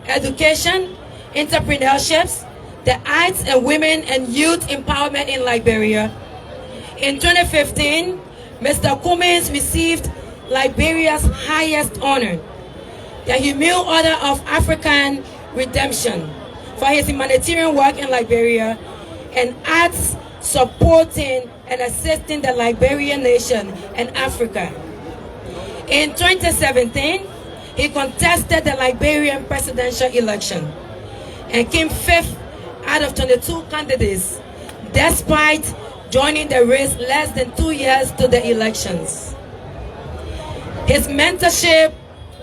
education, entrepreneurships, the arts, and women and youth empowerment in Liberia. In 2015, Mr. Cummings received Liberia's highest honor, the Humil Order of African Redemption, for his humanitarian work in Liberia and acts supporting and assisting the Liberian nation and Africa. In 2017, he contested the Liberian presidential election and came 5th out of 22 candidates, despite joining the race less than 2 years to the elections. His mentorship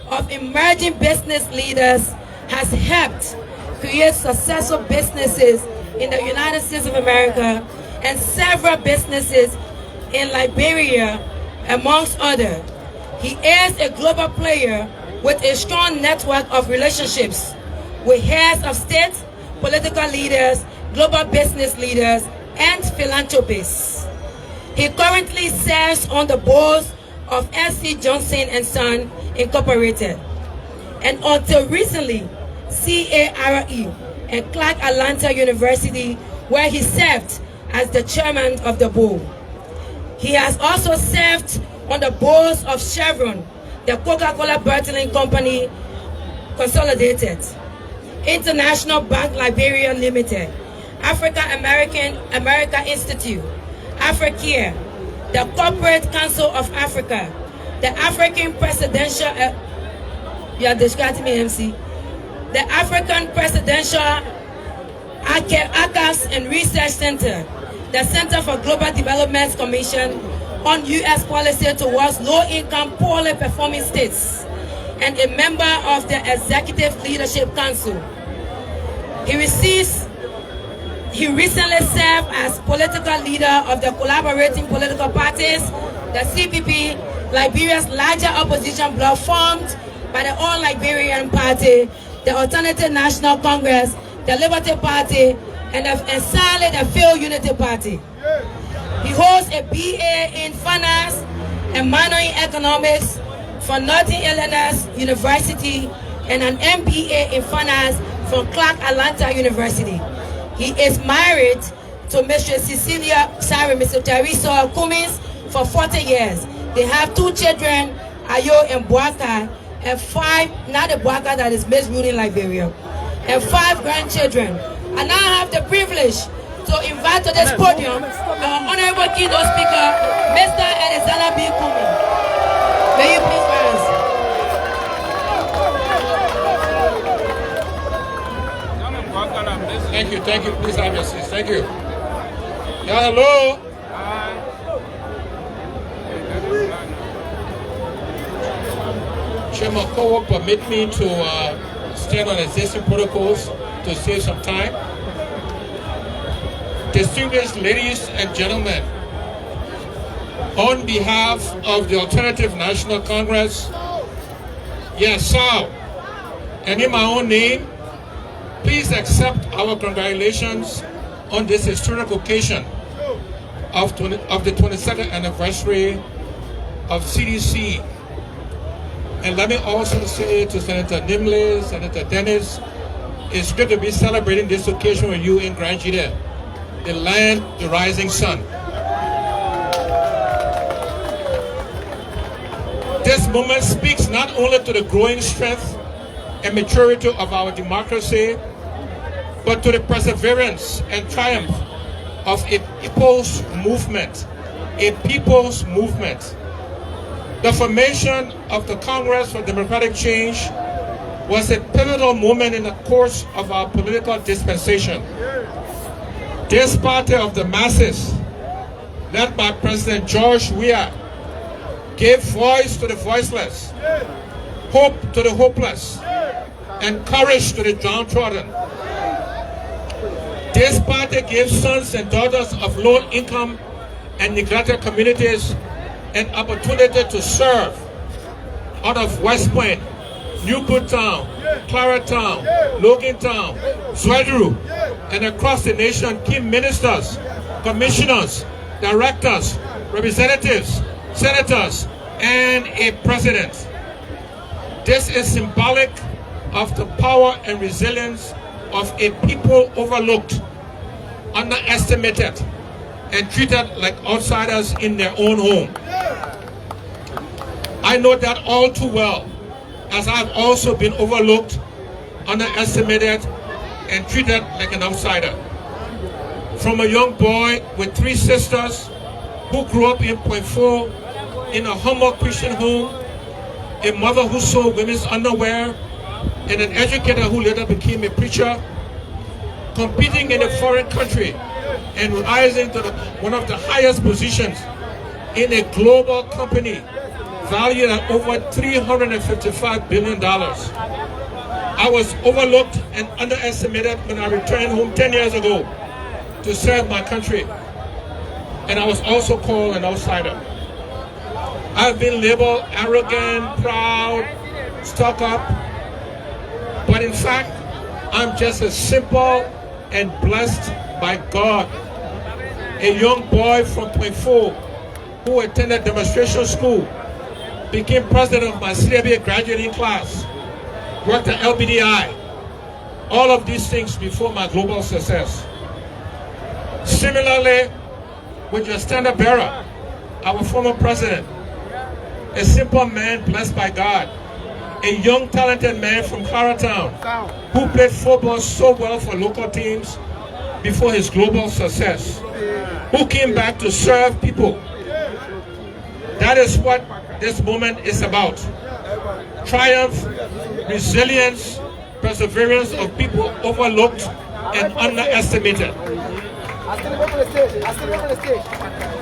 of emerging business leaders has helped create successful businesses in the United States of America and several businesses in Liberia, amongst others. He is a global player with a strong network of relationships with heads of state, political leaders, global business leaders, and philanthropists. He currently serves on the boards of S.C. Johnson & Son Incorporated, and until recently, CARE and Clark Atlanta University, where he served as the chairman of the board. He has also served on the boards of Chevron, the Coca-Cola Bottling Company Consolidated, International Bank Liberia Limited, Africa Institute, Africare, the Corporate Council of Africa, the African Presidential, you are describing me, MC, the African Presidential Archives and Research Center, the Center for Global Development Commission on U.S. policy towards low-income, poorly performing states, and a member of the Executive Leadership Council. He recently served as political leader of the Collaborating Political Parties, the CPP, Liberia's larger opposition bloc formed by the All Liberian Party, the Alternative National Congress, the Liberty Party, and sadly the Field Unity Party. He holds a BA in Finance and minor in Economics from Northern Illinois University and an MBA in Finance from Clark Atlanta University. He is married to Mr. Teresa Cummings for 40 years. They have 2 children, Ayo and Boaka, and 5, not the Boaka that is misruling Liberia, and 5 grandchildren. I now have the privilege to invite to this podium our honorable keynote speaker, Mr. Alexander B. Cummings. May you please rise. Thank you. Please have your seats. Thank you. Yeah, hello. Chairman Kowo, permit me to stand on existing protocols to save some time. Distinguished ladies and gentlemen, on behalf of the Alternative National Congress, yes, sir, and in my own name, please accept our congratulations on this historic occasion of the 22nd anniversary of CDC. And let me also say to Senator Nimley, Senator Dennis, it's good to be celebrating this occasion with you in Grand Gedeh, the land, the rising sun. This moment speaks not only to the growing strength and maturity of our democracy, but to the perseverance and triumph of a people's movement. A people's movement. The formation of the Congress for Democratic Change was a pivotal moment in the course of our political dispensation. This party of the masses, led by President George Weah, gave voice to the voiceless, hope to the hopeless, and courage to the downtrodden. This party gave sons and daughters of low-income and neglected communities an opportunity to serve out of West Point, Newport Town, Claratown, Logantown, Zwedru, and across the nation, key ministers, commissioners, directors, representatives, senators, and a president. This is symbolic of the power and resilience of a people overlooked, underestimated, and treated like outsiders in their own home. I know that all too well, as I've also been overlooked, underestimated, and treated like an outsider. From a young boy with 3 sisters who grew up in Point 4 in a humble Christian home, a mother who sold women's underwear, and an educator who later became a preacher, competing in a foreign country and rising to one of the highest positions in a global company valued at over $355 billion. I was overlooked and underestimated when I returned home 10 years ago to serve my country. And I was also called an outsider. I've been labeled arrogant, proud, stuck up. But in fact, I'm just a simple and blessed by God. A young boy from Point 4 who attended demonstration school, became president of my CDB graduating class, worked at LBDI, all of these things before my global success. Similarly, with your standard bearer, our former president, a simple man blessed by God, a young talented man from Claratown who played football so well for local teams before his global success, who came back to serve people. That is what this moment is about. Triumph, resilience, perseverance of people overlooked and underestimated.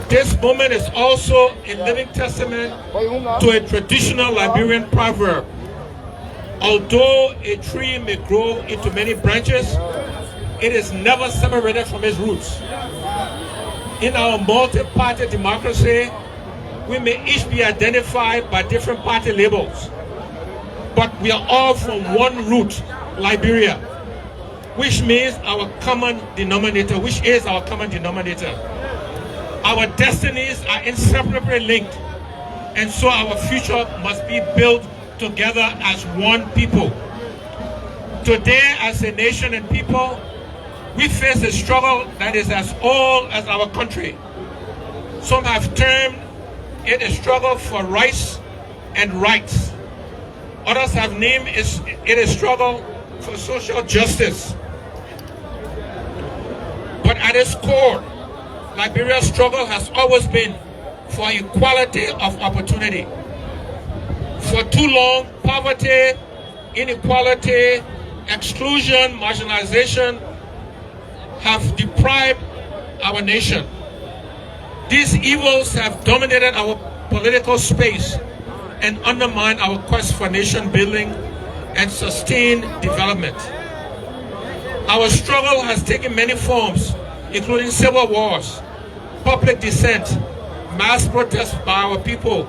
This moment is also a living testament to a traditional Liberian proverb. Although a tree may grow into many branches, it is never separated from its roots. In our multi-party democracy, we may each be identified by different party labels, but we are all from one root, Liberia, which means our common denominator, which is our common denominator. Our destinies are inseparably linked, and so our future must be built together as one people. Today, as a nation and people, we face a struggle that is as old as our country. Some have termed it a struggle for rights and rights. Others have named it a struggle for social justice. But at its core, Liberia's struggle has always been for equality of opportunity. For too long, poverty, inequality, exclusion, marginalization have deprived our nation. These evils have dominated our political space and undermined our quest for nation building and sustained development. Our struggle has taken many forms, including civil wars, public dissent, mass protests by our people,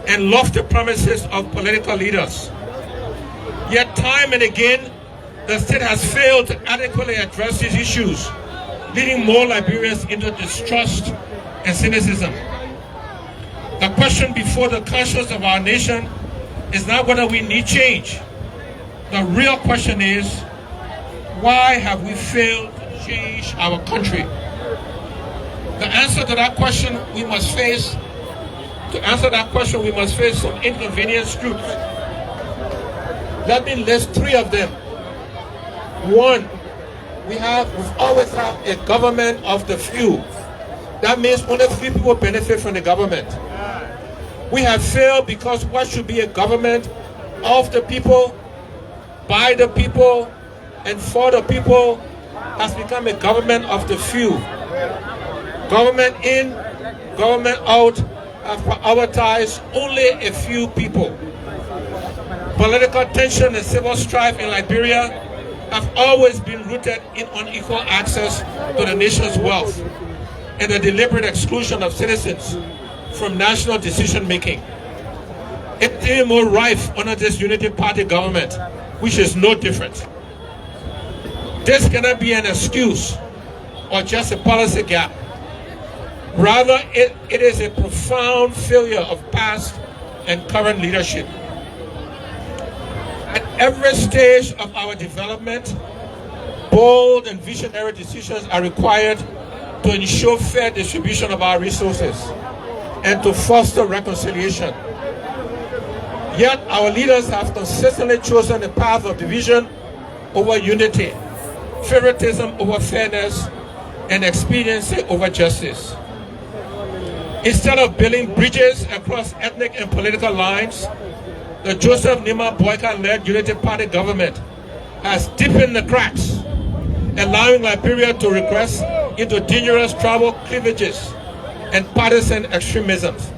and lofty promises of political leaders. Yet time and again, the state has failed to adequately address these issues, leading more Liberians into distrust and cynicism. The question before the conscience of our nation is not whether we need change. The real question is, why have we failed to change our country? The answer to that question we must face, some inconvenience truths. Let me list three of them. One, we've always had a government of the few. That means only few people benefit from the government. We have failed because what should be a government of the people, by the people, and for the people has become a government of the few. Government in, government out have prioritized only a few people. Political tension and civil strife in Liberia have always been rooted in unequal access to the nation's wealth and the deliberate exclusion of citizens from national decision-making. It's even more rife under this unity party government, which is no different. This cannot be an excuse or just a policy gap. Rather, it is a profound failure of past and current leadership. At every stage of our development, bold and visionary decisions are required to ensure fair distribution of our resources and to foster reconciliation. Yet our leaders have consistently chosen the path of division over unity, favoritism over fairness, and expediency over justice. Instead of building bridges across ethnic and political lines, the Joseph Nima Boyka-led Unity Party government has deepened the cracks, allowing Liberia to regress into dangerous tribal cleavages and partisan extremisms.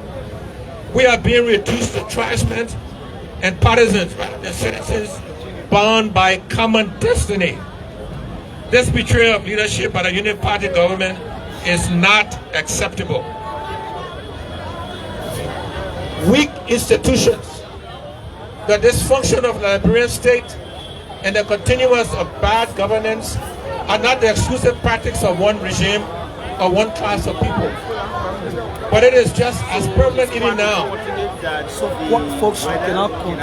We are being reduced to tribesmen and partisans rather than citizens bound by common destiny. This betrayal of leadership by the Unity Party government is not acceptable. Weak institutions, the dysfunction of the Liberian state, and the continuance of bad governance are not the exclusive practice of one regime or one class of people. But it is just as prevalent even now.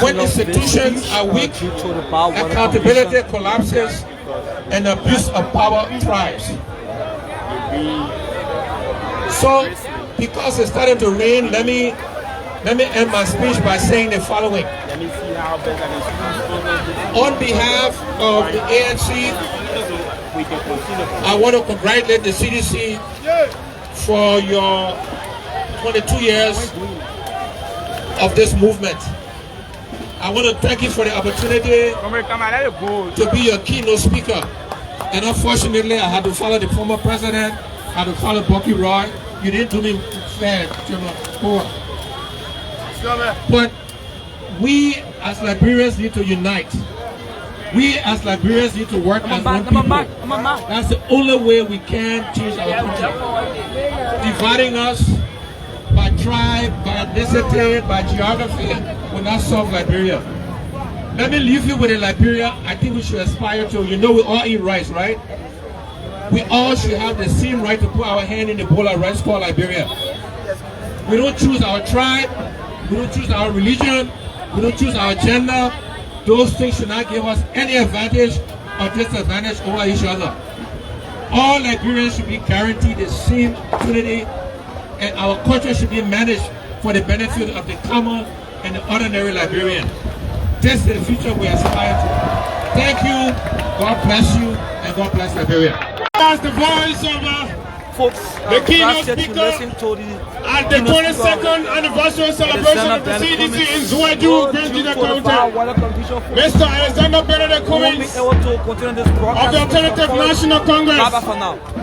When institutions are weak, accountability collapses and abuse of power thrives. So, because it's starting to rain, let me end my speech by saying the following. On behalf of the ANC, I want to congratulate the CDC for your 22 years of this movement. I want to thank you for the opportunity to be your keynote speaker. And unfortunately, I had to follow the former president, I had to follow Bucky Roy. You didn't do me fair, poor. But we as Liberians need to unite. We as Liberians need to work as one people. That's the only way we can change our country. Dividing us by tribe, by ethnicity, by geography will not solve Liberia. Let me leave you with a Liberia I think we should aspire to. You know we all eat rice, right? We all should have the same right to put our hand in the bowl of rice called Liberia. We don't choose our tribe, we don't choose our religion, we don't choose our gender. Those things should not give us any advantage or disadvantage over each other. All Liberians should be guaranteed the same opportunity, and our country should be managed for the benefit of the common and the ordinary Liberian. This is the future we aspire to. Thank you, God bless you, and God bless Liberia. That's the voice of the keynote speaker at the 22nd anniversary celebration of the CDC in Zwedru, Gedeh County. Mr. Alexander Benedict Cummings of the Alternative National Congress.